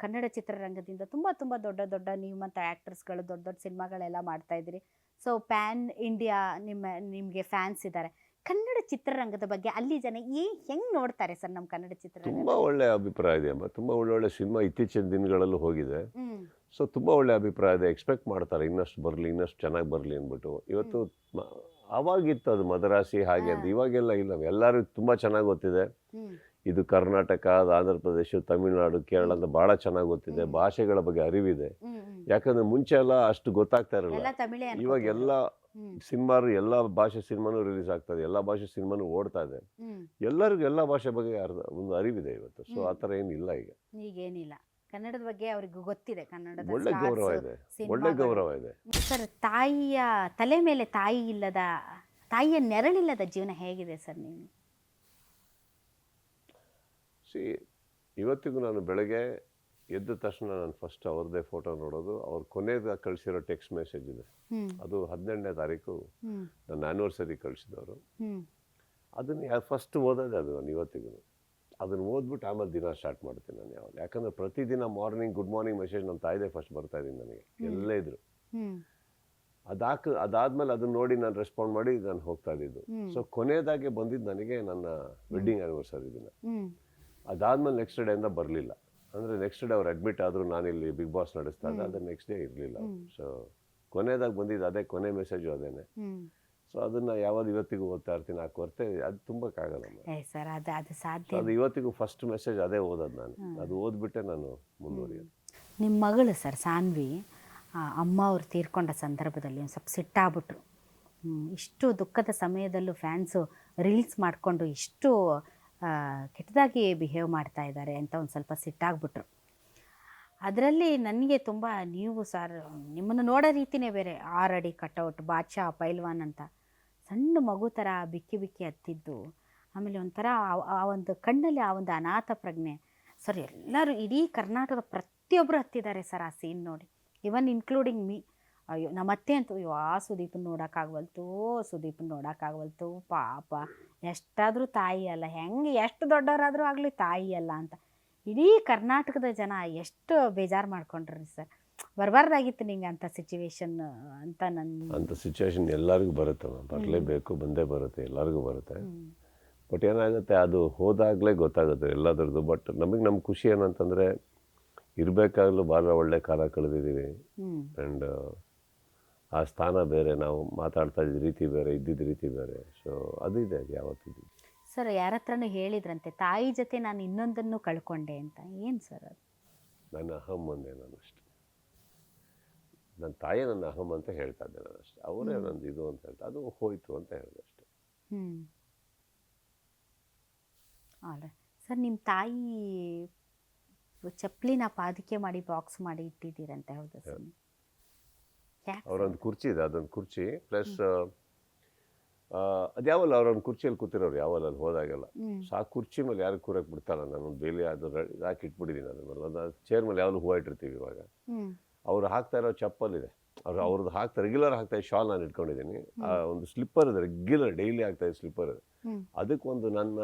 ಕನ್ನಡ ಚಿತ್ರರಂಗದಿಂದ ತುಂಬ ದೊಡ್ಡ ನಿಮ್ಮಂಥ ಆ್ಯಕ್ಟರ್ಸ್ಗಳು ದೊಡ್ಡ ಸಿನಿಮಾಗಳೆಲ್ಲ ಮಾಡ್ತಾಯಿದ್ದೀರಿ. ಸೊ ಪ್ಯಾನ್ ಇಂಡಿಯಾ ನಿಮಗೆ ಫ್ಯಾನ್ಸ್ ಇದ್ದಾರೆ. ಕನ್ನಡ ಚಿತ್ರರಂಗದ ಬಗ್ಗೆ ಅಲ್ಲಿ ಜನ ಹೆಂಗೆ ನೋಡ್ತಾರೆ ಸರ್ ನಮ್ಮ ಕನ್ನಡ ಚಿತ್ರರಂಗ? ತುಂಬ ಒಳ್ಳೆ ಅಭಿಪ್ರಾಯ ಇದೆ ಅಮ್ಮ. ತುಂಬ ಒಳ್ಳೊಳ್ಳೆ ಸಿನಿಮಾ ಇತ್ತೀಚಿನ ದಿನಗಳಲ್ಲೂ ಹೋಗಿದೆ. ಸೊ ತುಂಬ ಒಳ್ಳೆ ಅಭಿಪ್ರಾಯ ಇದೆ. ಎಕ್ಸ್ಪೆಕ್ಟ್ ಮಾಡ್ತಾರೆ ಇನ್ನಷ್ಟು ಬರಲಿ, ಇನ್ನಷ್ಟು ಚೆನ್ನಾಗಿ ಬರಲಿ ಅಂದ್ಬಿಟ್ಟು. ಇವತ್ತು ಅವಾಗಿತ್ತು ಅದು ಮದ್ರಾಸಿ ಹಾಗೆ ಅಂತ, ಇವಾಗೆಲ್ಲ ಇಲ್ಲ. ಎಲ್ಲರೂ ತುಂಬ ಚೆನ್ನಾಗಿ ಗೊತ್ತಿದೆ ಇದು ಕರ್ನಾಟಕ, ಆಂಧ್ರ ಪ್ರದೇಶ, ತಮಿಳುನಾಡು, ಕೇರಳ ಅಂತ ಭಾಳ ಚೆನ್ನಾಗಿ ಗೊತ್ತಿದೆ. ಭಾಷೆಗಳ ಬಗ್ಗೆ ಅರಿವಿದೆ. ಯಾಕಂದ್ರೆ ಮುಂಚೆ ಎಲ್ಲ ಅಷ್ಟು ಗೊತ್ತಾಗ್ತಾ ಇರಲಿಲ್ಲ. ಇವಾಗ ಎಲ್ಲ ಎಲ್ಲ ಭಾಷೆ ಸಿನಿಮಾನು ರಿಲೀಸ್ ಆಗ್ತದೆ, ಎಲ್ಲ ಭಾಷೆ ಸಿನಿಮಾನು ಓಡ್ತಾ ಇದೆ. ಎಲ್ಲರಿಗೂ ಎಲ್ಲ ಭಾಷೆ ಬಗ್ಗೆ ಒಂದು ಅರಿವಿದೆ ಇವತ್ತು. ಸೊ ಆ ಥರ ಏನಿಲ್ಲ ಈಗೇನಿಲ್ಲ. ಕನ್ನಡದ ಬಗ್ಗೆ ಅವ್ರಿಗೆ ಗೊತ್ತಿದೆ. ಕನ್ನಡದ ಒಳ್ಳೆ ಗೌರವ ಇದೆ, ಒಳ್ಳೆ ಗೌರವ ಇದೆ. ಸರ್, ತಾಯಿಯ ತಲೆ ಮೇಲೆ ತಾಯಿಯ ನೆರಳಿಲ್ಲದ ಜೀವನ ಹೇಗಿದೆ ಸರ್ ನೀವು? ಇವತ್ತಿಗೂ ನಾನು ಬೆಳಗ್ಗೆ ಎದ್ದ ತಕ್ಷಣ ನಾನು ಫಸ್ಟ್ ಅವ್ರದ್ದೇ ಫೋಟೋ ನೋಡೋದು. ಅವ್ರು ಕೊನೆಗೆ ಕಳಿಸಿರೋ ಟೆಕ್ಸ್ಟ್ ಮೆಸೇಜ್ ಇದೆ, ಅದು 17ನೇ ತಾರೀಕು ನನ್ನ ಆ್ಯನಿವರ್ಸರಿ ಕಳಿಸಿದವರು. ಅದನ್ನು ಫಸ್ಟ್ ಓದೋದೆ ಅದು ನಾನು ಇವತ್ತಿಗೂ. ಅದನ್ನು ಓದ್ಬಿಟ್ಟು ಆಮೇಲೆ ದಿನ ಸ್ಟಾರ್ಟ್ ಮಾಡ್ತೀನಿ ನಾನು ಯಾವಾಗ. ಯಾಕಂದರೆ ಪ್ರತಿದಿನ ಮಾರ್ನಿಂಗ್ ಗುಡ್ ಮಾರ್ನಿಂಗ್ ಮೆಸೇಜ್ ನಮ್ಮ ತಾಯಿದೆ ಫಸ್ಟ್ ಬರ್ತಾ ಇದ್ದೀನಿ ನನಗೆ, ಎಲ್ಲೇ ಇದ್ರು. ಅದಾದ್ಮೇಲೆ ಅದನ್ನ ನೋಡಿ ನಾನು ರೆಸ್ಪಾಂಡ್ ಮಾಡಿ ನಾನು ಹೋಗ್ತಾ ಇದ್ದಿದ್ದು. ಸೊ ಕೊನೆಯದಾಗಿ ಬಂದಿದ್ದು ನನಗೆ ನನ್ನ ವೆಡ್ಡಿಂಗ್ ಆ್ಯನಿವರ್ಸರಿ ದಿನ. ಅದಾದ್ಮೇಲೆ ನೆಕ್ಸ್ಟ್ ಡೇಯಿಂದ ಬರಲಿಲ್ಲ. ಅಂದರೆ ನೆಕ್ಸ್ಟ್ ಡೇ ಅವ್ರು ಅಡ್ಮಿಟ್ ಆದರೂ ನಾನಿಲ್ಲಿ ಬಿಗ್ ಬಾಸ್ ನಡೆಸ್ತಾ ಇದ್ದೆ, ಅದು ನೆಕ್ಸ್ಟ್ ಡೇ ಇರಲಿಲ್ಲ. ಸೊ ಕೊನೆಯದಾಗಿ ಬಂದಿದ್ದು ಅದೇ ಕೊನೆ ಮೆಸೇಜು ಅದೇನೆ. ಸೊ ಅದನ್ನು ಯಾವಾಗ ಇವತ್ತಿಗೂ ಓದ್ತಾ ಇರ್ತೀನಿ. ಆ ಕೊರತೆ ಅದು ತುಂಬಕ್ಕಾಗಲ್ಲ. ಸರ್ ಅದು ಸಾಧ್ಯ. ಅದು ಇವತ್ತಿಗೂ ಫಸ್ಟ್ ಮೆಸೇಜ್ ಅದೇ ಓದೋದು ನಾನು. ಅದು ಓದ್ಬಿಟ್ಟೆ ನಾನು ಮುಂದುವರಿಯೋದು. ನಿಮ್ಮ ಮಗಳು ಸರ್ ಸಾನ್ವಿ ಅಮ್ಮ ಅವ್ರು ತೀರ್ಕೊಂಡ ಸಂದರ್ಭದಲ್ಲಿ ಒಂದು ಸ್ವಲ್ಪ ಸಿಟ್ಟಾಗ್ಬಿಟ್ರು. ಇಷ್ಟು ದುಃಖದ ಸಮಯದಲ್ಲೂ ಫ್ಯಾನ್ಸು ರೀಲ್ಸ್ ಮಾಡಿಕೊಂಡು ಇಷ್ಟು ಕೆಟ್ಟದಾಗಿ ಬಿಹೇವ್ ಮಾಡ್ತಾ ಇದ್ದಾರೆ ಅಂತ ಒಂದು ಸ್ವಲ್ಪ ಸಿಟ್ಟಾಗ್ಬಿಟ್ರು. ಅದರಲ್ಲಿ ನನಗೆ ತುಂಬ ನೀವು ಸರ್ ನಿಮ್ಮನ್ನು ನೋಡೋ ರೀತಿಯೇ ಬೇರೆ, 6 ಅಡಿ ಕಟೌಟ್, ಬಾದ್ಶಾ ಪೈಲ್ವಾನ್ ಅಂತ ಸಣ್ಣ ಮಗು ಥರ ಬಿಕ್ಕಿ ಬಿಕ್ಕಿ ಹತ್ತಿದ್ದು. ಆಮೇಲೆ ಒಂಥರ ಆ ಒಂದು ಕಣ್ಣಲ್ಲಿ ಆ ಒಂದು ಅನಾಥ ಪ್ರಜ್ಞೆ ಸರ್. ಎಲ್ಲರೂ ಇಡೀ ಕರ್ನಾಟಕದ ಪ್ರತಿಯೊಬ್ಬರು ಹತ್ತಿದ್ದಾರೆ ಸರ್ ಆ ಸೀನ್ ನೋಡಿ, ಇವನ್ ಇನ್ಕ್ಲೂಡಿಂಗ್ ಮೀ. ಅಯ್ಯೋ ನಮ್ಮತ್ತೆ ಅಂತೂ ಅಯ್ಯೋ ಸುದೀಪನ ನೋಡೋಕ್ಕಾಗವಲ್ತು ಪಾಪ, ಎಷ್ಟಾದರೂ ತಾಯಿ ಅಲ್ಲ, ಹೆಂಗೆ ಎಷ್ಟು ದೊಡ್ಡವರಾದರೂ ಆಗಲಿ ತಾಯಿ ಅಲ್ಲ ಅಂತ ಇಡೀ ಕರ್ನಾಟಕದ ಜನ ಎಷ್ಟು ಬೇಜಾರು ಮಾಡ್ಕೊಂಡ್ರಿ ಸರ್. ಬರಬಾರ್ದಾಗಿತ್ತು ನಿಂಗೆ ಅಂಥ ಸಿಚುವೇಶನ್ ಅಂತ. ಅಂಥ ಸಿಚುವೇಶನ್ ಎಲ್ಲರಿಗೂ ಬರುತ್ತೆ, ಬರಲೇಬೇಕು, ಬಂದೇ ಬರುತ್ತೆ, ಎಲ್ಲರಿಗೂ ಬರುತ್ತೆ. ಬಟ್ ಏನಾಗುತ್ತೆ, ಅದು ಹೋದಾಗಲೇ ಗೊತ್ತಾಗುತ್ತೆ ಎಲ್ಲದರದ್ದು. ಬಟ್ ನಮ್ಮ ಖುಷಿ ಏನಂತಂದರೆ ಇರಬೇಕಾಗಲೂ ಭಾಳ ಒಳ್ಳೆ ಕಾಲ ಕಳೆದಿದ್ದೀವಿ. ಆ್ಯಂಡ್ ಆ ಸ್ಥಾನ ಬೇರೆ, ನಾವು ಮಾತಾಡ್ತಾ ಇದ್ದ ರೀತಿ ಬೇರೆ, ಇದ್ದಿದ್ದ ರೀತಿ ಬೇರೆ. ಸೊ ಅದು ಇದೆ, ಅದು ಯಾವತ್ತಿದೆ. ಸರ್ ಯಾರ ಹತ್ರನೂ ಹೇಳಿದ್ರಂತೆ ತಾಯಿ ಜೊತೆ ನಾನು ಇನ್ನೊಂದನ್ನು ಕಳ್ಕೊಂಡೆ ಅಂತ. ಏನು ಸರ್ ಅದು? ನನ್ನ ಅಹಂ ಒಂದೇ, ನಾನು ಅಷ್ಟೆ. ನನ್ನ ತಾಯಿ ನನ್ನ ಅಹಂ ಅಂತ ಹೇಳ್ತಾ ಇದ್ದೆ ನಾನು ಅಷ್ಟೇ. ಅವರೇ ನಂದು ಇದು ಅಂತ ಹೇಳ್ತಾ, ಅದು ಹೋಯ್ತು ಅಂತ ಹೇಳಿದೆ ಅಷ್ಟೆ. ಅಲ್ಲ ಸರ್, ನಿಮ್ಮ ತಾಯಿ ಚಪ್ಪಲಿನ ಪಾದಿಕೆ ಮಾಡಿ ಬಾಕ್ಸ್ ಮಾಡಿ ಇಟ್ಟಿದ್ದೀರಂತೆ, ಹೌದಾ ಸರ್? ಅವರೊಂದು ಕುರ್ಚಿ ಇದೆ, ಅದೊಂದು ಕುರ್ಚಿ ಪ್ಲಸ್ ಅದ್ಯಾವಲ್ಲ ಅವ್ರೊಂದು ಕುರ್ಚಿಯಲ್ಲಿ ಕೂತಿರೋರು ಯಾವಲ್ಲ ಅಲ್ಲಿ ಹೋದಾಗೆಲ್ಲ. ಸೊ ಆ ಕುರ್ಚಿ ಮೇಲೆ ಯಾರು ಕೂರಕ್ಕೆ ಬಿಡ್ತಾರ, ನಾನು ಬೇಲಿ ಅದು ಹಾಕಿ ಇಟ್ಬಿಟ್ಟಿದ್ದೀನಿ ಅದ್ರ ಮೇಲೆ. ಅದು ಚೇರ್ ಮೇಲೆ ಯಾವಾಗಲೂ ಹೂವು ಇಟ್ಟಿರ್ತೀವಿ. ಇವಾಗ ಅವ್ರು ಹಾಕ್ತಾ ಇರೋ ಚಪ್ಪಲ್ ಇದೆ, ಅವ್ರದ್ದು ರೆಗ್ಯುಲರ್ ಹಾಕ್ತಾ ಇದ್ದ ಶಾಲ್ ನಾನು ಇಟ್ಕೊಂಡಿದ್ದೀನಿ. ಆ ಒಂದು ಸ್ಲಿಪ್ಪರ್ ಇದೆ, ರೆಗ್ಯುಲರ್ ಡೈಲಿ ಆಗ್ತಾ ಇದೆ ಸ್ಲಿಪ್ಪರ್ ಇದೆ. ಅದಕ್ಕೊಂದು ನನ್ನ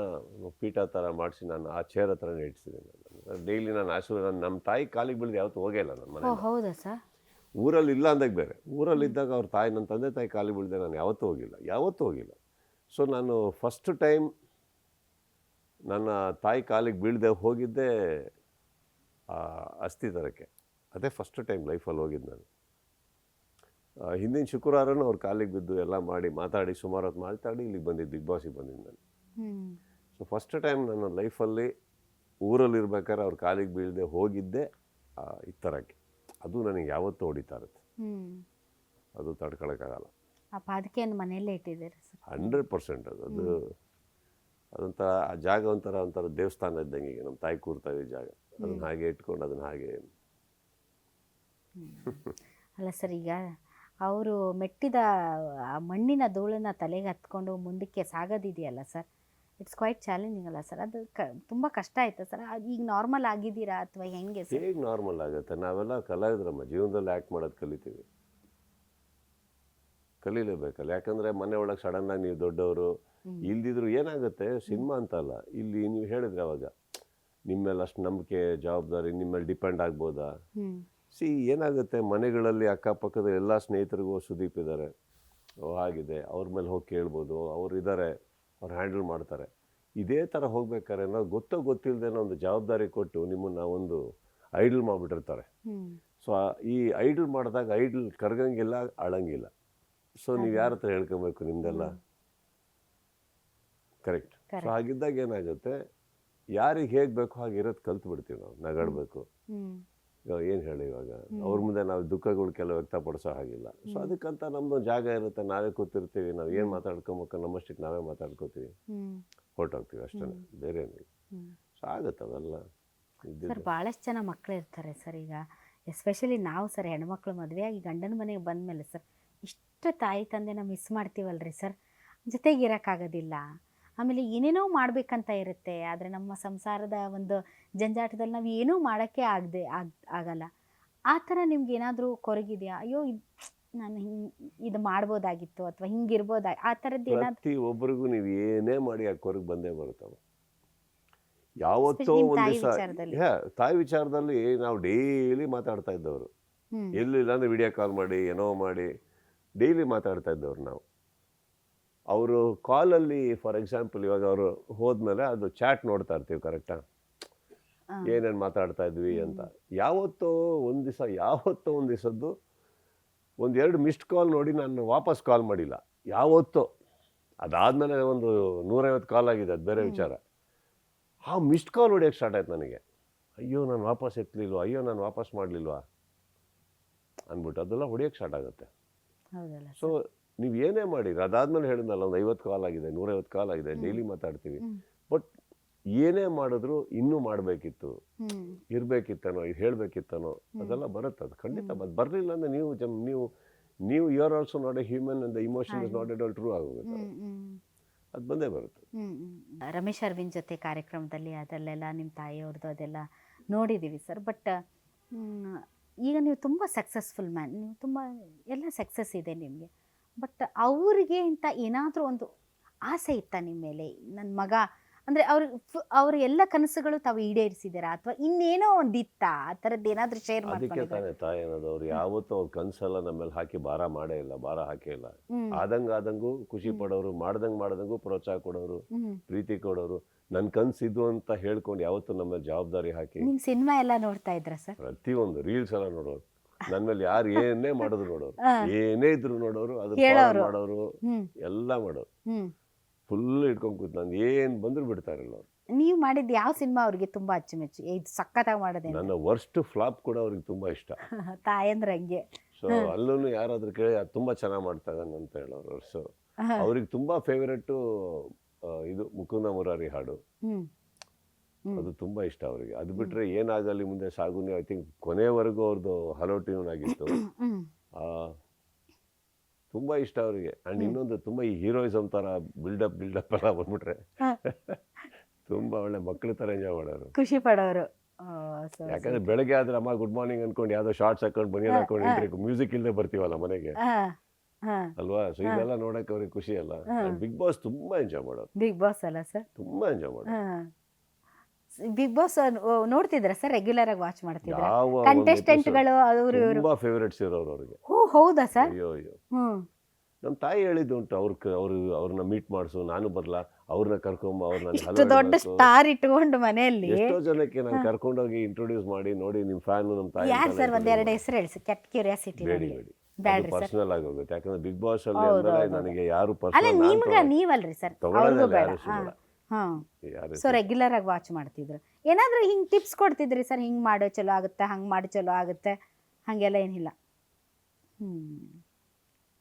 ಪೀಠ ಥರ ಮಾಡಿಸಿ ನಾನು ಆ ಚೇರ್ ಹತ್ರನೇ ಇಡ್ಸಿದ್ದೀನಿ. ಡೈಲಿ ನಾನು ನಮ್ಮ ತಾಯಿ ಕಾಲಿಗೆ ಬೀಳಿದು ಯಾವತ್ತೂ ಹೋಗೇ ಇಲ್ಲ ನನ್ನ ಮನೆ. ಹೌದಾ ಸರ್? ಊರಲ್ಲಿ ಇಲ್ಲ ಅಂದಾಗ ಬೇರೆ, ಊರಲ್ಲಿದ್ದಾಗ ಅವ್ರ ತಾಯಿ, ನನ್ನ ತಂದೆ ತಾಯಿ ಕಾಲಿಗೆ ಬೀಳದೆ ನಾನು ಯಾವತ್ತೂ ಹೋಗಿಲ್ಲ. ಸೊ ನಾನು ಫಸ್ಟ್ ಟೈಮ್ ನನ್ನ ತಾಯಿ ಕಾಲಿಗೆ ಬೀಳದೆ ಹೋಗಿದ್ದೆ ಅಸ್ಥಿ ಥರಕ್ಕೆ. ಅದೇ ಫಸ್ಟ್ ಟೈಮ್ ಲೈಫಲ್ಲಿ ಹೋಗಿದ್ದು ನಾನು. ಹಿಂದಿನ ಶುಕ್ರವಾರನೂ ಅವ್ರ ಕಾಲಿಗೆ ಬಿದ್ದು ಎಲ್ಲ ಮಾಡಿ ಮಾತಾಡಿ ಸುಮಾರು ಹೊತ್ತು ಮಾತಾಡಿ ಇಲ್ಲಿಗೆ ಬಂದಿದ್ದು, ಬಿಗ್ ಬಾಸಿಗೆ ಬಂದಿದ್ದು ನಾನು. ಸೊ ಫಸ್ಟ್ ಟೈಮ್ ನನ್ನ ಲೈಫಲ್ಲಿ ಊರಲ್ಲಿರ್ಬೇಕಾದ್ರೆ ಅವ್ರ ಕಾಲಿಗೆ ಬೀಳದೆ ಹೋಗಿದ್ದೆ ಈ ಥರಕ್ಕೆ. ಅದು ನನಗೆ ಯಾವತ್ತೂ ಹೊಡಿತಾ ಇರುತ್ತೆ, ಅದು ತಡ್ಕೊಳಕ್ಕಾಗಲ್ಲ. ಆ ಪಾದಕೆಯನ್ನು ಮನೆಯಲ್ಲೇ ಇಟ್ಟಿದ್ದೀರಿ ಸರ್? 100% ಅದು ಅದೊಂಥರ ಆ ಜಾಗ ಒಂಥರ ದೇವಸ್ಥಾನ ಇದ್ದಂಗೆ. ಈಗ ನಮ್ಮ ತಾಯಿ ಕೂರ್ತಾ ಇದ್ದ ಜಾಗ, ಅದನ್ನ ಹಾಗೆ ಇಟ್ಕೊಂಡು ಅದನ್ನ ಹಾಗೆ. ಅಲ್ಲ ಸರ್, ಈಗ ಅವರು ಮೆಟ್ಟಿದ ಆ ಮಣ್ಣಿನ ಧೂಳನ್ನ ತಲೆಗೆ ಹತ್ಕೊಂಡು ಮುಂದಕ್ಕೆ ಸಾಗೋದಿದೆಯಲ್ಲ ಸರ್, ಇಟ್ಸ್ ಕ್ವೈಟ್ ಚಾಲೆಂಜಿಂಗ್ ಅಲ್ಲ ಸರ್? ಅದು ತುಂಬ ಕಷ್ಟ ಆಯ್ತು ಸರ್? ಈಗ ನಾರ್ಮಲ್ ಆಗಿದ್ದೀರಾ ಅಥವಾ ಹೆಂಗೆ ಸರ್? ಹೇಗೆ ನಾರ್ಮಲ್ ಆಗುತ್ತೆ? ನಾವೆಲ್ಲ ಕಲಾವಿದ್ರಮ್ಮ, ಜೀವನದಲ್ಲಿ ಆ್ಯಕ್ಟ್ ಮಾಡೋದು ಕಲೀಲೇಬೇಕಲ್ಲ. ಯಾಕಂದರೆ ಮನೆ ಒಳಗೆ ಸಡನ್ನಾಗಿ ನೀವು ದೊಡ್ಡವರು ಇಲ್ದಿದ್ರು ಏನಾಗುತ್ತೆ, ಸಿನಿಮಾ ಅಂತಲ್ಲ, ಇಲ್ಲಿ ನೀವು ಹೇಳಿದ್ರೆ ಅವಾಗ ನಿಮ್ಮೇಲೆ ಅಷ್ಟು ನಂಬಿಕೆ, ಜವಾಬ್ದಾರಿ ನಿಮ್ಮೇಲೆ ಡಿಪೆಂಡ್ ಆಗ್ಬೋದಾ? ಏನಾಗುತ್ತೆ, ಮನೆಗಳಲ್ಲಿ ಅಕ್ಕಪಕ್ಕದ ಎಲ್ಲ ಸ್ನೇಹಿತರಿಗೂ ಸುದೀಪ್ ಇದ್ದಾರೆ, ಹಾಗಿದೆ, ಅವ್ರ ಮೇಲೆ ಹೋಗಿ ಕೇಳ್ಬೋದು, ಅವ್ರು ಇದ್ದಾರೆ, ಅವ್ರು ಹ್ಯಾಂಡಲ್ ಮಾಡ್ತಾರೆ. ಇದೇ ಥರ ಹೋಗ್ಬೇಕಾದ್ರೆ ನಾವು ಗೊತ್ತಿಲ್ಲದೆ ಒಂದು ಜವಾಬ್ದಾರಿ ಕೊಟ್ಟು ನಿಮ್ಮನ್ನು ಒಂದು ಐಡಲ್ ಮಾಡಿಬಿಟ್ಟಿರ್ತಾರೆ. ಸೊ ಈ ಐಡಲ್ ಮಾಡಿದಾಗ ಐಡಲ್ ಕರ್ಗಂಗಿಲ್ಲ, ಅಳಂಗಿಲ್ಲ. ಸೊ ನೀವು ಯಾರ ಹತ್ರ ಹೇಳ್ಕೊಬೇಕು ನಿಮ್ದೆಲ್ಲ? ಕರೆಕ್ಟ್. ಸೊ ಹಾಗಿದ್ದಾಗ ಏನಾಗುತ್ತೆ, ಯಾರಿಗೆ ಹೇಗೆ ಬೇಕೋ ಹಾಗೆ ಇರೋದು ಕಲ್ತು ಬಿಡ್ತೀವಿ ನಾವು. ನಗಾಡಬೇಕು, ಏನು ಹೇಳಿ, ಇವಾಗ ಅವ್ರ ಮುಂದೆ ನಾವು ದುಃಖಗಳು ಕೆಲವು ವ್ಯಕ್ತಪಡಿಸೋ ಹಾಗಿಲ್ಲ. ಸೊ ಅದಕ್ಕಂತ ನಮ್ದೊಂದು ಜಾಗ ಇರುತ್ತೆ, ನಾವೇ ಕೂತಿರ್ತೀವಿ, ನಾವು ಏನು ಮಾತಾಡ್ಕೊಬೇಕು ನಮ್ಮಷ್ಟಕ್ಕೆ ನಾವೇ ಮಾತಾಡ್ಕೋತೀವಿ, ಹೊರಟೋಗ್ತೀವಿ ಅಷ್ಟೇ, ಬೇರೆ ಏನಿಲ್ಲ. ಸೊ ಆಗುತ್ತೆ ಅವೆಲ್ಲ. ಸರ್ ಭಾಳಷ್ಟು ಜನ ಮಕ್ಕಳು ಇರ್ತಾರೆ ಸರ್. ಈಗ ಎಸ್ಪೆಷಲಿ ನಾವು ಸರ್ ಹೆಣ್ಮಕ್ಳು ಮದುವೆಯಾಗಿ ಗಂಡನ ಮನೆಗೆ ಬಂದಮೇಲೆ ಸರ್ ಇಷ್ಟು ತಾಯಿ ತಂದೆನ ಮಿಸ್ ಮಾಡ್ತೀವಲ್ರಿ ಸರ್, ಜೊತೆಗೆ ಇರೋಕ್ಕಾಗೋದಿಲ್ಲ. ಆಮೇಲೆ ಏನೇನೋ ಮಾಡಬೇಕಂತ ಇರುತ್ತೆ, ಆದರೆ ನಮ್ಮ ಸಂಸಾರದ ಒಂದು ಜಂಜಾಟದಲ್ಲಿ ನಾವು ಏನೂ ಮಾಡೋಕ್ಕೆ ಆಗಲ್ಲ. ಆ ಥರ ನಿಮ್ಗೆ ಏನಾದರೂ ಕೊರಗಿದೆಯಾ? ಅಯ್ಯೋ ನಾನು ಇದು ಮಾಡ್ಬೋದಾಗಿತ್ತು ಅಥವಾ ಹಿಂಗಿರ್ಬೋದಾಗಿ, ಆ ಥರದ್ದು ಏನಾದರೂ? ಪ್ರತಿಯೊಬ್ಬರಿಗೂ ನೀವು ಏನೇ ಮಾಡಿ ಆ ಕೊರಗು ಬಂದೇ ಬರುತ್ತವೆ. ಯಾವತ್ತೋ ಒಂದು ದಿವಸ ತಾಯಿ ವಿಚಾರದಲ್ಲಿ ನಾವು ಡೈಲಿ ಮಾತಾಡ್ತಾ ಇದ್ದವರು, ಎಲ್ಲಿಲ್ಲ ಅಂದರೆ ವಿಡಿಯೋ ಕಾಲ್ ಮಾಡಿ ಏನೋ ಮಾಡಿ ಡೈಲಿ ಮಾತಾಡ್ತಾ ಇದ್ದವ್ರು ನಾವು. ಅವರು ಕಾಲಲ್ಲಿ ಫಾರ್ ಎಕ್ಸಾಂಪಲ್ ಇವಾಗ ಅವರು ಹೋದ್ಮೇಲೆ ಅದು ಚಾಟ್ ನೋಡ್ತಾ ಇರ್ತೀವಿ, ಕರೆಕ್ಟಾ, ಏನೇನು ಮಾತಾಡ್ತಾ ಇದ್ವಿ ಅಂತ. ಯಾವತ್ತೋ ಒಂದು ದಿವಸದ್ದು ಒಂದೆರಡು ಮಿಸ್ಡ್ ಕಾಲ್ ನೋಡಿ ನಾನು ವಾಪಸ್ ಕಾಲ್ ಮಾಡಿಲ್ಲ ಯಾವತ್ತೋ. ಅದಾದಮೇಲೆ ಒಂದು 150 ಕಾಲ್ ಆಗಿದೆ, ಅದು ಬೇರೆ ವಿಚಾರ. ಆ ಮಿಸ್ಡ್ ಕಾಲ್ ಹೊಡಿಯೋಕ್ಕೆ ಸ್ಟಾರ್ಟ್ ಆಯ್ತು ನನಗೆ. ಅಯ್ಯೋ ನಾನು ವಾಪಸ್ ಎತ್ತಲಿಲ್ವಾ, ಅಯ್ಯೋ ನಾನು ವಾಪಸ್ ಮಾಡಲಿಲ್ವಾ ಅಂದ್ಬಿಟ್ಟು ಅದೆಲ್ಲ ಹೊಡಿಯೋಕ್ಕೆ ಸ್ಟಾರ್ಟ್ ಆಗುತ್ತೆ. ಹೌದಲ್ಲ ಸೊ ನೀವು ಏನೇ ಮಾಡಿರಿ, ಅದಾದಮೇಲೆ ಹೇಳಿದ್ನಲ್ಲ ಒಂದು 50 ಕಾಲ್ ಆಗಿದೆ, 150 ಕಾಲ್ ಆಗಿದೆ, ಡೈಲಿ ಮಾತಾಡ್ತೀವಿ. ಬಟ್ ಏನೇ ಮಾಡಿದ್ರು ಇನ್ನೂ ಮಾಡಬೇಕಿತ್ತು, ಇರಬೇಕಿತ್ತನೋ, ಇದು ಹೇಳಬೇಕಿತ್ತನೋ, ಅದೆಲ್ಲ ಬರುತ್ತೆ. ಅದು ಖಂಡಿತ ಅದು ಬರಲಿಲ್ಲ ಅಂದರೆ ನೀವು you are also not a human and the emotion is not at all true ಆಗೋಗುತ್ತೆ. ಅದು ಬಂದೇ ಬರುತ್ತೆ. ರಮೇಶ್ ಅರವಿಂದ್ ಜೊತೆ ಕಾರ್ಯಕ್ರಮದಲ್ಲಿ ಅದರಲ್ಲೆಲ್ಲ ನಿಮ್ಮ ತಾಯಿಯವ್ರದ್ದು ಅದೆಲ್ಲ ನೋಡಿದ್ದೀವಿ ಸರ್. ಬಟ್ ಈಗ ನೀವು ತುಂಬ ಸಕ್ಸಸ್ಫುಲ್ ಮ್ಯಾನ್, ನೀವು ತುಂಬ ಎಲ್ಲ ಸಕ್ಸಸ್ ಇದೆ ನಿಮಗೆ. ಬಟ್ ಅವರಿಗೆ ಇಂಥ ಏನಾದರೂ ಒಂದು ಆಸೆ ಇತ್ತ ನಿಮ್ಮ ಮೇಲೆ, ನನ್ನ ಮಗ ಅಂದರೆ ಅವ್ರ ಎಲ್ಲ ಕನಸುಗಳು ತಾವು ಈಡೇರಿಸಿದ್ದೀರಾ ಅಥವಾ ಇನ್ನೇನೋ ಒಂದು ಇತ್ತ, ಆ ಥರದ್ದು ಏನಾದರೂ ಶೇರ್ ಅದಕ್ಕೆ ತಾನೇ ತಾಯಿ ಅನ್ನೋದು. ಅವ್ರು ಯಾವತ್ತೂ ಅವ್ರ ಕನಸೆಲ್ಲ ನಮ್ಮ ಮೇಲೆ ಹಾಕಿ ಭಾರ ಮಾಡೇ ಇಲ್ಲ, ಭಾರ ಹಾಕೇ ಇಲ್ಲ. ಆದಂಗೂ ಖುಷಿ ಪಡೋರು, ಮಾಡ್ದಂಗೂ ಪ್ರೋತ್ಸಾಹ ಕೊಡೋರು, ಪ್ರೀತಿ ಕೊಡೋರು. ನನ್ನ ಕನಸಿದ್ದು ಅಂತ ಹೇಳ್ಕೊಂಡು ಯಾವತ್ತೂ ನಮ್ಮ ಮೇಲೆ ಜವಾಬ್ದಾರಿ ಹಾಕಿ. ನಿಮ್ಮ ಸಿನಿಮಾ ಎಲ್ಲ ನೋಡ್ತಾ ಇದ್ರಾ ಸರ್? ಪ್ರತಿಯೊಂದು ರೀಲ್ಸ್ ಎಲ್ಲ ನೋಡೋರು, ನನ್ನ ಮೇಲೆ ಯಾರು ಏನೇ ಮಾಡೋದು ನೋಡೋರು, ಏನೇ ಇದ್ರು ನೋಡೋರು, ಅದ್ರ ಮಾಡೋರು, ಎಲ್ಲ ಮಾಡೋರು. ಫುಲ್ ಇಟ್ಕೊಂಡು ಕೂತು ನಾನು ಏನು ಬಂದರೂ ಬಿಡ್ತಾ ಇರಲ್ಲ ಅವ್ರು. ನೀವು ಮಾಡಿದ್ದು ಯಾವ ಸಿನಿಮಾ ಅವ್ರಿಗೆ ತುಂಬ ಅಚ್ಚುಮೆಚ್ಚು, ಇದು ಸಖತ್ತಾಗಿ ಮಾಡೋದೇ? ನನ್ನ ವರ್ಸ್ಟ್ ಫ್ಲಾಪ್ ಕೂಡ ಅವ್ರಿಗೆ ತುಂಬ ಇಷ್ಟ. ತಾಯಂದ್ರೆ ಹಂಗೆ. ಸೊ ಅಲ್ಲೂ ಯಾರಾದ್ರೂ ಕೇಳಿ ಅದು ತುಂಬ ಚೆನ್ನಾಗಿ ಮಾಡ್ತಾ ಇದ್ದಾನೆ ಅಂತ ಹೇಳೋರು. ಸೊ ಅವ್ರಿಗೆ ತುಂಬ ಫೇವರೆಟ್ಟು ಇದು ಮುಕುಂದ ಮುರಾರಿ ಹಾಡು, ಅದು ತುಂಬ ಇಷ್ಟ ಅವರಿಗೆ. ಅದು ಬಿಟ್ಟರೆ ಏನಾಗಲಿ ಮುಂದೆ ಸಾಗುನಿ, ಐ ಥಿಂಕ್ ಕೊನೆವರೆಗೂ ಅವ್ರದ್ದು ಹಲೋ ಟ್ಯೂನ್ ಆಗಿತ್ತು, ತುಂಬ ಇಷ್ಟ ಅವರಿಗೆ. ಆ್ಯಂಡ್ ಇನ್ನೊಂದು ತುಂಬ ಈ ಹೀರೋಯಿಸಮ್ ಥರ ಬಿಲ್ಡಪ್ ಎಲ್ಲ ಬಂದ್ಬಿಟ್ರೆ ತುಂಬ ಒಳ್ಳೆ ಮಕ್ಕಳ ಥರ ಎಂಜಾಯ್ ಮಾಡೋರು, ಖುಷಿ ಪಡೋರು. ಯಾಕಂದ್ರೆ ಬೆಳಗ್ಗೆ ಆದ್ರೆ ಅಮ್ಮ ಗುಡ್ ಮಾರ್ನಿಂಗ್ ಅನ್ಕೊಂಡು ಯಾವುದೋ ಶಾರ್ಟ್ಸ್ ಹಾಕೊಂಡು ಬನಿಯನ್ ಹಾಕೊಂಡು ಎಂಟ್ರಿ, ಮ್ಯೂಸಿಕ್ ಇಲ್ಲದೆ ಬರ್ತೀವಲ್ಲ ಮನೆಗೆ ಅಲ್ವಾ. ಸೊ ಇದೆಲ್ಲ ನೋಡಕ್ಕೆ ಅವ್ರಿಗೆ ಖುಷಿ ಅಲ್ಲ. ಬಿಗ್ ಬಾಸ್ ತುಂಬಾ ಎಂಜಾಯ್ ಮಾಡೋರು. ಬಿಗ್ ಬಾಸ್ ಅಲ್ಲ ಸರ್, ತುಂಬಾ ಎಂಜಾಯ್ ಮಾಡೋರು. ಬಿಗ್ ಬಾಸ್ ನೋಡ್ತಿದ್ರ ಸರ್? ರೆಗ್ಯುಲರ್ ಆಗಿ ವಾಚ್ ಮಾಡ್ತಿದ್ರ? ಕಂಟೆಸ್ಟೆಂಟ್ಗಳು ಅವರು ತುಂಬಾ ಫೇವರೇಟ್ಸ್ ಇರೋರು ಅವ್ರಿಗೆ. ಓ ಹೌದಾ ಸರ್? ಅಯ್ಯೋ ನಮ್ಮ ತಾಯಿ ಹೇಳಿದ್ದು ಉಂಟು, ಅವ್ರನ್ನ ಮೀಟ್ ಮಾಡಿಸು, ನಾನು ಬರ್ಲಾ, ಅವ್ರನ್ನ ಕರ್ಕೊಂಬ, ಅವ್ರನ್ನ ದೊಡ್ಡ ಸ್ಟಾರ್ ಇಟ್ಕೊಂಡು ಮನೆಯಲ್ಲಿ ಎಷ್ಟೋ ಜನಕ್ಕೆ ನಾನು ಕರ್ಕೊಂಡೋಗಿ ಇಂಟ್ರೊಡ್ಯೂಸ್ ಮಾಡಿ, ನೋಡಿ ನಿಮ್ ಫ್ಯಾನ್ ನಮ್ಮ ತಾಯಿ. ಯಾರು ಸರ್? ಒಂದೆರಡು ಹೆಸರು ಹೇಳಿ, ಕೆಟ್ಟ ಕ್ಯೂರಿಯಾಸಿಟಿ. ಬೇಡಿ, ಪರ್ಸನಲ್ ಆಗೋಗುತ್ತೆ. ಯಾಕಂದ್ರೆ ಬಿಗ್ ಬಾಸ್ ಅಲ್ಲಿ ಅಂದ್ರೆ ನನಗೆ ಯಾರು ಅಲ್ಲ, ನಿಮ್ಗೆ ನೀವಲ್ರಿ ಸರ್, ಅವ್ರಿಗೂ ಬೇಡ. ಸೊ ರೆಗ್ಯುಲರ್ ಆಗಿ ವಾಚ್ ಮಾಡ್ತಿದ್ರು. ಏನಾದ್ರು ಹಿಂಗ್ ಟಿಪ್ಸ್ ಕೊಡ್ತಿದ್ರಿ ಸರ್? ಹಿಂಗ್ ಮಾಡೋ ಚಲೋ ಆಗುತ್ತೆ, ಹಂಗ್ ಮಾಡಿ ಚಲೋ ಆಗುತ್ತೆ, ಹಂಗೆಲ್ಲ ಏನಿಲ್ಲ?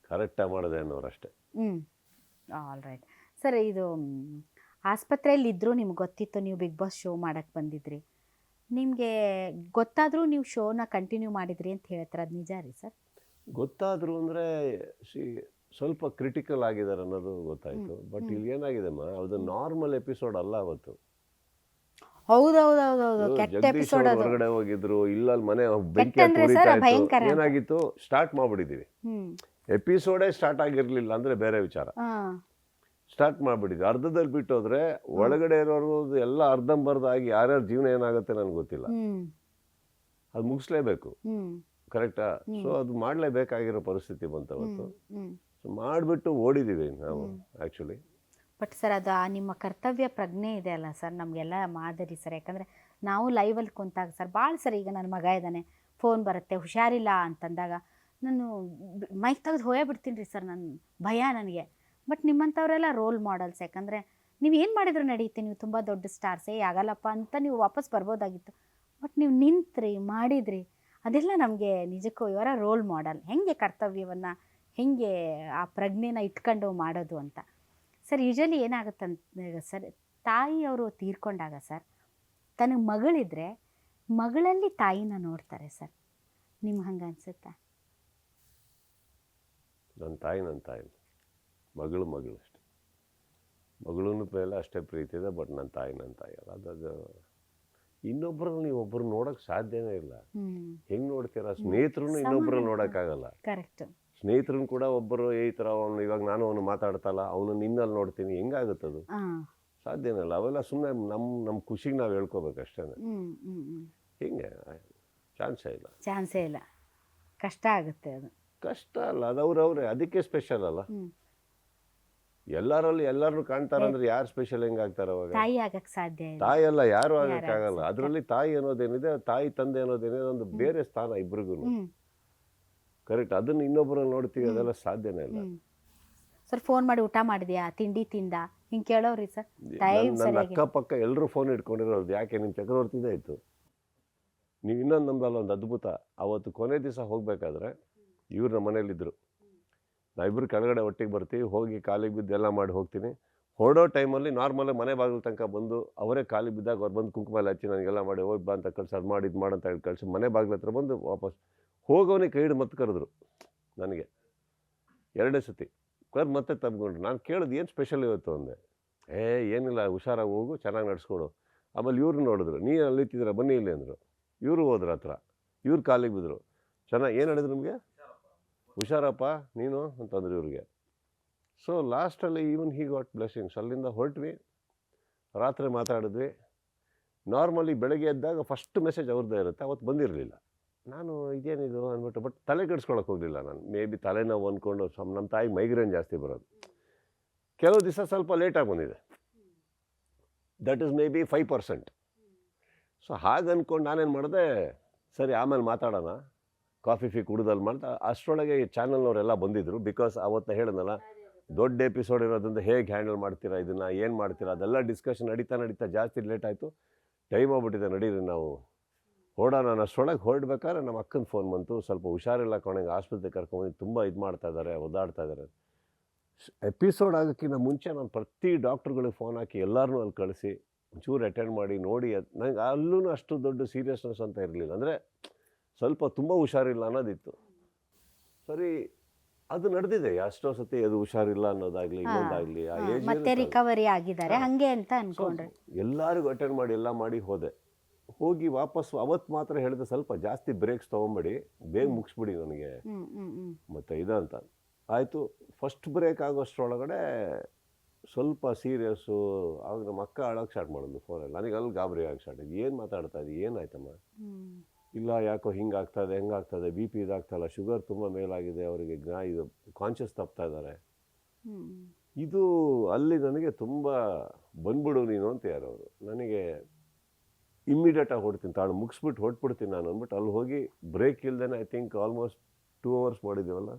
ಕರೆಕ್ಟಾಗಿ ಮಾಡೋದೇ ಅನ್ನೋರಷ್ಟೇ. All right sir. ಇದು ಆಸ್ಪತ್ರೆಯಲ್ಲಿ ಇದ್ದರೂ ನಿಮ್ಗೆ ಗೊತ್ತಿತ್ತು ನೀವು ಬಿಗ್ ಬಾಸ್ ಶೋ ಮಾಡಕ್ಕೆ ಬಂದಿದ್ರಿ, ನಿಮಗೆ ಗೊತ್ತಾದರೂ ನೀವು ಶೋನ ಕಂಟಿನ್ಯೂ ಮಾಡಿದ್ರಿ ಅಂತ ಹೇಳ್ತಾರೆ, ಅದು ನಿಜ ರೀ ಸರ್? ಗೊತ್ತಾದ್ರು ಅಂದರೆ ಸ್ವಲ್ಪ ಕ್ರಿಟಿಕಲ್ ಆಗಿದ್ದಾರೆ ಅನ್ನೋದು ಗೊತ್ತಾಯಿತು. ಬಟ್ ಇಲ್ಲಿ ಏನಾಗಿದೆಮ್ಮ, ಅದು ನಾರ್ಮಲ್ ಎಪಿಸೋಡ್ ಅಲ್ಲ ಅವತ್ತು. ಹೌದೌದೌದೌದು, ಕೆಟ್ಟ ಎಪಿಸೋಡ್. ಹೊರಗಡೆ ಹೋಗಿದ್ರು, ಇಲ್ಲಲ್ಲಿ ಮನೆ ಬೆಂಕಿ ಏನಾಗಿತ್ತು, ಸ್ಟಾರ್ಟ್ ಮಾಡ್ಬಿಟ್ಟಿದ್ದೀವಿ. ಎಪಿಸೋಡೇ ಸ್ಟಾರ್ಟ್ ಆಗಿರ್ಲಿಲ್ಲ ಅಂದ್ರೆ ಬೇರೆ ವಿಚಾರ. ಸ್ಟಾರ್ಟ್ ಮಾಡ್ಬಿಟ್ಟಿದ್ವಿ, ಅರ್ಧದಲ್ಲಿ ಬಿಟ್ಟೋದ್ರೆ ಒಳಗಡೆ ಇರೋರು ಎಲ್ಲ ಅರ್ಧಂಬರ್ಧಾಗಿ ಯಾರ್ಯಾರ ಜೀವನ ಏನಾಗುತ್ತೆ ನನಗೆ ಗೊತ್ತಿಲ್ಲ. ಅದು ಮುಗಿಸ್ಲೇಬೇಕು, ಕರೆಕ್ಟಾ? ಸೊ ಅದು ಮಾಡಲೇಬೇಕಾಗಿರೋ ಪರಿಸ್ಥಿತಿ ಬಂತವತ್ತು. ಸೊ ಮಾಡಿಬಿಟ್ಟು ಓಡಿದ್ದೀವಿ ನಾವು ಆ್ಯಕ್ಚುಲಿ. ಬಟ್ ಸರ್ ಅದು ನಿಮ್ಮ ಕರ್ತವ್ಯ ಪ್ರಜ್ಞೆ ಇದೆ ಅಲ್ಲ ಸರ್, ನಮಗೆಲ್ಲ ಮಾದರಿ ಸರ್. ಯಾಕಂದರೆ ನಾವು ಲೈವಲ್ಲಿ ಕುಂತಾಗ ಸರ್ ಭಾಳ ಸರ್, ಈಗ ನನ್ನ ಮಗ ಇದ್ದಾನೆ, ಫೋನ್ ಬರುತ್ತೆ ಹುಷಾರಿಲ್ಲ ಅಂತಂದಾಗ ನಾನು ಮೈಕ್ ತೆಗೆದು ಹೋಯೇ ಬಿಡ್ತೀನಿ ರೀ ಸರ್, ನನ್ನ ಭಯ ನನಗೆ. ಬಟ್ ನಿಮ್ಮಂಥವರೆಲ್ಲ ರೋಲ್ ಮಾಡಲ್ಸ್. ಯಾಕಂದರೆ ನೀವು ಏನು ಮಾಡಿದ್ರು ನಡೆಯುತ್ತೆ, ನೀವು ತುಂಬ ದೊಡ್ಡ ಸ್ಟಾರ್ಸೇ ಆಗಲ್ಲಪ್ಪ ಅಂತ ನೀವು ವಾಪಸ್ ಬರ್ಬೋದಾಗಿತ್ತು. ಬಟ್ ನೀವು ನಿಂತ್ರಿ, ಮಾಡಿದ್ರಿ, ಅದೆಲ್ಲ ನಮಗೆ ನಿಜಕ್ಕೂ ಇವರ ರೋಲ್ ಮಾಡಲ್. ಹೇಗೆ ಕರ್ತವ್ಯವನ್ನು ಹೇಗೆ ಆ ಪ್ರಜ್ಞೆನ ಇಟ್ಕೊಂಡು ಮಾಡೋದು ಅಂತ. ಸರ್ ಯೂಶಲಿ ಏನಾಗುತ್ತಂತ ಸರ್, ತಾಯಿಯವರು ತೀರ್ಕೊಂಡಾಗ ಸರ್ ತನಗೆ ಮಗಳಿದ್ರೆ ಮಗಳಲ್ಲಿ ತಾಯಿನ ನೋಡ್ತಾರೆ ಸರ್, ನಿಮ್ಗೆ ಹಂಗೆ ಅನಿಸುತ್ತಾ? ನನ್ನ ತಾಯಿ ಮಗಳು ಅಷ್ಟೆ. ಮಗಳೂ ಮೇಲೆ ಅಷ್ಟೇ ಪ್ರೀತಿ ಇದೆ. ಬಟ್ ನನ್ನ ತಾಯಿ ಅಲ್ಲ. ಅದು ಇನ್ನೊಬ್ಬರು ನೀವು ಒಬ್ಬರು ನೋಡೋಕೆ ಸಾಧ್ಯನೇ ಇಲ್ಲ. ಹೆಂಗೆ ನೋಡ್ತೀರಾ? ಸ್ನೇಹಿತರನ್ನು ಇನ್ನೊಬ್ಬರು ನೋಡೋಕ್ಕಾಗಲ್ಲ. ಕರೆಕ್ಟ್. ಸ್ನೇಹಿತರನ್ನು ಕೂಡ ಒಬ್ಬರು ಈ ಥರ ಅವನು ಇವಾಗ ನಾನು ಅವನು ಮಾತಾಡ್ತಲ್ಲ, ಅವನು ನಿನ್ನಲ್ಲಿ ನೋಡ್ತೀನಿ, ಹೆಂಗಾಗುತ್ತದು? ಸಾಧ್ಯನೇ ಇಲ್ಲ. ಅವೆಲ್ಲ ಸುಮ್ಮನೆ ನಮ್ಮ ಖುಷಿಗೆ ನಾವು ಹೇಳ್ಕೋಬೇಕಷ್ಟೇ. ಹಿಂಗೆ ಚಾನ್ಸೇ ಇಲ್ಲ. ಕಷ್ಟ ಆಗುತ್ತೆ ಅದು. ಕಷ್ಟ ಅಲ್ಲ, ಅದು ಅವ್ರವ್ರೆ, ಅದಕ್ಕೆ ಸ್ಪೆಷಲ್ ಅಲ್ಲ. ಎಲ್ಲರೂ ಕಾಣ್ತಾರಂದ್ರೆ ಯಾರು ಸ್ಪೆಷಲ್ ಹೆಂಗಾಗ್ತಾರೆ ಅವಾಗ? ತಾಯಿ ಆಗಕ್ಕೆ ಸಾಧ್ಯ ಇಲ್ಲ. ತಾಯಿ ಅಲ್ಲ, ಯಾರು ಆಗಕ್ಕಾಗಲ್ಲ. ಅದರಲ್ಲಿ ತಾಯಿ ಅನ್ನೋದೇನಿದೆ, ತಾಯಿ ತಂದೆ ಅನ್ನೋದೇನಿದೆ, ಒಂದು ಬೇರೆ ಸ್ಥಾನ ಇಬ್ರಿಗೂ. ಕರೆಕ್ಟ್. ಅದನ್ನು ಇನ್ನೊಬ್ಬರಲ್ಲಿ ನೋಡ್ತೀವಿ, ಅದೆಲ್ಲ ಸಾಧ್ಯನೇ ಇಲ್ಲ. ಸರ್ ಫೋನ್ ಮಾಡಿ ಊಟ ಮಾಡಿದ್ಯಾ, ತಿಂಡಿ ತಿಂದ, ಹಿಂಗೆ ಕೇಳೋರಿ ಸರ್ ಟೈಮ್ ನನ್ನ ಸರಿಯಾಗಿ. ಅಕ್ಕಪಕ್ಕ ಎಲ್ಲರೂ ಫೋನ್ ಇಟ್ಕೊಂಡಿರೋದು. ಯಾಕೆ ನಿಮ್ಮ ಚಕ್ರವರ್ತಿದೇ ಇತ್ತು. ನೀವು ಇನ್ನೊಂದು ನಮ್ದಲ್ಲ ಒಂದು ಅದ್ಭುತ. ಅವತ್ತು ಕೊನೆ ದಿವಸ ಹೋಗಬೇಕಾದ್ರೆ ಇವ್ರು ನಮ್ಮ ಮನೇಲಿದ್ದರು. ನಾವಿಬ್ಬರು ಕೆಳಗಡೆ ಒಟ್ಟಿಗೆ ಬರ್ತೀವಿ, ಹೋಗಿ ಕಾಲಿಗೆ ಬಿದ್ದು ಎಲ್ಲ ಮಾಡಿ ಹೋಗ್ತೀನಿ. ಹೊರಡೋ ಟೈಮಲ್ಲಿ ನಾರ್ಮಲಾಗಿ ಮನೆ ಬಾಗಿಲು ತನಕ ಬಂದು ಅವರೇ ಕಾಲಿಗೆ ಬಿದ್ದಾಗ ಅವ್ರು ಬಂದು ಕುಂಕುಮ ಎಲ್ಲ ಹಚ್ಚಿ ನನಗೆಲ್ಲ ಮಾಡಿ ಹೋಗಿ ಬಾ ಅಂತ ಕಳ್ಸಿ, ಅದು ಮಾಡಿ ಇದು ಮಾಡಂತ ಹೇಳಿ ಕಳಿಸಿ ಮನೆ ಬಾಗಿಲು ಹತ್ರ ಬಂದು ವಾಪಸ್ ಹೋಗೋವನಿಗೆ ಕೈ ಹಿಡಿದು ಮತ್ತೆ ಕರೆದ್ರು ನನಗೆ 2 ಸತಿ ಕರೆದು ಮತ್ತೆ ತಬ್ಕೊಂಡ್ರು. ನಾನು ಕೇಳಿದ್ ಏನು ಸ್ಪೆಷಲ್ ಇವತ್ತು ಅಂದೆ. ಏನಿಲ್ಲ, ಹುಷಾರಾಗಿ ಹೋಗು, ಚೆನ್ನಾಗಿ ನಡ್ಸ್ಕೊಡು. ಆಮೇಲೆ ಇವ್ರು ನೋಡಿದ್ರು, ನೀ ಅಲ್ಲಿ ಇತ್ತಿದ್ದೀರ ಬನ್ನಿ ಇಲ್ಲಿ ಅಂದರು. ಇವರು ಹೋದ್ರ ಹತ್ರ, ಇವ್ರು ಕಾಲಿಗೆ ಬಿದ್ದರು. ಚೆನ್ನಾಗಿ ಏನು ಹೇಳಿದ್ರು ನಿಮಗೆ, ಹುಷಾರಪ್ಪ ನೀನು ಅಂತಂದ್ರು ಇವ್ರಿಗೆ. ಸೊ ಲಾಸ್ಟಲ್ಲಿ ಈವನ್ ಹಿ ಗಾಟ್ ಬ್ಲೆಸ್ಸಿಂಗ್ಸ್. ಅಲ್ಲಿಂದ ಹೊರಟ್ವಿ, ರಾತ್ರಿ ಮಾತಾಡಿದ್ವಿ. ನಾರ್ಮಲಿ ಬೆಳಗ್ಗೆ ಎದ್ದಾಗ ಫಸ್ಟ್ ಮೆಸೇಜ್ ಅವ್ರದ್ದೇ ಇರುತ್ತೆ. ಅವತ್ತು ಬಂದಿರಲಿಲ್ಲ. ನಾನು ಇದೇನಿದು ಅಂದ್ಬಿಟ್ಟು, ಬಟ್ ತಲೆ ಕೆಡಿಸ್ಕೊಳಕ್ಕೆ ಹೋಗಲಿಲ್ಲ ನಾನು. ಮೇ ಬಿ ತಲೆನೋವು ಅಂದ್ಕೊಂಡು ನಮ್ಮ ತಾಯಿ ಮೈಗ್ರೇನ್ ಜಾಸ್ತಿ ಬರೋದು. ಕೆಲವು ದಿವಸ ಸ್ವಲ್ಪ ಲೇಟಾಗಿ ಬಂದಿದೆ, that is may be 5%. So ಹಾಗೆ ಅಂದ್ಕೊಂಡು ನಾನೇನು ಮಾಡಿದೆ, ಸರಿ ಆಮೇಲೆ ಮಾತಾಡೋಣ, ಕಾಫಿ ಕುಡ್ದಲ್ಲಿ ಮಾಡ್ತಾ ಅಷ್ಟರೊಳಗೆ ಈ ಚಾನಲ್ನವರೆಲ್ಲ ಬಂದಿದ್ದರು. ಬಿಕಾಸ್ ಅವತ್ತು ಹೇಳಿದ್ನಲ್ಲ, ದೊಡ್ಡ ಎಪಿಸೋಡ್ ಇರೋದ್ರಿಂದ ಹೇಗೆ ಹ್ಯಾಂಡಲ್ ಮಾಡ್ತೀರಾ, ಇದನ್ನು ಏನು ಮಾಡ್ತೀರಾ, ಅದೆಲ್ಲ ಡಿಸ್ಕಷನ್ ನಡೀತಾ ಜಾಸ್ತಿ ಲೇಟ್ ಆಯಿತು. ಟೈಮ್ ಆಗ್ಬಿಟ್ಟಿದೆ, ನಡೀರಿ ನಾವು ಹೊರಡೋಣ. ನಾನು ಅಷ್ಟರೊಳಗೆ ಹೊರಡ್ಬೇಕಾದ್ರೆ ನಮ್ಮ ಅಕ್ಕನ ಫೋನ್ ಬಂತು, ಸ್ವಲ್ಪ ಹುಷಾರಿಲ್ಲ ಕಣಂಗೆ, ಆಸ್ಪತ್ರೆಗೆ ಕರ್ಕೊಂಡ್ಬಂದು ತುಂಬ ಇದು ಮಾಡ್ತಾ ಇದ್ದಾರೆ, ಒದ್ದಾಡ್ತಾ ಇದ್ದಾರೆ. ಎಪಿಸೋಡ್ ಆಗೋಕ್ಕಿಂತ ಮುಂಚೆ ನಾನು ಪ್ರತಿ ಡಾಕ್ಟ್ರುಗಳಿಗೆ ಫೋನ್ ಹಾಕಿ ಎಲ್ಲರನ್ನೂ ಅಲ್ಲಿ ಕಳಿಸಿ ಒಂಚೂರು ಅಟೆಂಡ್ ಮಾಡಿ ನೋಡಿ. ನನಗೆ ಅಲ್ಲೂ ಅಷ್ಟು ದೊಡ್ಡ ಸೀರಿಯಸ್ನೆಸ್ ಅಂತ ಇರಲಿಲ್ಲ. ಅಂದರೆ ಸ್ವಲ್ಪ ತುಂಬ ಹುಷಾರಿಲ್ಲ ಅನ್ನೋದಿತ್ತು. ಸರಿ, ಅದು ನಡೆದಿದೆ ಎಷ್ಟೋ ಸತಿ. ಅದು ಹುಷಾರಿಲ್ಲ ಅನ್ನೋದಾಗಲಿ ಇನ್ನೊಂದಾಗಲಿ ಆ ಏಜ್ ಮತ್ತೆ ರಿಕವರಿ ಆಗಿದ್ದಾರೆ ಹಂಗೆ ಅಂತ ಅನ್ಕೊಂಡ್ರೆ ಎಲ್ಲರಿಗೂ ಅಟೆಂಡ್ ಮಾಡಿ ಎಲ್ಲ ಮಾಡಿ ಹೋದೆ. ಹೋಗಿ ವಾಪಸ್ಸು ಅವತ್ತು ಮಾತ್ರ ಹೇಳಿದೆ, ಸ್ವಲ್ಪ ಜಾಸ್ತಿ ಬ್ರೇಕ್ಸ್ ತೊಗೊಂಬೇಡಿ, ಬೇಗ ಮುಗಿಸ್ಬಿಡಿ ನನಗೆ ಮತ್ತು ಇದಂತ. ಆಯಿತು. ಫಸ್ಟ್ ಬ್ರೇಕ್ ಆಗೋಷ್ಟರೊಳಗಡೆ ಸ್ವಲ್ಪ ಸೀರಿಯಸ್ಸು. ಆವಾಗ ನಮ್ಮ ಅಕ್ಕ ಆಳೋಕ್ಕೆ ಸ್ಟಾರ್ಟ್ ಮಾಡಿದ್ಲು ಫೋನಲ್ಲಿ. ನನಗೆ ಅಲ್ಲಿ ಗಾಬರಿ ಆಗಿ ಸ್ಟಾರ್ಟ್ ಆಗಿ, ಏನು ಮಾತಾಡ್ತಾ ಇದ್ದೀವಿ, ಏನಾಯ್ತಮ್ಮ? ಇಲ್ಲ ಯಾಕೋ ಹಿಂಗಾಗ್ತದೆ ಹೆಂಗಾಗ್ತದೆ, ಬಿ ಪಿ ಇದಾಗ್ತಾಯಿಲ್ಲ, ಶುಗರ್ ತುಂಬ ಮೇಲಾಗಿದೆ, ಅವರಿಗೆ ಇದು ಕಾನ್ಷಿಯಸ್ ತಪ್ತಾ ಇದ್ದಾರೆ. ಇದು ಅಲ್ಲಿ ನನಗೆ ತುಂಬ ಬಂದ್ಬಿಡು ನೀನು ಅಂತ ಯಾರವರು. ನನಗೆ ಇಮ್ಮಿಡಿಯೇಟಾಗಿ ಹೊಡ್ತೀನಿ, ತಾಳು ಮುಗಿಸ್ಬಿಟ್ಟು ಹೊಟ್ಬಿಡ್ತೀನಿ ನಾನು ಅಂದ್ಬಿಟ್ಟು ಅಲ್ಲಿ ಹೋಗಿ ಬ್ರೇಕ್ ಇಲ್ದೇ I think almost 2 hours ಮಾಡಿದ್ದೀವಲ್ಲ.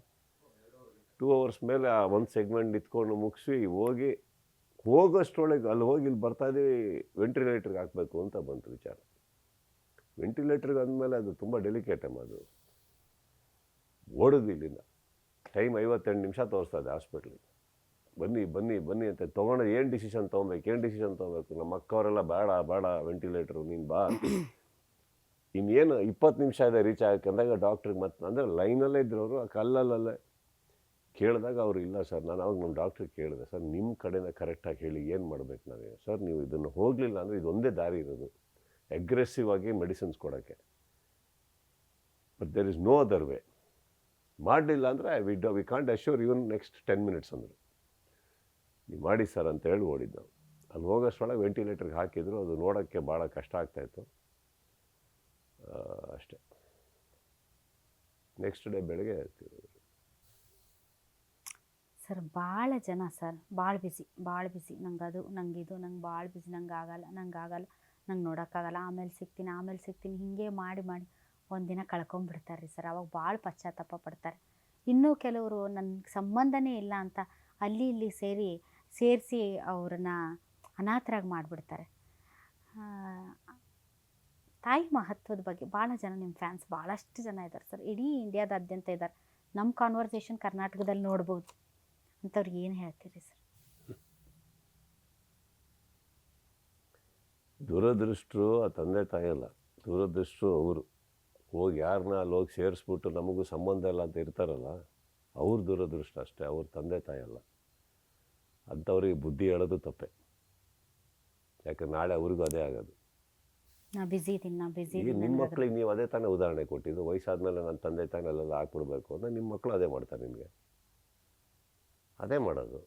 2 hours ಮೇಲೆ ಆ ಒಂದು ಸೆಗ್ಮೆಂಟ್ ಇತ್ಕೊಂಡು ಮುಗಿಸಿ ಹೋಗೋಷ್ಟರೊಳಗೆ ಅಲ್ಲಿ ಹೋಗಿ ಇಲ್ಲಿ ಬರ್ತಾಯಿದ್ದೀವಿ, ವೆಂಟಿಲೇಟ್ರಿಗೆ ಹಾಕಬೇಕು ಅಂತ ಬಂತು ವಿಚಾರ. ವೆಂಟಿಲೇಟ್ರಿಗೆ ಅಂದಮೇಲೆ ಅದು ತುಂಬ ಡೆಲಿಕೇಟ್ ಅದು. ಓಡಿದ್ವಿ ಇಲ್ಲಿಂದ. ಟೈಮ್ 58 ನಿಮಿಷ ತೋರಿಸ್ತಾ ಇದೆ ಹಾಸ್ಪಿಟ್ಲಿಗೆ. ಬನ್ನಿ ಅಂತ ತೊಗೊಂಡು ಏನು ಡಿಸಿಷನ್ ತೊಗೊಬೇಕು. ನಮ್ಮ ಅಕ್ಕವರೆಲ್ಲ ಬೇಡ ವೆಂಟಿಲೇಟ್ರು, ನೀನು ಬಾ. ಇನ್ನೇನು 20 ನಿಮಿಷ ಇದೆ ರೀಚ್ ಆಗಕ್ಕೆ ಅಂದಾಗ ಡಾಕ್ಟ್ರಿಗೆ ಮತ್ತೆ ಅಂದರೆ ಲೈನಲ್ಲೇ ಇದ್ರು ಅವರು. ಆ ಕಲ್ಲಲ್ಲೇ ಕೇಳಿದಾಗ ಅವರು, ಇಲ್ಲ ಸರ್, ನಾನು ಅವಾಗ ನಮ್ಮ ಡಾಕ್ಟ್ರಿಗೆ ಕೇಳಿದೆ, ಸರ್ ನಿಮ್ಮ ಕಡೆಯಿಂದ ಕರೆಕ್ಟಾಗಿ ಹೇಳಿ ಏನು ಮಾಡಬೇಕು ನಾನು. ಸರ್ ನೀವು ಇದನ್ನು ಹೋಗಲಿಲ್ಲ ಅಂದರೆ ಇದೊಂದೇ ದಾರಿ ಇರೋದು, ಅಗ್ರೆಸಿವ್ ಆಗಿ ಮೆಡಿಸಿನ್ಸ್ ಕೊಡೋಕ್ಕೆ. But there is no other way. ಮಾಡಲಿಲ್ಲ ಅಂದರೆ we can't assure even next 10 minutes ಅಂದರು. ನೀವು ಮಾಡಿ ಸರ್ ಅಂತ ಹೇಳಿ ಓಡಿದ್ದು ನಾವು. ಅಲ್ಲಿ ಹೋಗೋಷ್ಟರೊಳಗೆ ವೆಂಟಿಲೇಟರ್ಗೆ ಹಾಕಿದ್ರು. ಅದು ನೋಡೋಕ್ಕೆ ಭಾಳ ಕಷ್ಟ ಆಗ್ತಾಯಿತ್ತು ಅಷ್ಟೇ. ನೆಕ್ಸ್ಟ್ ಡೇ ಬೆಳಗ್ಗೆ ಸರ್ ಭಾಳ ಜನ ಸರ್ ಭಾಳ ಬಿಸಿ ನಂಗೆ ಭಾಳ ಬಿಸಿ, ನಂಗೆ ಆಗಲ್ಲ, ನಂಗೆ ನೋಡೋಕ್ಕಾಗಲ್ಲ, ಆಮೇಲೆ ಸಿಗ್ತೀನಿ ಹೀಗೆ ಮಾಡಿ ಒಂದಿನ ಕಳ್ಕೊಂಬಿಡ್ತಾರೆ ರೀ ಸರ್. ಅವಾಗ ಭಾಳ ಪಶ್ಚಾತ್ತಾಪ ಪಡ್ತಾರೆ. ಇನ್ನೂ ಕೆಲವರು ನನಗೆ ಸಂಬಂಧನೇ ಇಲ್ಲ ಅಂತ ಅಲ್ಲಿ ಇಲ್ಲಿ ಸೇರಿಸಿ ಅವ್ರನ್ನ ಅನಾಥರಾಗಿ ಮಾಡಿಬಿಡ್ತಾರೆ. ತಾಯಿ ಮಹತ್ವದ ಬಗ್ಗೆ ಭಾಳ ಜನ ನಿಮ್ಮ ಫ್ಯಾನ್ಸ್ ಭಾಳಷ್ಟು ಜನ ಇದ್ದಾರೆ ಸರ್, ಇಡೀ ಇಂಡಿಯಾದಾದ್ಯಂತ ಇದ್ದಾರೆ. ನಮ್ಮ ಕಾನ್ವರ್ಸೇಷನ್ ಕರ್ನಾಟಕದಲ್ಲಿ ನೋಡ್ಬೋದು. ಅಂಥವ್ರಿಗೆ ಏನು ಹೇಳ್ತೀರಿ ಸರ್? ದುರದೃಷ್ಟರು ಆ ತಂದೆ ತಾಯಿ ಅಲ್ಲ, ದುರದೃಷ್ಟರು ಅವರು. ಹೋಗಿ ಯಾರನ್ನ ಅಲ್ಲಿ ಹೋಗಿ ಸೇರಿಸ್ಬಿಟ್ಟು ನಮಗೂ ಸಂಬಂಧ ಇಲ್ಲ ಅಂತ ಇರ್ತಾರಲ್ಲ, ಅವ್ರ ದುರದೃಷ್ಟ ಅಷ್ಟೇ, ಅವ್ರ ತಂದೆ ತಾಯಿ ಅಲ್ಲ. ಅಂಥವ್ರಿಗೆ ಬುದ್ಧಿ ಹೇಳೋದು ತಪ್ಪೆ. ಯಾಕೆ ನಾಳೆ ಅವ್ರಿಗೂ ಅದೇ ಆಗೋದು. ನಾ ಬಿಸಿ ಇದ್ದೀನಿ. ಈಗ ನಿಮ್ಮ ಮಕ್ಳಿಗೆ ನೀವು ಅದೇ ತಾನೇ ಉದಾಹರಣೆ ಕೊಟ್ಟಿದ್ದು. ವಯಸ್ಸಾದ್ಮೇಲೆ ನನ್ನ ತಂದೆ ತಾಯಿನೆಲ್ಲ ಹಾಕ್ಬಿಡ್ಬೇಕು ಅಂದರೆ ನಿಮ್ಮ ಮಕ್ಕಳು ಅದೇ ಮಾಡ್ತಾರೆ, ನಿಮಗೆ ಅದೇ ಮಾಡೋದು.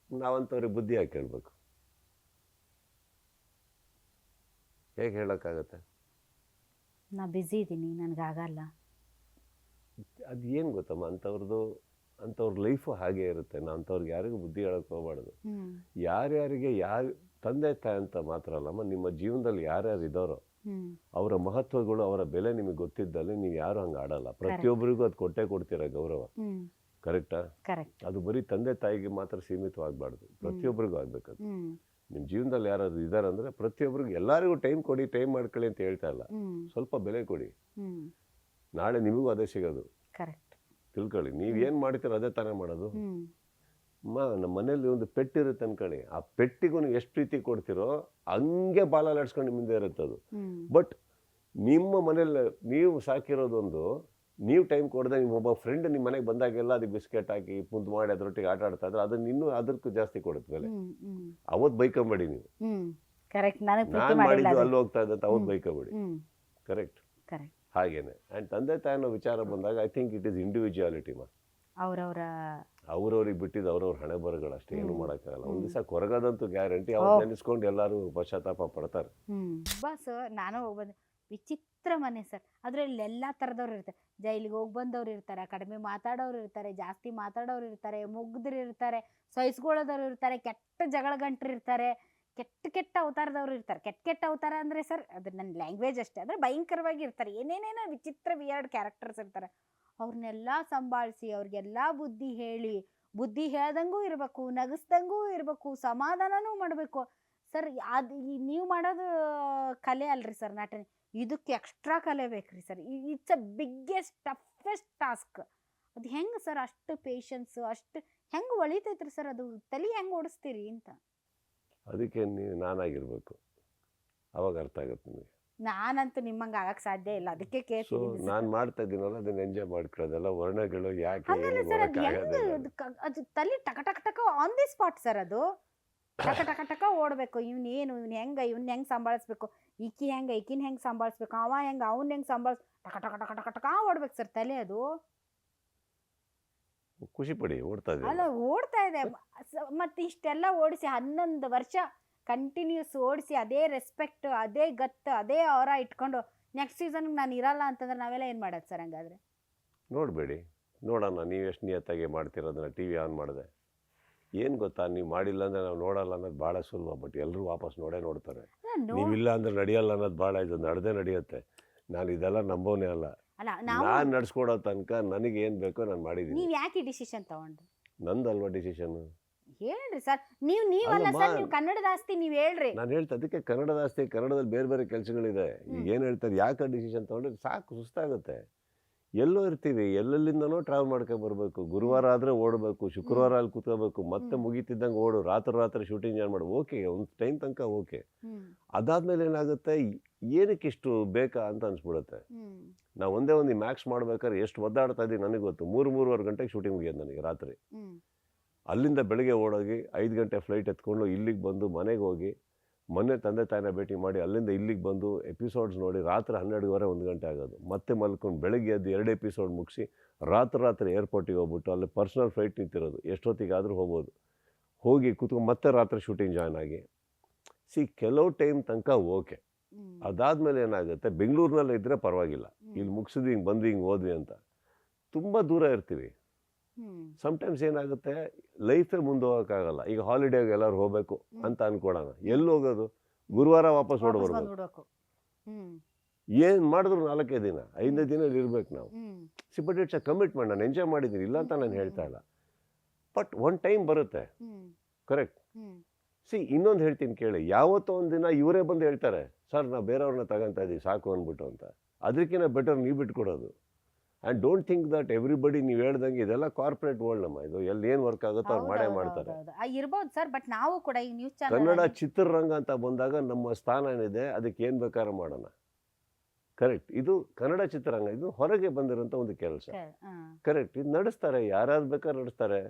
ನಾವಂಥವ್ರಿಗೆ ಬುದ್ಧಿ ಯಾಕೆ ಹೇಳಬೇಕು? ಹೇಗೆ ಹೇಳೋಕ್ಕಾಗತ್ತೆ? ನಾ ಬಿಸಿ ಇದ್ದೀನಿ, ನನಗಾಗಲ್ಲ. ಅದು ಏನು ಗೊತ್ತಮ್ಮ, ಅಂಥವ್ರ ಲೈಫು ಹಾಗೆ ಇರುತ್ತೆ. ನಾನು ಅಂಥವ್ರಿಗೆ ಯಾರಿಗೂ ಬುದ್ಧಿ ಹೇಳೋಕ್ಕೆ ಹೋಗ್ಬಾರ್ದು. ಯಾರ್ಯಾರಿಗೆ ತಂದೆ ತಾಯಿ ಅಂತ ಮಾತ್ರ ಅಲ್ಲಮ್ಮ, ನಿಮ್ಮ ಜೀವನದಲ್ಲಿ ಯಾರ್ಯಾರು ಇದ್ದಾರೋ ಹ್ಮ್ ಅವರ ಮಹತ್ವಗಳು, ಅವರ ಬೆಲೆ ನಿಮಗೆ ಗೊತ್ತಿದ್ದಲ್ಲಿ ನೀವು ಯಾರು ಹಂಗೆ ಆಡಲ್ಲ. ಪ್ರತಿಯೊಬ್ಬರಿಗೂ ಅದು ಕೊಟ್ಟೇ ಕೊಡ್ತೀರ ಗೌರವ. ಹ್ಮ್ ಕರೆಕ್ಟಾ? ಕರೆಕ್ಟ್. ಅದು ಬರೀ ತಂದೆ ತಾಯಿಗೆ ಮಾತ್ರ ಸೀಮಿತವಾಗಬಾರ್ದು, ಪ್ರತಿಯೊಬ್ಬರಿಗೂ ಆಗ್ಬೇಕದು. ಹ್ಮ್ ನಿಮ್ಮ ಜೀವನದಲ್ಲಿ ಯಾರಾದ್ರು ಇದ್ದಾರೆ ಅಂದರೆ ಪ್ರತಿಯೊಬ್ಬರಿಗೂ ಎಲ್ಲರಿಗೂ ಟೈಮ್ ಕೊಡಿ, ಟೈಮ್ ಮಾಡ್ಕೊಳ್ಳಿ ಅಂತ ಹೇಳ್ತಾ ಇಲ್ಲ. ಹ್ಮ್ ಸ್ವಲ್ಪ ಬೆಲೆ ಕೊಡಿ, ಹ್ಮ್ ನಾಳೆ ನಿಮಗೂ ಅದೇ ಸಿಗೋದು. ಕರೆಕ್ಟ್. ತಿಳ್ಕೊಳ್ಳಿ, ನೀವು ಏನು ಮಾಡ್ತೀರೋ ಅದೇ ತಾನೇ ಮಾಡೋದು. ಹ್ಮ್ ನಮ್ಮ ಮನೇಲಿ ಒಂದು ಪೆಟ್ಟಿರುತ್ತೆ ಅನ್ಕೊಳ್ಳಿ, ಆ ಪೆಟ್ಟಿಗೂ ನೀವು ಎಷ್ಟು ಪ್ರೀತಿ ಕೊಡ್ತೀರೋ ಹಂಗೆ ಬಾಲ ಅಲಾಡ್ಸ್ಕೊಂಡು ನಿಮ್ಮ ಮುಂದೆ ಇರುತ್ತೆ ಅದು. ಹ್ಮ್ ಬಟ್ ನಿಮ್ಮ ಮನೇಲಿ ನೀವು ಸಾಕಿರೋದೊಂದು, ನೀವು ಟೈಮ್ ಕೊಡದೆ ನಿಮ್ಮ ಒಬ್ಬ ಫ್ರೆಂಡ್ ನಿಮ್ಮ ಮನೆಗೆ ಬಂದಾಗೆಲ್ಲ ಅದಕ್ಕೆ ಬಿಸ್ಕೆಟ್ ಹಾಕಿ ಮುದ್ದು ಮಾಡಿ ಅದರೊಟ್ಟಿಗೆ ಆಟ ಆಡ್ತಾ ಇದ್ರೆ ಅದನ್ನ ಇನ್ನೂ ಅದಕ್ಕೂ ಜಾಸ್ತಿ ಕೊಡುತ್ತೆ ಬೆಲೆ. ಹ್ಮ್ ಹ್ಮ್ ಅವತ್ತು ಬೈಕೊಂಬೇಡಿ ನೀವು, ಹ್ಮ್ ಕರೆಕ್ಟ್. ನನಗೆ ಪ್ರೀತಿ ನಾನು ಮಾಡಿಲ್ಲ ಮಾಡಿದ್ದು ಅದು. ಅಲ್ಲಿ ಹೋಗ್ತಾ ಇದ್ದಂತ ಅವತ್ತು ಬೈಕೊಂಬೇಡಿ. ಹ್ಮ್ ಕರೆಕ್ಟ್. ಕರೆಕ್ಟ್. ಹಾಗೇನೆ. ಆ್ಯಂಡ್ ತಂದೆ ತಾಯಿನ ವಿಚಾರ ಬಂದಾಗ I think it is individuality ಮಾ. ಅವ್ರವ್ರ ಅವ್ರವ್ರಿಗೆ ಬಿಟ್ಟಿದ್ದು ಅವ್ರವ್ರ ಹಣೆ ಬರಗಳು ಅಷ್ಟೇ, ಏನು ಮಾಡೋಕ್ಕಾಗಲ್ಲ. ಒಂದು ದಿವಸ ಕೊರಗದಂತೂ ಗ್ಯಾರಂಟಿ. ಅವ್ರು ನೆನೆಸ್ಕೊಂಡು ಎಲ್ಲರೂ ಪಶ್ಚಾತ್ತಾಪ ಪಡ್ತಾರೆ. ಬಸ್ ನಾನು ಹೋಗ್ಬಂದು ವಿಚಿತ್ರ ಮನೆ ಸರ್. ಅದರಲ್ಲಿ ಎಲ್ಲ ಥರದವ್ರು ಇರ್ತಾರೆ. ಜೈಲಿಗೆ ಹೋಗಿ ಬಂದವ್ರು ಇರ್ತಾರೆ, ಕಡಿಮೆ ಮಾತಾಡೋರು ಇರ್ತಾರೆ, ಜಾಸ್ತಿ ಮಾತಾಡೋರು ಇರ್ತಾರೆ, ಮುಗ್ಧರು ಇರ್ತಾರೆ, ಸಹಿಸ್ಕೊಳ್ಳೋದವ್ರು ಇರ್ತಾರೆ, ಕೆಟ್ಟ ಜಗಳ ಗಂಟ್ರು ಇರ್ತಾರೆ, ಕೆಟ್ಟ ಕೆಟ್ಟ ಅವತಾರದವ್ರು ಇರ್ತಾರೆ. ಕೆಟ್ಟ ಕೆಟ್ಟ ಅವತಾರ ಅಂದರೆ ಸರ್ ಅದು ನನ್ನ ಲ್ಯಾಂಗ್ವೇಜ್ ಅಷ್ಟೇ, ಅಂದರೆ ಭಯಂಕರವಾಗಿ ಇರ್ತಾರೆ. ಏನೇನೇನೋ ವಿಚಿತ್ರ ವಿಯರ್ಡ್ ಕ್ಯಾರೆಕ್ಟರ್ಸ್ ಇರ್ತಾರೆ. ಅವ್ರನ್ನೆಲ್ಲ ಸಂಭಾಳಿಸಿ ಅವ್ರಿಗೆಲ್ಲ ಬುದ್ಧಿ ಹೇಳಿ, ಬುದ್ಧಿ ಹೇಳ್ದಂಗೂ ಇರಬೇಕು, ನಗಿಸ್ದಂಗೂ ಇರಬೇಕು, ಸಮಾಧಾನನೂ ಮಾಡಬೇಕು ಸರ್. ಅದು ನೀವು ಮಾಡೋದು ಕಲೆ ಅಲ್ರಿ ಸರ್ ನಟನೆ, ಇದಕ್ಕೆ ಎಕ್ಸ್ಟ್ರಾ ಕಲೆ ಬೇಕ್ರಿ sir. It's a biggest toughest task. ಅದು ಹೆಂಗೆ ಸರ್ ಅಷ್ಟು ಪೇಷನ್ಸು, ಅಷ್ಟು ಹೆಂಗೆ ಒಳಿತೈತ್ರಿ ಸರ್ ಅದು? ತಲೆ ಹೆಂಗೆ ಓಡಿಸ್ತೀರಿ ಅಂತ. ಅದಕ್ಕೆ ನೀವು ನಾನಾಗಿರ್ಬೇಕು, ಅವಾಗ ಅರ್ಥ ಆಗುತ್ತೆ ನಿಮಗೆ. ನಾನಂತೂ ನಿಮ್ಮಂಗೆ ಆಗಕ್ಕೆ ಸಾಧ್ಯ ಇಲ್ಲ, ಅದಕ್ಕೆ ಸೊ ಕೇಳ್ತೀನಿ. ನಾನು ಮಾಡ್ತಾ ಇದ್ದೀನಲ್ಲ ಅದನ್ನ ಎಂಜಾಯ್ ಮಾಡ್ಕೊಳ್ಳೋದೆಲ್ಲ ವರ್ಣಗಳು ಯಾಕೆ ಹಂಗಲ್ಲ ಏನು ಸರ್, ಅದು ಮಾಡೋಕ್ಕಾಗೋದಿಲ್ಲ. ಹೆಂಗೆ ಅದು ತಲೆ ಟಕ ಟಕ ಟಕ ಆನ್ ದಿ ಸ್ಪಾಟ್ ಸರ್. ಅದು ಟಕ ಟಕ ಟಕ ಓಡಬೇಕು. ಇವ್ನು ಹೆಂಗೆ ಸಂಭಾಳಿಸ್ಬೇಕು, ಈಕಿನ ಹೆಂಗೆ ಸಂಭಾಳಿಸ್ಬೇಕು, ಅವ ಹೆಂಗೆ ಅವ್ನ ಹೆಂಗೆ ಟಕ ಟಕ ಟಕ ಟಕ ಟಕ ಓಡ್ಬೇಕು ಸರ್ ತಲೆ. ಅದು ಖುಷಿ ಪಡಿ, ಓಡ್ತಾ ಇದೆ. ಅಲ್ಲ ಓಡ್ತಾ ಇದೆ. ಮತ್ತೆ ಇಷ್ಟೆಲ್ಲ ಓಡಿಸಿ 11 ವರ್ಷ ಕಂಟಿನ್ಯೂಸ್ ಓಡಿಸಿ ಅದೇ ರೆಸ್ಪೆಕ್ಟ್, ಅದೇ ಗತ್ತು, ಅದೇ ಅವರ ಇಟ್ಕೊಂಡು ನೆಕ್ಸ್ಟ್ ಸೀಸನ್ಗೆ ನಾನು ಇರಲ್ಲ ಅಂತಂದ್ರೆ ನಾವೆಲ್ಲ ಏನು ಮಾಡೋದು ಸರ್? ಹಂಗಾದ್ರೆ ನೋಡಬೇಡಿ, ನೋಡೋಣ ನೀವು ಎಷ್ಟು ನಿಯತ್ತಾಗಿ ಮಾಡ್ತಿರೋದನ್ನ. ಟಿ ವಿ ಆನ್ ಮಾಡಿದೆ ಏನು ಗೊತ್ತಾ, ನೀವು ಮಾಡಿಲ್ಲ ಅಂದರೆ ನಾವು ನೋಡಲ್ಲ ಅನ್ನೋದು ಭಾಳ ಸುಲಭ. ಬಟ್ ಎಲ್ಲರೂ ವಾಪಸ್ ನೋಡ್ತಾರೆ. ನೀವಿಲ್ಲ ಅಂದ್ರೆ ನಡೆಯಲ್ಲ ಅನ್ನೋದು ಭಾಳ ಇದು ನಡೆಯುತ್ತೆ. ನಾನು ಇದೆಲ್ಲ ನಂಬೋನೇ ಅಲ್ಲ. ನಾನು ನಡ್ಸ್ಕೊಡೋ ತನಕ ನನಗೆ ಏನು ಬೇಕೋ ನಾನು ಮಾಡಿದ್ದೀನಿ. ನೀವು ಯಾಕೆ ಡಿಸಿಷನ್ ತಗೊಂಡ್ರಿ? ನಂದಲ್ವಾ ಡಿಸಿಷನ್? ಹೇಳ್ರಿ ಸರ್. ನೀವಲ್ಲ ಸರ್, ನೀವು ಕನ್ನಡದ ಆಸ್ತಿ, ನೀವು ಹೇಳ್ರಿ. ನಾನು ಹೇಳ್ತಾ ಅದಕ್ಕೆ ಕನ್ನಡದ ಆಸ್ತಿ, ಕನ್ನಡದಲ್ಲಿ ಬೇರೆ ಬೇರೆ ಕೆಲಸಗಳಿದೆ. ಈಗ ಏನು ಹೇಳ್ತಾರೆ, ಯಾಕೆ ಡಿಸಿಷನ್ ತೊಗೊಂಡ್ರೆ ಸಾಕು, ಸುಸ್ತಾಗುತ್ತೆ. ಎಲ್ಲೋ ಇರ್ತೀವಿ, ಎಲ್ಲೆಲ್ಲಿಂದನೋ ಟ್ರಾವೆಲ್ ಮಾಡ್ಕೊಂಡು ಬರಬೇಕು. ಗುರುವಾರ ಆದರೆ ಓಡಬೇಕು, ಶುಕ್ರವಾರ ಅಲ್ಲಿ ಕೂತ್ಕೋಬೇಕು, ಮತ್ತೆ ಮುಗಿತಿದ್ದಂಗೆ ಓಡು, ರಾತ್ರಿ ಶೂಟಿಂಗ್ ಜಾಯ್ನ್ ಮಾಡಿ. ಓಕೆ, ಒಂದು ಟೈಮ್ ತನಕ ಓಕೆ. ಅದಾದ್ಮೇಲೆ ಏನಾಗುತ್ತೆ, ಏನಕ್ಕೆ ಇಷ್ಟು ಬೇಕಾ ಅಂತ ಅನ್ಸ್ಬಿಡುತ್ತೆ. ನಾವು ಒಂದೇ ಒಂದು ಮ್ಯಾಕ್ಸ್ ಮಾಡ್ಬೇಕಾದ್ರೆ ಎಷ್ಟು ಒದ್ದಾಡ್ತಾ ಇದ್ದೀವಿ ನನಗೆ ಗೊತ್ತು. 3-3:30 ಗಂಟೆಗೆ ಶೂಟಿಂಗ್ ಮುಗಿಯೋದು ನನಗೆ ರಾತ್ರಿ. ಅಲ್ಲಿಂದ ಬೆಳಗ್ಗೆ ಓಡೋಗಿ 5 ಗಂಟೆ ಫ್ಲೈಟ್ ಎತ್ಕೊಂಡು ಇಲ್ಲಿಗೆ ಬಂದು ಮನೆಗೆ ಹೋಗಿ ಮೊನ್ನೆ ತಂದೆ ತಾಯಿನ ಭೇಟಿ ಮಾಡಿ ಅಲ್ಲಿಂದ ಇಲ್ಲಿಗೆ ಬಂದು ಎಪಿಸೋಡ್ಸ್ ನೋಡಿ ರಾತ್ರಿ 12:30 1 ಗಂಟೆ ಆಗೋದು. ಮತ್ತೆ ಮಲ್ಕೊಂಡು ಬೆಳಗ್ಗೆ ಎದ್ದು 2 ಎಪಿಸೋಡ್ ಮುಗಿಸಿ ರಾತ್ರಿ ಏರ್ಪೋರ್ಟಿಗೆ ಹೋಗ್ಬಿಟ್ಟು ಅಲ್ಲಿ ಪರ್ಸ್ನಲ್ ಫ್ಲೈಟ್ ನಿಂತಿರೋದು, ಎಷ್ಟೊತ್ತಿಗಾದರೂ ಹೋಗ್ಬೋದು, ಹೋಗಿ ಕೂತ್ಕೊಂಡು ಮತ್ತೆ ರಾತ್ರಿ ಶೂಟಿಂಗ್ ಜಾಯ್ನ್ ಆಗಿ. ಕೆಲವು ಟೈಮ್ ತನಕ ಓಕೆ. ಅದಾದಮೇಲೆ ಏನಾಗುತ್ತೆ, ಬೆಂಗಳೂರಿನಲ್ಲಿ ಇದ್ದರೆ ಪರವಾಗಿಲ್ಲ, ಇಲ್ಲಿ ಮುಗಿಸಿದ್ವಿ, ಹಿಂಗೆ ಬಂದ್ವಿ, ಹಿಂಗೆ ಹೋದ್ವಿ ಅಂತ. ತುಂಬ ದೂರ ಇರ್ತೀವಿ. ಸಮ್ಟೈಮ್ಸ್ ಏನಾಗುತ್ತೆ, ಲೈಫೇ ಮುಂದೆ ಹೋಗೋಕ್ಕಾಗಲ್ಲ. ಈಗ ಹಾಲಿಡೇಗೆ ಎಲ್ಲರೂ ಹೋಗಬೇಕು ಅಂತ ಅನ್ಕೊಳ್ಳೋಣ, ಎಲ್ಲಿ ಹೋಗೋದು? ಗುರುವಾರ ವಾಪಸ್ ಹೊರಡ್ಬರ್ಬೇಕು. ಏನು ಮಾಡಿದ್ರು 4 ದಿನ 5 ದಿನ ಇರ್ಬೇಕು ನಾವು. But it's a commitment. ನಾನು ಎಂಜಾಯ್ ಮಾಡಿದ್ದೀನಿ, ಇಲ್ಲ ಅಂತ ನಾನು ಹೇಳ್ತಾ ಇಲ್ಲ. ಬಟ್ ಒನ್ ಟೈಮ್ ಬರುತ್ತೆ. ಕರೆಕ್ಟ್. ಇನ್ನೊಂದು ಹೇಳ್ತೀನಿ ಕೇಳಿ, ಯಾವತ್ತೋ ಒಂದು ದಿನ ಇವರೇ ಬಂದು ಹೇಳ್ತಾರೆ, ಸರ್ ನಾವು ಬೇರೆಯವ್ರನ್ನ ತಗೊಂತಾ ಇದ್ದೀವಿ ಸಾಕು ಅಂದ್ಬಿಟ್ಟು ಅಂತ. ಅದಕ್ಕಿಂತ ಬೆಟರ್ ನೀವು ಬಿಟ್ಕೊಡೋದು. And don't think that everybody ನೀವು ಹೇಳ್ದಂಗೆ ಇದೆಲ್ಲ ಕಾರ್ಪೊರೇಟ್ ವರ್ಲ್ಡ್ ನಮ್ಮ. ಇದು ಎಲ್ಲಿ ಏನು ವರ್ಕ್ ಆಗುತ್ತೋ ಅವ್ರು ಮಾಡೇ ಮಾಡ್ತಾರೆ. ಇರ್ಬೋದು ಸರ್, ಬಟ್ ನಾವು ಕೂಡ ಈ ನ್ಯೂಸ್ ಚಾನಲ್ ಕನ್ನಡ ಚಿತ್ರರಂಗ ಅಂತ ಬಂದಾಗ ನಮ್ಮ ಸ್ಥಾನ ಏನಿದೆ ಅದಕ್ಕೆ ಏನು ಬೇಕಾದ್ರೂ ಮಾಡೋಣ. ಕರೆಕ್ಟ್. ಇದು ಕನ್ನಡ ಚಿತ್ರರಂಗ, ಇದು ಹೊರಗೆ ಬಂದಿರೋಂಥ ಒಂದು ಕೆಲಸ. ಕರೆಕ್ಟ್. ಇದು ನಡೆಸ್ತಾರೆ, ಯಾರು ಬೇಕಾದ್ರೆ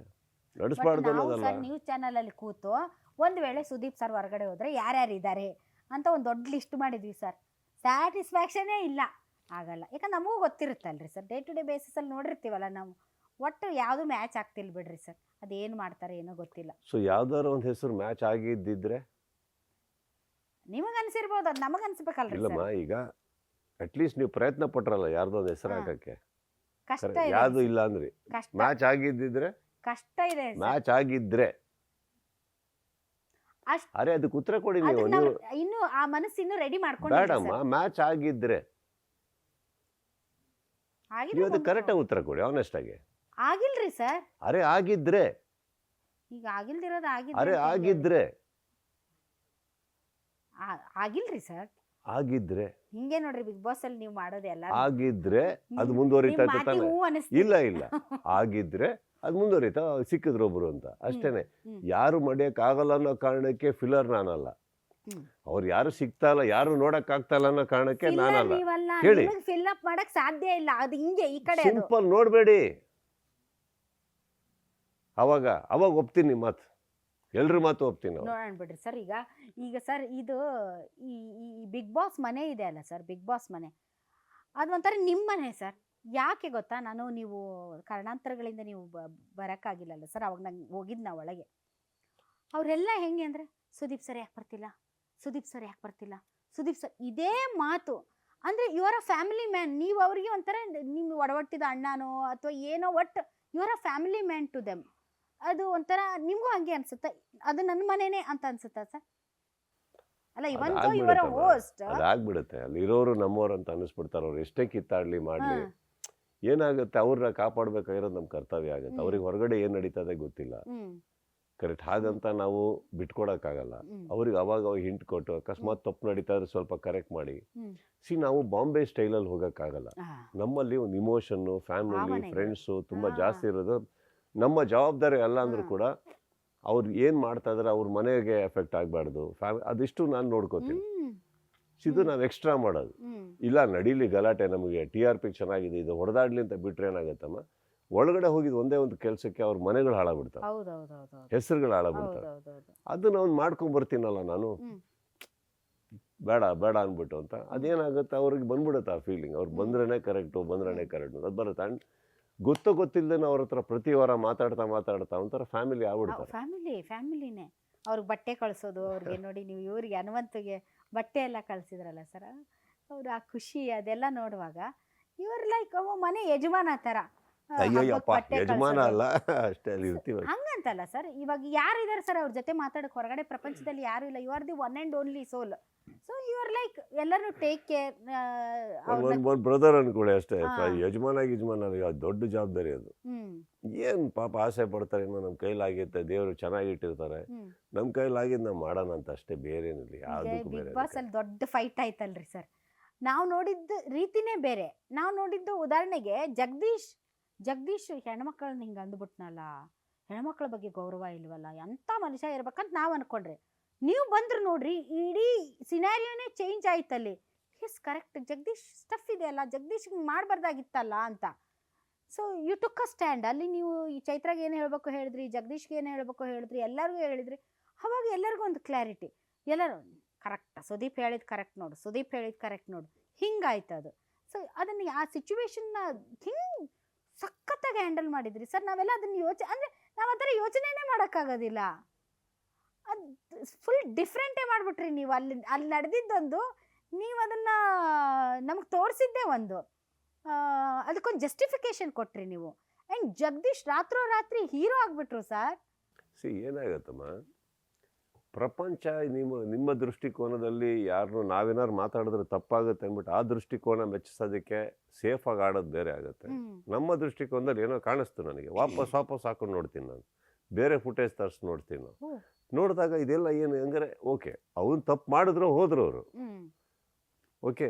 ನಡೆಸಬಾರ್ದು ಅನ್ನೋದಲ್ಲ. ನ್ಯೂಸ್ ಚಾನಲ್ ಅಲ್ಲಿ ಕೂತು ಒಂದು ವೇಳೆ ಸುದೀಪ್ ಸರ್ ಹೊರಗಡೆ ಹೋದ್ರೆ ಯಾರ್ಯಾರು ಇದ್ದಾರೆ ಅಂತ ಒಂದು ದೊಡ್ಡ ಲಿಸ್ಟ್ ಮಾಡಿದ್ವಿ ಸರ್. ಸ್ಯಾಟಿಸ್ಫ್ಯಾಕ್ಷನೇ ಇಲ್ಲ, ಆಗಲ್ಲ. ಯಾಕಂದ್ರೆ ನಮಗೂ ಗೊತ್ತಿರುತ್ತಲ್ರಿ ಸರ್, ಡೇ ಟು ಡೇ ಬೇಸಿಸಲ್ಲಿ ನೋಡಿರ್ತೀವಲ್ಲ ನಾವು. ಒಟ್ಟು ಯಾವುದು ಮ್ಯಾಚ್ ಆಗ್ತಿಲ್ಲ ಬಿಡ್ರಿ ಸರ್, ಅದೇನು ಮಾಡ್ತಾರೆ ಏನೋ ಗೊತ್ತಿಲ್ಲ. ಸೊ ಯಾವ್ದಾರು ಒಂದು ಹೆಸರು ಮ್ಯಾಚ್ ಆಗಿದ್ದಿದ್ರೆ ನಿಮಗೆ ಅನ್ಸಿರ್ಬೋದು, ಅದು ನಮಗೆ ಅನ್ಸ್ಬೇಕಲ್ರಿ. ಇಲ್ಲಮ್ಮ, ಈಗ ಅಟ್ಲೀಸ್ಟ್ ನೀವು ಪ್ರಯತ್ನ ಪಟ್ರಲ್ಲ ಯಾರ್ದೋ ಒಂದು ಹೆಸರು ಹಾಕಕ್ಕೆ. ಕಷ್ಟ ಯಾವುದು ಇಲ್ಲ ಅಂದ್ರಿ, ಮ್ಯಾಚ್ ಆಗಿದ್ದಿದ್ರೆ ಕಷ್ಟ ಇದೆ. ಮ್ಯಾಚ್ ಆಗಿದ್ರೆ ಅಷ್ಟ್ ಅರೆ ಅದಕ್ಕೆ ಉತ್ತರ ಕೊಡಿ ನೀವು. ಅದನ್ನ ನೀವು ಇನ್ನು ಆ ಮನಸ್ಸು ಇನ್ನು ರೆಡಿ ಮಾಡ್ಕೊಂಡಿಲ್ಲ ಬೇಡಮ್ಮ, ಮ್ಯಾಚ್ ಆಗಿದ್ರೆ ಆಗಿಲ್ಲ ನೀವು ಅದಕ್ಕೆ ಕರೆಕ್ಟಾಗಿ ಉತ್ತರ ಕೊಡಿ, ಆನೆಸ್ಟ್ ಆಗಿ. ಆಗಿಲ್ರಿ ಸರ್, ಅರೆ ಆಗಿದ್ರೆ, ಈಗ ಆಗಿಲ್ದಿರೋದು ಅರೆ ಆಗಿದ್ರೆ, ಆಗಿಲ್ರಿ ಸರ್. ಆಗಿದ್ರೆ ಹಿಂಗೆ ನೋಡ್ರಿ ಬಿಗ್ ಬಾಸ್ ಅಲ್ಲಿ ನೀವು ಮಾಡೋದು ಎಲ್ಲ ಆಗಿದ್ರೆ ಅದು ಮುಂದುವರಿತಾ ಇತ್ತು ತಾನೆ? ಇಲ್ಲ ಇಲ್ಲ, ಆಗಿದ್ರೆ ಅದು ಮುಂದುವರಿತಾ, ಸಿಕ್ಕಿದ್ರು ಒಬ್ರು ಅಂತ ಅಷ್ಟೇನೆ. ಯಾರು ಮಡಿಯಕ್ ಆಗಲ್ಲ ಅನ್ನೋ ಕಾರಣಕ್ಕೆ ಫಿಲ್ಲರ್ ನಾನಲ್ಲ. ಅವ್ರು ಯಾರು ಸಿಗ್ತಾ ಇಲ್ಲ, ಯಾರು ನೋಡಕ್ ಆಗ್ತಾ ಇಲ್ಲ ಅನ್ನೋ ಕಾರಣಕ್ಕೆ ನಾನಲ್ಲ. ಹೇಳಿ, ಫಿಲ್ ಅಪ್ ಮಾಡಕ್ ಸಾಧ್ಯ ಇಲ್ಲ, ಅದು ಹಿಂಗೆ ಈ ಕಡೆ ಸಿಂಪಲ್ ನೋಡ್ಬೇಡಿ. ಅವಾಗ ಒಪ್ತೀನಿ ಮಾತು, ಎಲ್ರ ಮಾತು ಒಪ್ತೀನಿ. ನೋಡೋಣ ಬಿಡ್ರಿ ಸರ್. ಈಗ ಸರ್ ಇದು ಈ ಬಿಗ್ ಬಾಸ್ ಮನೆ ಇದೆ ಅಲ್ಲ ಸರ್, ಬಿಗ್ ಬಾಸ್ ಮನೆ ಅದು ಒಂಥರ ನಿಮ್ಮ ಮನೆ ಸರ್. ಯಾಕೆ ಗೊತ್ತಾ, ನೀವು ಕಾರಣಾಂತರಗಳಿಂದ ನೀವು ಬರೋಕ್ಕಾಗಿಲ್ಲಲ್ಲ ಸರ್. ಅವಾಗ ನಂಗೆ ಹೋಗಿದ್ದು ನಾ ಒಳಗೆ, ಅವರೆಲ್ಲ ಹೆಂಗೆ ಅಂದರೆ ಸುದೀಪ್ ಸರ್ ಯಾಕೆ ಬರ್ತಿಲ್ಲ, ಸುದೀಪ್ ಸರ್ ಯಾಕೆ ಬರ್ತಿಲ್ಲ, ಸುದೀಪ್ ಸರ್ ಇದೇ ಮಾತು. ಅಂದರೆ ಯುವರ್ ಅ ಫ್ಯಾಮಿಲಿ ಮ್ಯಾನ್. ನೀವು ಅವರಿಗೆ ಒಂಥರ ನಿಮ್ಮ ಒಡವಟ್ಟಿದ ಅಣ್ಣನೋ ಅಥವಾ ಏನೋ, ಒಟ್ಟು your a family man to them. ಅದು ಒಂಥರ ನಿಮಗೂ ಹಂಗೆ ಅನ್ಸುತ್ತೆ, ಅದು ನನ್ನ ಮನೆನೇ ಅಂತ ಅನ್ಸುತ್ತಾ ಸರ್? ಅಲ್ಲ, ಇವತ್ತು ಇವರ ಹೋಸ್ಟ್ ಅದಾಗ್ಬಿಡುತ್ತೆ. ಅಲ್ಲಿ ಇರೋರು ನಮ್ಮವ್ರು ಅಂತ ಅನಿಸ್ಬಿಡ್ತಾರೆ. ಅವ್ರು ಎಷ್ಟೇ ಕಿತ್ತಾಡ್ಲಿ ಮಾಡ್ಲಿ, ಏನಾಗುತ್ತೆ, ಅವ್ರನ್ನ ಕಾಪಾಡ್ಬೇಕಾಗಿರೋದು ನಮ್ಮ ಕರ್ತವ್ಯ ಆಗುತ್ತೆ. ಅವ್ರಿಗೆ ಹೊರಗಡೆ ಏನ್ ನಡೀತದೆ ಗೊತ್ತಿಲ್ಲ, ಕರೆಕ್ಟ್. ಹಾಗಂತ ನಾವು ಬಿಟ್ಕೊಡಕ್ಕಾಗಲ್ಲ. ಅವ್ರಿಗೆ ಅವಾಗ ಹಿಂಟ್ ಕೊಟ್ಟು ಅಕಸ್ಮಾತ್ ತಪ್ಪು ನಡೀತಾ ಇದ್ರೆ ಸ್ವಲ್ಪ ಕರೆಕ್ಟ್ ಮಾಡಿ. ನಾವು ಬಾಂಬೆ ಸ್ಟೈಲಲ್ಲಿ ಹೋಗಕ್ಕಾಗಲ್ಲ. ನಮ್ಮಲ್ಲಿ ಒಂದು ಇಮೋಷನ್ನು, ಫ್ಯಾಮಿಲಿ, ಫ್ರೆಂಡ್ಸು ತುಂಬಾ ಜಾಸ್ತಿ ಇರೋದು. ನಮ್ಮ ಜವಾಬ್ದಾರಿ ಅಲ್ಲ ಅಂದ್ರೂ ಕೂಡ ಅವ್ರು ಏನ್ ಮಾಡ್ತಾ ಇದಾರೆ ಅವ್ರ ಮನೆಗೆ ಎಫೆಕ್ಟ್ ಆಗ್ಬಾರ್ದು, ಅದಿಷ್ಟು ನಾನು ನೋಡ್ಕೋತೀನಿ. ಇದು ನಾವು ಎಕ್ಸ್ಟ್ರಾ ಮಾಡೋದು ಇಲ್ಲ. ನಡೀಲಿ ಗಲಾಟೆ, ನಮಗೆ TRP ಚೆನ್ನಾಗಿದೆ, ಇದು ಹೊಡೆದಾಡ್ಲಿ ಅಂತ ಬಿಟ್ರೆ ಏನಾಗತ್ತಮ್ಮ, ಒಳಗಡೆ ಹೋಗಿದ್ ಒಂದೇ ಒಂದು ಕೆಲಸಕ್ಕೆ ಅವ್ರ ಮನೆಗಳು ಹಾಳಾಗ್ಬಿಡ್ತಾವೆ, ಹೆಸರುಗಳು ಹಾಳಾಗ್ಬಿಡ್ತಾವೆ. ಅದನ್ನ ಅವ್ನು ಮಾಡ್ಕೊಂಡ್ ಬರ್ತೀನಲ್ಲ ನಾನು, ಬೇಡ ಬೇಡ ಅನ್ಬಿಟ್ಟು ಅಂತ. ಅದೇನಾಗುತ್ತೆ, ಅವ್ರಿಗೆ ಬಂದ್ಬಿಡುತ್ತೆ ಆ ಫೀಲಿಂಗ್. ಅವ್ರು ಬಂದ್ರೇನೆ ಕರೆಕ್ಟು ಅದು ಬರುತ್ತೆ. ಅಂಡ್ ಗೊತ್ತಿಲ್ಲದೇನೆ ಅವ್ರ ಹತ್ರ ಪ್ರತಿ ವಾರ ಮಾತಾಡ್ತಾ ಒಂಥರ ಫ್ಯಾಮಿಲಿ ಆಗ್ಬಿಡ್ತಾರೆ. ಫ್ಯಾಮಿಲಿನೇ. ಅವ್ರಿಗೆ ಬಟ್ಟೆ ಕಳ್ಸೋದು, ಅವ್ರಿಗೆ ನೋಡಿ ನೀವು ಇವ್ರಿಗೆ ಹನುಮಂತಿಗೆ ಬಟ್ಟೆ ಎಲ್ಲ ಕಳ್ಸಿದ್ರಲ್ಲ ಸರ್, ಅವ್ರು ಆ ಖುಷಿ ಅದೆಲ್ಲ ನೋಡುವಾಗ ಇವ್ರ ಲೈಕ್ ಮನೆ ಯಜಮಾನ ತರ. ಅಯ್ಯಪ್ಪ, ಯಜಮಾನ ಅಲ್ಲ ಅಷ್ಟೇ, ಅಲ್ಲಿ ಇರ್ತೀವಿ ಹಂಗಂತಲ್ಲ ಸರ್. ಇವಾಗ ಯಾರಿದ್ದಾರೆ ಸರ್ ಅವ್ರ ಜೊತೆ ಮಾತಾಡಕ್? ಹೊರಗಡೆ ಪ್ರಪಂಚದಲ್ಲಿ ಯಾರು ಇಲ್ಲ. You are the one and only soul. So you are like ಎಲ್ಲರೂ ಟೇಕ್ ಕೇರ್. ಬ್ರದರ್ ಅನ್ಕೊಳ್ಳಿ ಅಷ್ಟೇ. ಯಜಮಾನ ದೊಡ್ಡ ಜವಾಬ್ದಾರಿ ಅದು. ಏನ್ ಪಾಪ ಆಸೆ ಪಡ್ತಾರೆ, ಏನೋ ನಮ್ ಕೈಲಾಗಿತ್ತೆ, ದೇವ್ರು ಚೆನ್ನಾಗಿಟ್ಟಿರ್ತಾರೆ, ನಮ್ ಕೈಲಾಗಿದ್ ನಾವ್ ಮಾಡೋಣ ಅಂತ ಅಷ್ಟೇ, ಬೇರೆ ಏನಿಲ್ಲ. ಯಾವ್ದಕ್ಕೂ ಬೇರೆ. ಬಿಗ್ ಬಾಸ್ ಅಲ್ಲಿ ದೊಡ್ಡ ಫೈಟ್ ಆಯ್ತಲ್ರಿ ಸರ್. ನಾವು ನೋಡಿದ್ದ ರೀತಿನೇ ಬೇರೆ. ನಾವು ನೋಡಿದ್ದು ಉದಾಹರಣೆಗೆ ಜಗದೀಶ್ ಹೆಣ್ಮಕ್ಳನ್ನ ಹಿಂಗೆ ಅಂದ್ಬಿಟ್ನಲ್ಲ, ಹೆಣ್ಮಕ್ಳ ಬಗ್ಗೆ ಗೌರವ ಇಲ್ವಲ್ಲ, ಎಂಥ ಮನುಷ್ಯ ಇರ್ಬೇಕಂತ ನಾವು ಅನ್ಕೊಂಡ್ರಿ. ನೀವು ಬಂದ್ರು ನೋಡ್ರಿ, ಇಡೀ ಸಿನಾರಿಯೋನೇ ಚೇಂಜ್ ಆಯ್ತಲ್ಲಿ. ಎಸ್ ಕರೆಕ್ಟ್, ಜಗದೀಶ್ ಸ್ಟಫ್ ಇದೆ ಅಲ್ಲ, ಜಗದೀಶ್ ಮಾಡಬಾರ್ದಾಗಿತ್ತಲ್ಲ ಅಂತ. So you took a stand. ಅಲ್ಲಿ ನೀವು ಈ ಚೈತ್ರಾಗೆ ಏನು ಹೇಳಬೇಕು ಹೇಳಿದ್ರಿ, ಜಗದೀಶ್ಗೆ ಏನು ಹೇಳಬೇಕು ಹೇಳಿದ್ರಿ, ಎಲ್ಲರಿಗೂ ಹೇಳಿದ್ರಿ. ಅವಾಗ ಎಲ್ಲರಿಗೂ ಒಂದು ಕ್ಲಾರಿಟಿ, ಎಲ್ಲರೂ ಕರೆಕ್ಟ್, ಸುದೀಪ್ ಹೇಳಿದ್ ಕರೆಕ್ಟ್ ನೋಡು, ಹಿಂಗಾಯ್ತು ಅದು. ಸೊ ಅದನ್ನು ಆ ಸಿಚುವೇಶನ್ನ ಹಿಂಗೆ ಸಖತ್ತಾಗಿ ಹ್ಯಾಂಡಲ್ ಮಾಡಿದ್ರಿ ಸರ್. ನಾವೆಲ್ಲ ಅದನ್ನ ಅಂದರೆ ನಾವು ಆ ಥರ ಯೋಚನೆನೇ ಮಾಡೋಕ್ಕಾಗೋದಿಲ್ಲ. ಅದು ಫುಲ್ ಡಿಫ್ರೆಂಟೇ ಮಾಡಿಬಿಟ್ರಿ ನೀವು. ಅಲ್ಲಿ ನಡೆದಿದ್ದೊಂದು, ನೀವು ಅದನ್ನು ನಮಗೆ ತೋರಿಸಿದ್ದೇ ಒಂದು, ಅದಕ್ಕೊಂದು ಜಸ್ಟಿಫಿಕೇಶನ್ ಕೊಟ್ರಿ ನೀವು. ಆ್ಯಂಡ್ ಜಗದೀಶ್ ರಾತ್ರಿ ಹೀರೋ ಆಗಿಬಿಟ್ರು ಸರ್. ಏನಾಗತ್ತಮ್ಮ, ಪ್ರಪಂಚ ನಿಮ್ಮ ದೃಷ್ಟಿಕೋನದಲ್ಲಿ ಯಾರನ್ನು ನಾವೇನಾದ್ರು ಮಾತಾಡಿದ್ರೆ ತಪ್ಪಾಗುತ್ತೆ ಅಂದ್ಬಿಟ್ಟು ಆ ದೃಷ್ಟಿಕೋನ ಮೆಚ್ಚಿಸೋದಕ್ಕೆ ಸೇಫ್ ಆಗಿ ಆಡೋದು ಬೇರೆ ಆಗುತ್ತೆ. ನಮ್ಮ ದೃಷ್ಟಿಕೋನದಲ್ಲಿ ಏನೋ ಕಾಣಿಸ್ತು ನನಗೆ, ವಾಪಸ್ ಹಾಕೊಂಡು ನೋಡ್ತೀನಿ ನಾನು, ಬೇರೆ ಫುಟೇಜ್ ತರಿಸಿ ನೋಡ್ತೀನಿ ನಾವು. ನೋಡಿದಾಗ ಇದೆಲ್ಲ ಏನು ಹಂಗಾರೆ ಓಕೆ, ಅವ್ನು ತಪ್ಪು ಮಾಡಿದ್ರು ಹೋದ್ರು ಅವರು ಓಕೆ,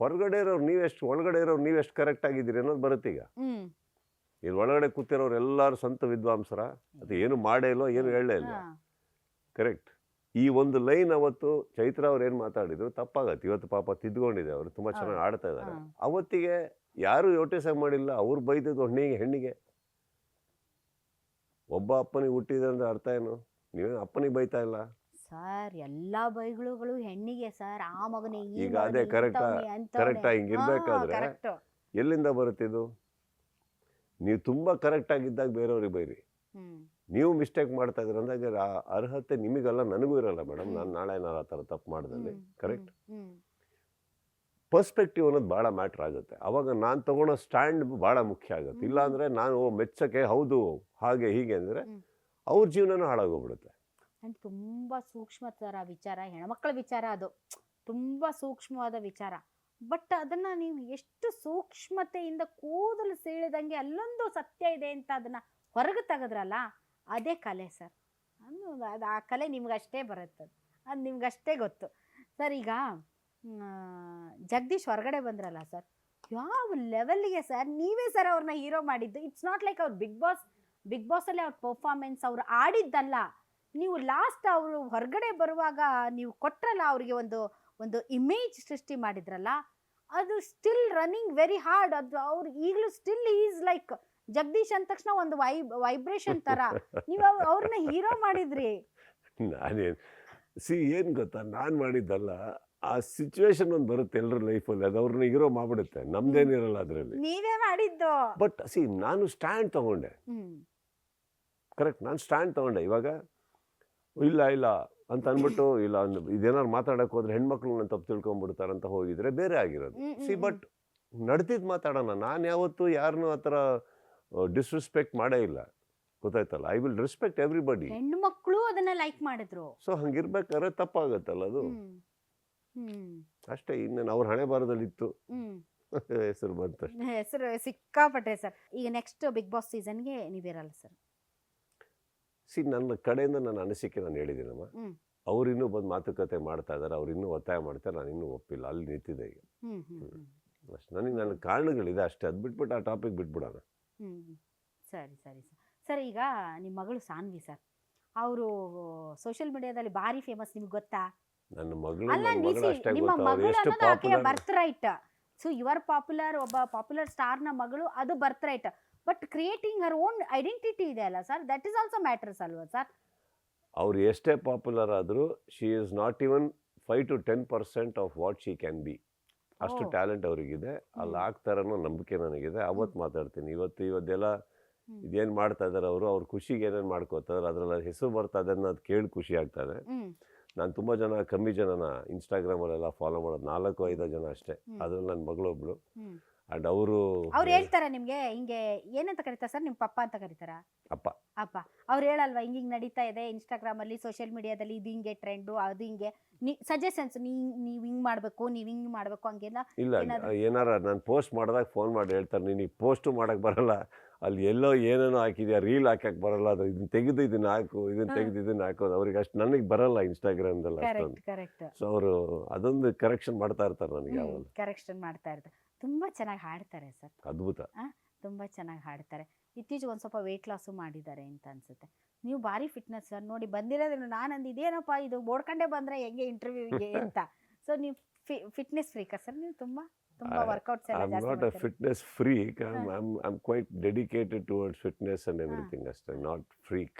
ಹೊರಗಡೆ ಇರೋರು ನೀವೆಷ್ಟು, ಒಳಗಡೆ ಇರೋರು ನೀವೆಷ್ಟು ಕರೆಕ್ಟ್ ಆಗಿದ್ದೀರಿ ಅನ್ನೋದು ಬರುತ್ತೆ. ಈಗ ಇಲ್ಲಿ ಒಳಗಡೆ ಕೂತಿರೋರು ಎಲ್ಲರೂ ಸ್ವಂತ ವಿದ್ವಾಂಸರ, ಅದು ಏನು ಮಾಡೇ ಇಲ್ಲೋ, ಏನು ಹೇಳಲೇ ಇಲ್ಲ. ಕರೆಕ್ಟ್. ಈ ಒಂದು ಲೈನ್ ಅವತ್ತು ಚೈತ್ರ ಅವ್ರು ಏನು ಮಾತಾಡಿದ್ರು ತಪ್ಪಾಗತ್ತೆ. ಇವತ್ತು ಪಾಪ ತಿದ್ಕೊಂಡಿದೆ, ಅವರು ತುಂಬ ಚೆನ್ನಾಗಿ ಆಡ್ತಾ ಇದ್ದಾರೆ. ಅವತ್ತಿಗೆ ಯಾರು ಯೋಟಿಸ ಮಾಡಿಲ್ಲ, ಅವ್ರು ಬೈದಿದ್ದು ಹೆಣ್ಣಿಗೆ. ಒಬ್ಬ ಅಪ್ಪನಿಗೆ ಹುಟ್ಟಿದೆ ಅಂದ್ರೆ ಅರ್ಥ ಏನು? ನೀವೇ ಅಪ್ಪನಿಗೆ ಬೈತಾ ಇಲ್ಲ ಸರ್. ಎಲ್ಲಾ ಬೈಗಳು ಹೆಣ್ಣಿಗೆ ಸರ್. ಆ ಮಗನೇ ಈಗ ಅದೇ ಕರೆಕ್ಟ್ ಹಿಂಗಿರ್ಬೇಕಾದ್ರೆ ಎಲ್ಲಿಂದ ಬರುತ್ತಿದ್ದು? ನೀವು ತುಂಬಾ ಕರೆಕ್ಟ್ ಆಗಿದ್ದಾಗ ಬೇರೆಯವ್ರಿಗೆ ಬೈರಿ, ನೀವು ಮಿಸ್ಟೇಕ್ ಮಾಡ್ತಾ ಇದ್ರ ಅಂದಾಗ ಅರ್ಹತೆ ನಿಮಗಲ್ಲ, ನನಗೂ ಇರಲ್ಲ ಮೇಡಮ್. ನಾನು ನಾಳೆ ಆ ಥರ ತಪ್ಪು ಮಾಡ್ದಲ್ಲಿ. ಕರೆಕ್ಟ್. ಪರ್ಸ್ಪೆಕ್ಟಿವ್ ಅನ್ನೋದು ಭಾಳ ಮ್ಯಾಟ್ರ್ ಆಗುತ್ತೆ. ಅವಾಗ ನಾನು ತಗೊಳ್ಳೋ ಸ್ಟ್ಯಾಂಡ್ ಭಾಳ ಮುಖ್ಯ ಆಗುತ್ತೆ. ಇಲ್ಲಾಂದರೆ ನಾನು ಮೆಚ್ಚಕ್ಕೆ ಹೌದು ಹಾಗೆ ಹೀಗೆ ಅಂದರೆ ಅವ್ರ ಜೀವನನೂ ಹಾಳಾಗೋಗ್ಬಿಡುತ್ತೆ. ಆ್ಯಂಡ್ ತುಂಬ ಸೂಕ್ಷ್ಮತರ ವಿಚಾರ, ಹೆಣ್ಮಕ್ಳ ವಿಚಾರ ಅದು ತುಂಬ ಸೂಕ್ಷ್ಮವಾದ ವಿಚಾರ. ಬಟ್ ಅದನ್ನು ನೀವು ಎಷ್ಟು ಸೂಕ್ಷ್ಮತೆಯಿಂದ ಕೂದಲು ಸೀಳಿದಂಗೆ ಅಲ್ಲೊಂದು ಸತ್ಯ ಇದೆ ಅಂತ ಅದನ್ನು ಹೊರಗೆ ತೆಗೆದ್ರಲ್ಲ, ಅದೇ ಕಲೆ ಸರ್. ಅದು ಆ ಕಲೆ ನಿಮ್ಗಷ್ಟೇ ಬರುತ್ತೆ, ಅದು ನಿಮ್ಗಷ್ಟೇ ಗೊತ್ತು ಸರ್. ಈಗ ಜಗದೀಶ್ ಹೊರಗಡೆ ಬಂದ್ರಲ್ಲ ಸರ್, ಯಾವ ಲೆವೆಲ್ಗೆ ಸರ್ ನೀವೇ ಸರ್ ಅವ್ರನ್ನ ಹೀರೋ ಮಾಡಿದ್ದು. ಇಟ್ಸ್ ನಾಟ್ ಲೈಕ್ ಅವ್ರು ಬಿಗ್ ಬಾಸಲ್ಲಿ ಅವ್ರ ಪರ್ಫಾರ್ಮೆನ್ಸ್ ಅವ್ರು ಆಡಿದ್ದಲ್ಲ, ನೀವು ಲಾಸ್ಟ್ ಅವರು ಹೊರಗಡೆ ಬರುವಾಗ ನೀವು ಕೊಟ್ರಲ್ಲ ಅವ್ರಿಗೆ ಒಂದು ಇಮೇಜ್ ಸೃಷ್ಟಿ ಮಾಡಿದ್ರಲ್ಲ, ಅದು ಸ್ಟಿಲ್ ರನ್ನಿಂಗ್ ವೆರಿ ಹಾರ್ಡ್. ಅದು ಅವ್ರು ಈಗಲೂ ಸ್ಟಿಲ್ ಈಸ್ ಲೈಕ್ ಜಗದೀಶ್ ಅಂದ ತಕ್ಷಣ ಒಂದು ವೈಬ್ರೇಷನ್ ಥರ ನೀವು ಅವ್ರನ್ನ ಹೀರೋ ಮಾಡಿದ್ರಿ. ನಾನೇನು ಏನು ಗೊತ್ತಾ, ನಾನು ಮಾಡಿದ್ದಲ್ಲ, ಆ ಸಿಚುವೇಶನ್ ಒಂದು ಬರುತ್ತೆ ಎಲ್ಲರ ಲೈಫಲ್ಲಿ, ಅದು ಅವ್ರನ್ನ ಹೀರೋ ಮಾಡ್ಬಿಡುತ್ತೆ, ನಮ್ದೇನಿರಲ್ಲ ಅದರಲ್ಲಿ. ನೀವೇ ಮಾಡಿದ್ದು. ಬಟ್ ನಾನು ಸ್ಟ್ಯಾಂಡ್ ತಗೊಂಡೆ, ಕರೆಕ್ಟ್, ನಾನು ಸ್ಟ್ಯಾಂಡ್ ತಗೊಂಡೆ. ಇವಾಗ ಇಲ್ಲ ಅಂತ ಅಂದ್ಬಿಟ್ಟು ಇಲ್ಲ ಇದೇನಾದ್ರು ಮಾತಾಡಕ್ಕೆ ಹೋದ್ರೆ ಹೆಣ್ಮಕ್ಳು ನಾನು ತಪ್ಪು ತಿಳ್ಕೊಂಡ್ಬಿಡ್ತಾರಂತ ಹೋಗಿದ್ರೆ ಬೇರೆ ಆಗಿರೋದು. ಬಟ್ ನಡ್ತಿದ್ದು ಮಾತಾಡೋಣ. ನಾನು ಯಾವತ್ತೂ ಯಾರನ್ನೂ ಆ ಥರ ಡಿಸ್ರೆಸ್ಪೆಕ್ಟ್ ಮಾಡೇ ಇಲ್ಲ, ಗೊತ್ತಾಯ್ತಲ್ಲ. I will respect everybody. ಹೆಣ್ಮಕ್ಳು ಅದನ್ನ ಲೈಕ್ ಮಾಡಿದ್ರು. ಸೊ ಹಂಗಿರ್ಬೇಕಾದ್ರೆ ತಪ್ಪಾಗತ್ತಲ್ಲ ಅದು, ಅಷ್ಟೇ. ಇನ್ನೇನು ಅವ್ರ ಹಣೆ ಬಾರದಲ್ಲಿ ಇತ್ತು, ಹೆಸರು ಬಂತು, ಹೆಸರು ಸಿಕ್ಕಾಪಟ್ಟೆ ಸರ್. ಈಗ ನೆಕ್ಸ್ಟ್ ಬಿಗ್ ಬಾಸ್ ಸೀಸನ್ಗೆ ನೀವಿರಲ್ಲ ಸರ್? ನನ್ನ ಕಡೆಯಿಂದ ನನ್ನ ಅನಿಸಿಕೆ ನಾನು ಹೇಳಿದ್ದೀನಮ್ಮ. ಅವ್ರು ಇನ್ನೂ ಬಂದು ಮಾತುಕತೆ ಮಾಡ್ತಾ ಇದ್ದಾರೆ, ಅವ್ರು ಇನ್ನೂ ಒತ್ತಾಯ ಮಾಡ್ತಾರೆ, ನಾನು ಇನ್ನೂ ಒಪ್ಪಿಲ್ಲ, ಅಲ್ಲಿ ನಿಂತಿದೆ ಈಗ ಅಷ್ಟೇ. ನನ್ನ ಕಾರಣಗಳಿದೆ ಅಷ್ಟೇ, ಅದು ಬಿಟ್ಬಿಟ್ಟು ಆ ಟಾಪಿಕ್ ಬಿಟ್ಬಿಡೋಣ. ಸರಿ ಸರಿ ಸರ್. ಸರ್ ಈಗ ನಿಮ್ಮ ಮಗಳು ಸಾನ್ವಿ ಸರ್, ಅವರು ಸೋಷಿಯಲ್ ಮೀಡಿಯಾದಲ್ಲಿ ಭಾರಿ ಫೇಮಸ್, ನಿಮ್ಗೆ ಗೊತ್ತಾ? ನನ್ನ ಮಗಳು ಅಷ್ಟೇ ನಿಮ್ಮ ಗೊತ್ತಾ, ಮಗಳು ಎಷ್ಟು ಅನ್ನೋದು ಆಕೆಯ popular. Birth right. So your popular, ಒಬ್ಬ ಪಾಪ್ಯುಲರ್ ಸ್ಟಾರ್ನ ಮಗಳು, ಅದು birth right. But creating Har own identity ಇದೆ ಅಲ್ಲ sir, that is also matters ಅಲ್ವಾ ಸರ್? ಅವ್ರು ಎಷ್ಟೇ ಪಾಪ್ಯುಲರ್ ಆದರೂ she is not even 5 to 10% of what she can be. ಅಷ್ಟು ಟ್ಯಾಲೆಂಟ್ ಅವ್ರಿಗಿದೆ, ಅಲ್ಲಿ ಆಗ್ತಾರ ಅನ್ನೋ ನಂಬಿಕೆ ನನಗಿದೆ. ಅವತ್ತು ಮಾತಾಡ್ತೀನಿ. ಇವತ್ತೆಲ್ಲ ಇದೇನು ಮಾಡ್ತಾ ಇದ್ದಾರೆ ಅವ್ರ ಖುಷಿಗೆ ಏನೇನು ಮಾಡ್ಕೋತಾರೆ, ಅದರಲ್ಲಿ ಹೆಸರು ಬರ್ತಾ ಇದೆ ಅನ್ನೋದು ಕೇಳಿ ಖುಷಿ ಆಗ್ತದೆ. ನಾನು ತುಂಬ ಕಮ್ಮಿ ಜನನ ಇನ್ಸ್ಟಾಗ್ರಾಮಲ್ಲೆಲ್ಲ ಫಾಲೋ ಮಾಡೋದು, 4-5 ಜನ ಅಷ್ಟೇ. ಅದ್ರಲ್ಲಿ ನನ್ನ ಮಗಳೊಬ್ಳು. ಅಂಡ್ ಅವ್ರು ಹೇಳ್ತಾರ ನಿಮ್ಗೆ ಹಿಂಗೆ ಏನಂತ ಕರೀತಾರೆ ಸರ್? ನಿಮ್ ಪಪ್ಪ ಅಂತ ಕರೀತಾರ? ಅಪ್ಪ ಅವ್ರು ಹೇಳಲ್ವಾ ಹಿಂಗೆ ನಡೀತಾ ಇದೆ ಇನ್ಸ್ಟಾಗ್ರಾಮ್ ಅಲ್ಲಿ, ಸೋಷಿಯಲ್ ಮೀಡಿಯಾದಲ್ಲಿ, ಇದು ಹಿಂಗೆ ಟ್ರೆಂಡು, ಅದು ಹಿಂಗೆ ಸಜೆಷನ್ಸ್, ನೀವ್ ಹಿಂಗ್ ಮಾಡ್ಬೇಕು, ನೀವ್ ಹಿಂಗ್ ಮಾಡ್ಬೇಕು ಹಂಗೆಲ್ಲ? ಇಲ್ಲ, ಏನಾರ ನಾನು ಪೋಸ್ಟ್ ಮಾಡಿದಾಗ ಫೋನ್ ಮಾಡಿ ಹೇಳ್ತಾರೆ, ನೀನು ಪೋಸ್ಟು ಮಾಡಕ್ ಬರಲ್ಲ, ಅಲ್ಲಿ ಎಲ್ಲೋ ಏನೇನೋ ಹಾಕಿದ್ಯಾ, ರೀಲ್ ಹಾಕಕ್ ಬರಲ್ಲ, ಅದು ಇದನ್ನ ತೆಗೆದು ಇದನ್ನ ಹಾಕು, ಇದನ್ನ ತೆಗೆದು ಇದನ್ನ ಹಾಕೋದು, ಅವ್ರಿಗೆ ಅಷ್ಟು ನನಗೆ ಬರಲ್ಲ ಇನ್ಸ್ಟಾಗ್ರಾಮ್ದಲ್ಲ ಅಷ್ಟೊಂದು. ಸೊ ಅವರು ಅದೊಂದು ಕರೆಕ್ಷನ್ ಮಾಡ್ತಾ ಇರ್ತಾರೆ ನನಗೆ, ಯಾವಾಗ ಕರೆಕ್ಷನ್ ಮಾಡ್ತಾ ಇರ್ತಾರೆ. ತುಂಬಾ ಚೆನ್ನಾಗಿ ಹಾಡ್ತಾರೆ ಸರ್, ಅದ್ಭುತ, ತುಂಬಾ ಚೆನ್ನಾಗಿ ಹಾಡ್ತಾರೆ. ಇತ್ತೀಚೆಗೆ ಒಂದು ಸ್ವಲ್ಪ ವೆಯ್ಟ್ ಲಾಸು ಮಾಡಿದ್ದಾರೆ ಅಂತ ಅನ್ಸುತ್ತೆ. ನೀವು ಭಾರಿ ಫಿಟ್ನೆಸ್ ಸರ್, ನೋಡಿ ಬಂದಿರೋದ್ರಿಂದ ನಾನು ಅಂದು ಇದೇನಪ್ಪ ಇದು ಓಡ್ಕೊಂಡೇ ಬಂದ್ರೆ ಹೆಂಗೆ ಇಂಟರ್ವ್ಯೂಗೆ ಅಂತ. ಸೊ ನೀವು ಫಿಟ್ನೆಸ್ ಫ್ರೀಕಾ ಸರ್? ನೀವು ತುಂಬಾ ವರ್ಕೌಟ್ಸ್ ಎಲ್ಲ ಜಾಸ್ತಿ ಮಾಡ್ತೀರಾ? I'm not a fitness freak. I'm quite dedicated towards fitness and everything ಅಷ್ಟೇ, not freak.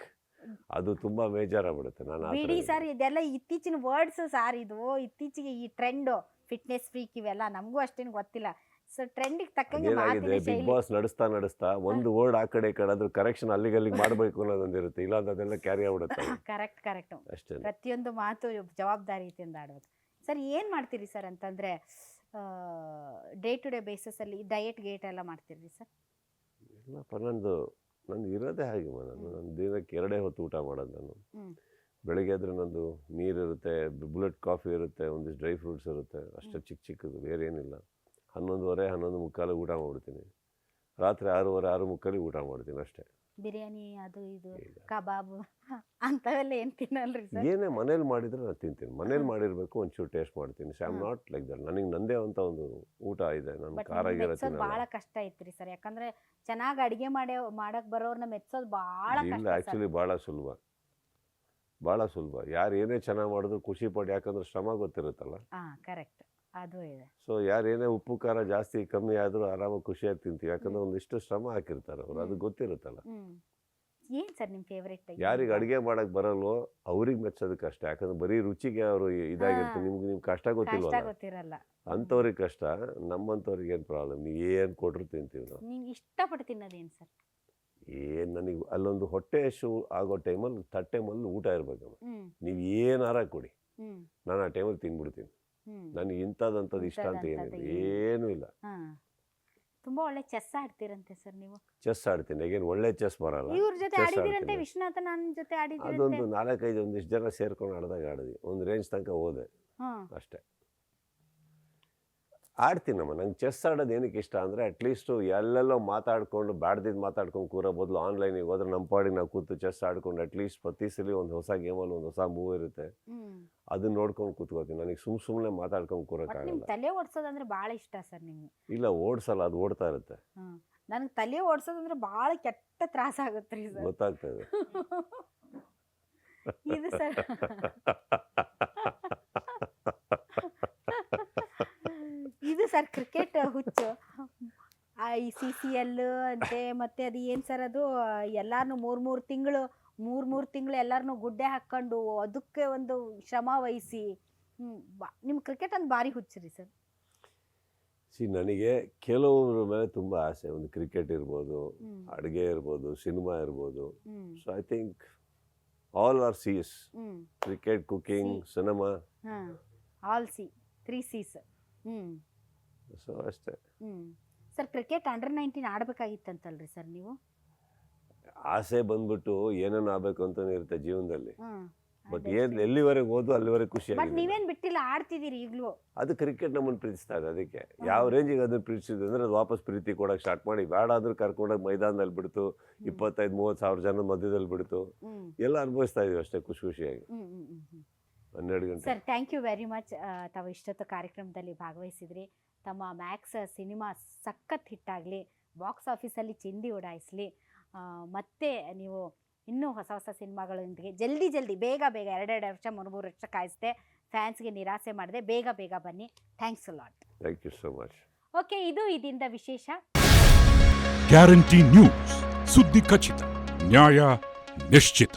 ಅದು ತುಂಬಾ ಬೇಜಾರಾಗ್ಬಿಡುತ್ತೆ. ನಾನು ಬಿಡಿ ಸರ್, ಇದೆಲ್ಲ ಇತ್ತೀಚಿನ ವರ್ಡ್ಸ್ ಸರ್, ಇದು ಇತ್ತೀಚೆಗೆ ಈ ಟ್ರೆಂಡ್ ಫಿಟ್ನೆಸ್ ಫ್ರೀಕ್ ಇವೆಲ್ಲ ನಮಗೂ ಅಷ್ಟೇನು ಗೊತ್ತಿಲ್ಲ. ಸೊ ಟ್ರೆಂಡಿಗೆ ತಕ್ಕಂಗೆ ಏನಾಗಿದೆ, ಬಿಗ್ ಬಾಸ್ ನಡೆಸ್ತಾ ಒಂದು ವರ್ಡ್ ಆ ಕಡೆ ಅದ್ರ ಕರೆಕ್ಷನ್ ಅಲ್ಲಿಗೆ ಮಾಡಬೇಕು ಅನ್ನೋದೊಂದಿರುತ್ತೆ, ಇಲ್ಲ ಅದೆಲ್ಲ ಕ್ಯಾರಿ ಆಗ್ಬಿಡುತ್ತೆ. ಕರೆಕ್ಟ್ ಅಷ್ಟೇ. ಪ್ರತಿಯೊಂದು ಮಾತು ಜವಾಬ್ದಾರಿಯಿಂದ ಆಡ್ಬೇಕು ಸರ್. ಏನು ಮಾಡ್ತೀರಿ ಸರ್ ಅಂತಂದರೆ ಡೇ ಟು ಡೇ ಬೇಸಿಸಲ್ಲಿ ಡಯಟ್ ಗೇಟ್ ಎಲ್ಲ ಮಾಡ್ತೀರಿ ಸರ್? ಇಲ್ಲಪ್ಪ, ನಂದು ಇರೋದೇ ಹಾಗೆ. ನಾನು ದಿನಕ್ಕೆ 2 ಹೊತ್ತು ಊಟ ಮಾಡೋದು. ನಾನು ಬೆಳಗ್ಗೆ ಆದರೆ ನಂದು ನೀರಿರುತ್ತೆ, ಬುಲೆಟ್ ಕಾಫಿ ಇರುತ್ತೆ, ಒಂದಿಷ್ಟು ಡ್ರೈ ಫ್ರೂಟ್ಸ್ ಇರುತ್ತೆ, ಅಷ್ಟೇ ಚಿಕ್ಕದು, ಬೇರೆ ಏನಿಲ್ಲ. 11:30, 11:45 ಊಟ ಮಾಡ್ಬಿಡ್ತೀನಿ. ರಾತ್ರಿ 6:30, 6:30 ಊಟ ಮಾಡ್ತೀನಿ ಅಷ್ಟೇ. ಬಿರಿಯಾನಿ ಅದು ಇದು ಕಬಾಬ್ ಅಂಥವೆಲ್ಲ ಏನು ತಿನ್ನಲ್ರಿ ಸರ್? ಏನೇ ಮನೇಲಿ ಮಾಡಿದ್ರೆ ನಾನು ತಿಂತೀನಿ. ಮನೇಲಿ ಮಾಡಿರಬೇಕು, ಒಂಚೂರು ಟೇಸ್ಟ್ ಮಾಡ್ತೀನಿ. I am not like that. ನನಗೆ ನಂದೇ ಅಂತ ಒಂದು ಊಟ ಇದೆ, ನಾನು ಖಾರ ಗೀರ ತಿನ್ನಲ್ಲ. ಭಾಳ ಕಷ್ಟ ಐತ್ರಿ ಸರ್, ಯಾಕಂದ್ರೆ ಚೆನ್ನಾಗಿ ಅಡುಗೆ ಮಾಡಕ್ ಬರೋರ್ನ ಮೆಚ್ಚೋದು ಭಾಳ ಕಷ್ಟ. ಇಲ್ಲ, ಆ್ಯಕ್ಚುಲಿ ಭಾಳ ಸುಲಭ. ಯಾರು ಏನೇ ಚೆನ್ನಾಗಿ ಮಾಡಿದ್ರು ಖುಷಿ ಪಡಿ, ಯಾಕಂದ್ರೆ ಶ್ರಮ ಗೊತ್ತಿರುತ್ತಲ್ಲ. ಕರೆಕ್ಟ್, ಅದು ಇದೆ. ಸೊ ಯಾರೇನೇ ಉಪ್ಪು ಖಾರ ಜಾಸ್ತಿ ಕಮ್ಮಿ ಆದರೂ ಆರಾಮಾಗಿ ಖುಷಿಯಾಗಿ ತಿಂತೀವಿ, ಯಾಕಂದ್ರೆ ಒಂದಿಷ್ಟು ಶ್ರಮ ಹಾಕಿರ್ತಾರೆ ಅವರು, ಅದು ಗೊತ್ತಿರುತ್ತಲ್ಲ. ಏನು ಸರ್ ನಿಮ್ಮ ಫೇವ್ರೇಟ್? ಯಾರಿಗೆ ಅಡುಗೆ ಮಾಡಕ್ ಬರಲ್ವೋ ಅವ್ರಿಗೆ ಮೆಚ್ಚೋದಕ್ಕೆ ಕಷ್ಟ, ಯಾಕಂದ್ರೆ ಬರೀ ರುಚಿಗೆ ಅವರು ಇದಾಗಿರ್ತಾರೆ. ನಿಮ್ಗೆ ಕಷ್ಟ ಗೊತ್ತಿರಲ್ಲ, ಅಂಥವ್ರಿಗೆ ಕಷ್ಟ. ನಮ್ಮಂಥವ್ರಿಗೆ ಏನು ಪ್ರಾಬ್ಲಮ್, ನೀವು ಏನು ಕೊಟ್ಟರು ತಿಂತೀವಿ ನಾವು. ನೀವು ಇಷ್ಟಪಟ್ಟು ತಿನ್ನೋದೇನು ಸರ್? ನನಗೆ ಅಲ್ಲೊಂದು ಹೊಟ್ಟೆ ಹಸು ಆಗೋ ಟೈಮಲ್ಲಿ ತಟ್ಟೆ ಮೊದಲು ಊಟ ಇರ್ಬೇಕು. ನೀವು ಏನಾರ ಕೊಡಿ, ನಾನು ಆ ಟೈಮಲ್ಲಿ ತಿನ್ಬಿಡ್ತೀನಿ. ನನಗೆ ಇಂಥದ್ದು ಇಷ್ಟ ಅಂತ ಏನಿಲ್ಲ, ಏನೂ ಇಲ್ಲ. ತುಂಬಾ ಒಳ್ಳೆ ಚೆಸ್ ಆಡ್ತೀರಂತೆ ಸರ್ ನೀವು. ಚೆಸ್ ಆಡ್ತೀನಿ, ಈಗೇನು ಒಳ್ಳೆ ಚೆಸ್ ಬರಲ್ಲ. ಇವ್ರ ಜೊತೆ ಚೆಸ್ ಆಡಿದಿರಂತೆ, ಆಡ್ತೀನಿ. ವಿಶ್ವನಾಥನ್ ನನ್ನ ಜೊತೆ ಆಡಿದಿರಂತೆ. ಅದೊಂದು 4-5 ಒಂದಿಷ್ಟು ಜನ ಸೇರ್ಕೊಂಡು ಆಡಿದಾಗ ಆಡಿದ್ವಿ, ಒಂದು ರೇಂಜ್ ತನಕ ಹೋದೆ ಅಷ್ಟೇ. ಆಡ್ತೀನಮ್ಮ. ನಂಗೆ ಚೆಸ್ ಆಡೋದು ಏನಕ್ಕೆ ಇಷ್ಟ ಅಂದರೆ, ಅಟ್ಲೀಸ್ಟು ಎಲ್ಲೆಲ್ಲೋ ಮಾತಾಡ್ಕೊಂಡು ಬ್ಯಾಡ್ದಿದ್ದು ಮಾತಾಡ್ಕೊಂಡು ಕೂರೋ ಬದಲು ಆನ್ಲೈನಿಗೆ ಹೋದ್ರೆ ನಮ್ಮ ಪಾಡಿಗೆ ನಾವು ಕೂತು ಚೆಸ್ ಆಡ್ಕೊಂಡು ಅಟ್ಲೀಸ್ಟ್ ಪ್ರತಿ ಸಲ ಒಂದು ಹೊಸ ಗೇಮಲ್ಲಿ ಒಂದು ಹೊಸ ಮೂವ್ ಇರುತ್ತೆ, ಅದನ್ನ ನೋಡ್ಕೊಂಡು ಕೂತ್ಕೋತೀನಿ. ನನಗೆ ಸುಮ್ಮನೆ ಮಾತಾಡ್ಕೊಂಡು ಕೂರೋಕ್ಕಾಗಲ್ಲ. ತಲೆ ಓಡಿಸೋದಂದ್ರೆ ಭಾಳ ಇಷ್ಟ ಸರ್ ನಿಮ್ಗೆ? ಇಲ್ಲ, ಓಡಿಸಲ್ಲ, ಅದು ಓಡ್ತಾ ಇರುತ್ತೆ. ನನಗೆ ತಲೆ ಓಡಿಸೋದಂದ್ರೆ ಭಾಳ ಕೆಟ್ಟ ತ್ರಾಸ ಆಗುತ್ತೆ ರೀ ಸರ್. ಗೊತ್ತಾಗ್ತದೆ. ಇದು ಸರ್ ಇದು ಸರ್ ಕ್ರಿಕೆಟ್ ಹುಚ್ಚು. ICCL ಅಂತೆ, ಮತ್ತೆ ಅದು ಏನು ಸರ್ ಅದು, ಎಲ್ಲಾರನ್ನೂ ಮೂರು ತಿಂಗಳು ಎಲ್ಲಾರನ್ನೂ ಗುಡ್ಡೆ ಹಾಕ್ಕೊಂಡು ಅದಕ್ಕೆ ಒಂದು ಶ್ರಮ ವಹಿಸಿ, ನಿಮ್ಮ ಕ್ರಿಕೆಟ್ ಒಂದು ಭಾರಿ ಹುಚ್ಚು ರೀ ಸರ್. ನನಗೆ ಕೆಲವ್ರ ಮೇಲೆ ತುಂಬ ಆಸೆ. ಒಂದು ಕ್ರಿಕೆಟ್ ಇರ್ಬೋದು, ಅಡುಗೆ ಇರ್ಬೋದು, ಸಿನಿಮಾ ಇರ್ಬೋದು. So I think all are Cs: cricket, cooking, cinema. All C, 3 C's. So ಅಷ್ಟೇ ಸರ್. ಕ್ರಿಕೆಟ್ ಅಂಡರ್-19 ಆಡಬೇಕಾಗಿತ್ತಂತಲ್ರಿ ಸರ್ ನೀವು? ಆಸೆ ಬಂದ್ಬಿಟ್ಟು ಏನೇನು ಆಗ್ಬೇಕು ಅಂತಾನೆ ಇರುತ್ತೆ ಜೀವನದಲ್ಲಿ. ಬಟ್ ಎಲ್ಲಿವರೆಗೆ ಹೋದ್ವು ಅಲ್ಲಿವರೆಗೆ ಖುಷಿ. ಬಟ್ ನೀವೇನು ಬಿಟ್ಟಿಲ್ಲ, ಆಡ್ತಿದ್ದೀರಿ ಈಗಲೂ. ಅದು ಕ್ರಿಕೆಟ್ ನಮ್ಮನ್ನು ಪ್ರೀತಿಸ್ತಾ ಇದೆ. ಅದಕ್ಕೆ ಯಾವ ರೇಂಜಿಗೆ ಅದನ್ನು ಪ್ರೀತಿಸಿದೆ ಅಂದರೆ, ಅದು ವಾಪಸ್ ಪ್ರೀತಿ ಕೊಡೋಕೆ ಸ್ಟಾರ್ಟ್ ಮಾಡಿ, ಬೇಡ ಆದ್ರೂ ಕರ್ಕೊಂಡೋಗಿ ಮೈದಾನದಲ್ಲಿ ಬಿಡ್ತು, 25-30 ಸಾವಿರ ಜನ ಮಧ್ಯದಲ್ಲಿ ಬಿಡ್ತು, ಎಲ್ಲ ಅನುಭವಿಸ್ತಾ ಇದೀವಿ ಅಷ್ಟೇ ಖುಷಿಯಾಗಿ. 12 ಗಂಟೆ. Sir, thank you very much. ತಾವು ಇಷ್ಟೊತ್ತು ಕಾರ್ಯಕ್ರಮದಲ್ಲಿ ಭಾಗವಹಿಸಿದ್ರಿ. ತಮ್ಮ ಮ್ಯಾಕ್ಸ್ ಸಿನಿಮಾ ಸಖತ್ ಹಿಟ್ಟಾಗಲಿ, ಬಾಕ್ಸ್ ಆಫೀಸಲ್ಲಿ ಚಿಂದಿ ಉಡಾಯಿಸಲಿ, ಮತ್ತೆ ನೀವು ಇನ್ನೂ ಹೊಸ ಸಿನಿಮಾಗಳೊಂದಿಗೆ ಜಲ್ದಿ ಬೇಗ 2 ವರ್ಷ 3 ವರ್ಷ ಕಾಯಿಸ್ದೆ, ಫ್ಯಾನ್ಸ್ಗೆ ನಿರಾಸೆ ಮಾಡಿದೆ, ಬೇಗ ಬನ್ನಿ. Thanks a lot. Thank you so much. Okay, ಇದು ಇದರಿಂದ ವಿಶೇಷ. ಗ್ಯಾರಂಟಿ ನ್ಯೂಸ್, ಸುದ್ದಿ ಖಚಿತ, ನ್ಯಾಯ ನಿಶ್ಚಿತ.